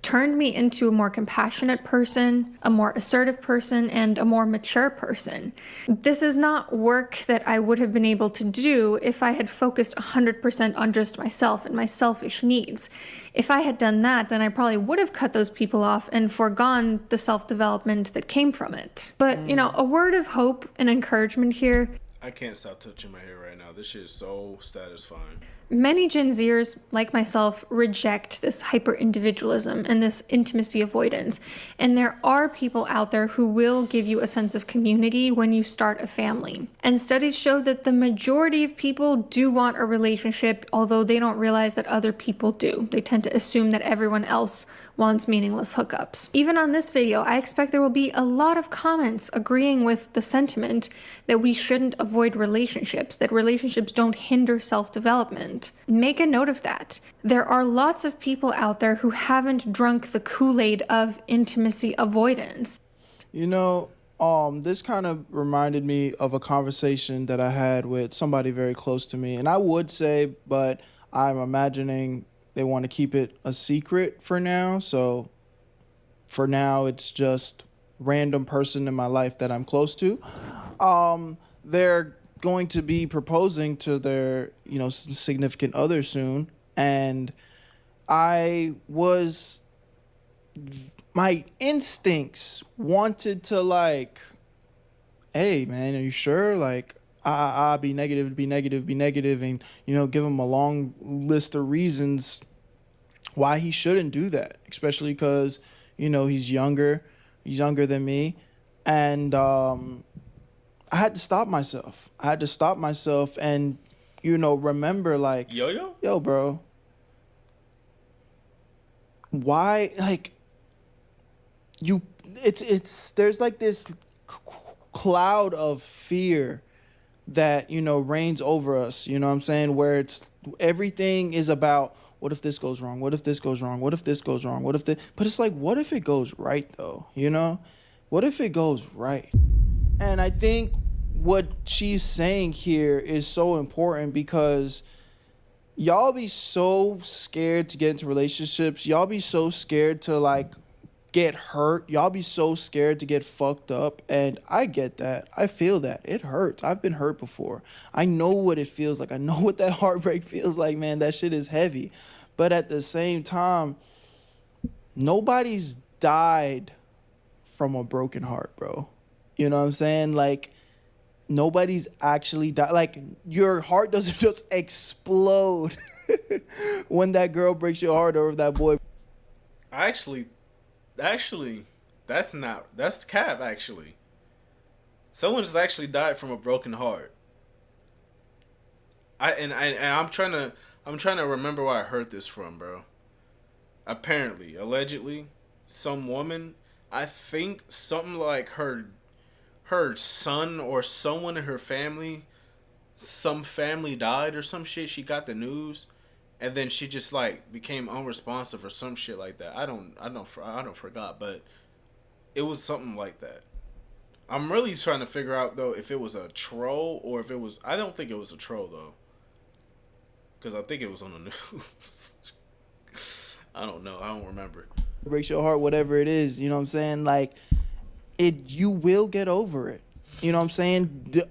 turned me into a more compassionate person, a more assertive person, and a more mature person. This is not work that I would have been able to do if I had focused 100% on just myself and my selfish needs. If I had done that, then I probably would have cut those people off and foregone the self-development that came from it. But, you know, a word of hope and encouragement here. I can't stop touching my hair right now. This shit is so satisfying. Many Gen Zers, like myself, reject this hyper-individualism and this intimacy avoidance. And there are people out there who will give you a sense of community when you start a family. And studies show that the majority of people do want a relationship, although they don't realize that other people do. They tend to assume that everyone else wants meaningless hookups. Even on this video, I expect there will be a lot of comments agreeing with the sentiment that we shouldn't avoid relationships, that relationships don't hinder self-development. Make a note of that. There are lots of people out there who haven't drunk the Kool-Aid of intimacy avoidance. You know, this kind of reminded me of a conversation that I had with somebody very close to me. And I would say, but I'm imagining they want to keep it a secret for now. So for now, it's just random person in my life that I'm close to. They're going to be proposing to their, you know, significant other soon. And my instincts wanted to like, hey man, are you sure? Like, be negative, and, you know, give him a long list of reasons why he shouldn't do that, especially because, you know, he's younger than me. And I had to stop myself. And, you know, remember, like, yo, bro, why, like, there's like this cloud of fear that, you know, reigns over us, you know what I'm saying, where it's everything is about, what if this goes wrong, what if this goes wrong, what if this goes wrong, what if this, but it's like, what if it goes right though, you know, what if it goes right? And I think what she's saying here is so important, because y'all be so scared to get into relationships, y'all be so scared to like get hurt, y'all be so scared to get fucked up. And I get that, I feel that, it hurts. I've been hurt before, I know what it feels like, I know what that heartbreak feels like, man. That shit is heavy. But at the same time, nobody's died from a broken heart, bro. You know what I'm saying? Like, nobody's actually died. Like, your heart doesn't just explode when that girl breaks your heart over that boy. Actually, that's cap, actually. Someone has actually died from a broken heart. I'm trying to remember where I heard this from, bro. Apparently, allegedly, some woman, I think something like her son or someone in her family, some family died or some shit. She got the news, and then she just like became unresponsive or some shit like that. I don't forgot, but it was something like that. I'm really trying to figure out though if it was a troll or if it was. I don't think it was a troll though, because I think it was on the news. I don't know. I don't remember. Breaks your heart, whatever it is. You know what I'm saying? Like, you will get over it. You know what I'm saying?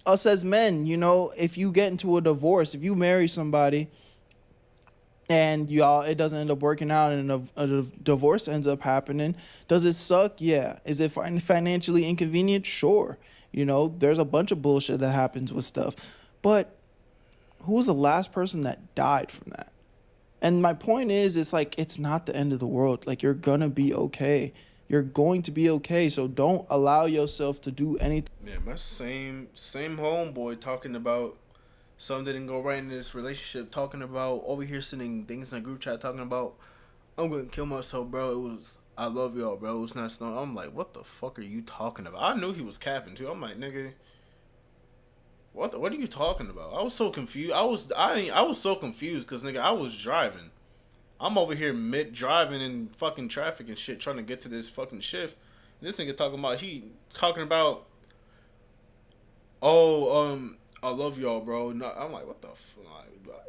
Us as men, you know, if you get into a divorce, if you marry somebody and it doesn't end up working out and a divorce ends up happening, does it suck? Yeah. Is it financially inconvenient? Sure. You know, there's a bunch of bullshit that happens with stuff. But who was the last person that died from that? And my point is, it's like, it's not the end of the world. Like, you're gonna be okay. You're going to be okay. So don't allow yourself to do anything. Yeah, my same homeboy talking about something didn't go right in this relationship, talking about over here sending things in a group chat talking about I'm gonna kill myself, bro. It was, I love y'all, bro. It was not snowing. I'm like, what the fuck are you talking about? I knew he was capping too. I'm like, nigga, what are you talking about? I was so confused. I was so confused because nigga, I was driving. I'm over here mid driving in fucking traffic and shit, trying to get to this fucking shift. And this nigga talking about, oh, I love y'all, bro. No, I'm like, what the fuck?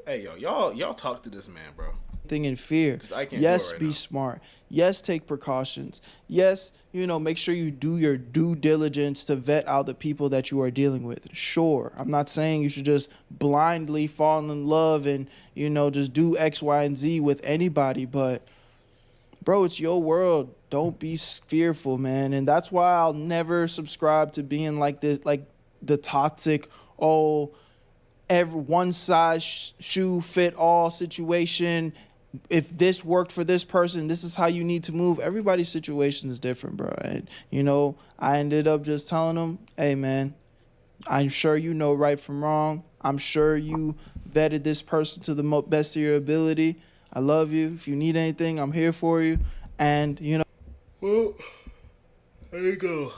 Hey, y'all talk to this man, bro. Thing in fear. I can't Yes, do it right be now. smart. Yes, take precautions. Yes, make sure you do your due diligence to vet out the people that you are dealing with. Sure, I'm not saying you should just blindly fall in love and, just do X, Y, and Z with anybody. But, bro, it's your world. Don't be fearful, man. And that's why I'll never subscribe to being like this, like the toxic, every one size shoe fit all situation. If this worked for this person, this is how you need to move. Everybody's situation is different, bro. And, I ended up just telling them, hey, man, I'm sure you know right from wrong. I'm sure you vetted this person to the best of your ability. I love you. If you need anything, I'm here for you. And, Well, there you go.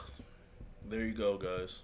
There you go, guys.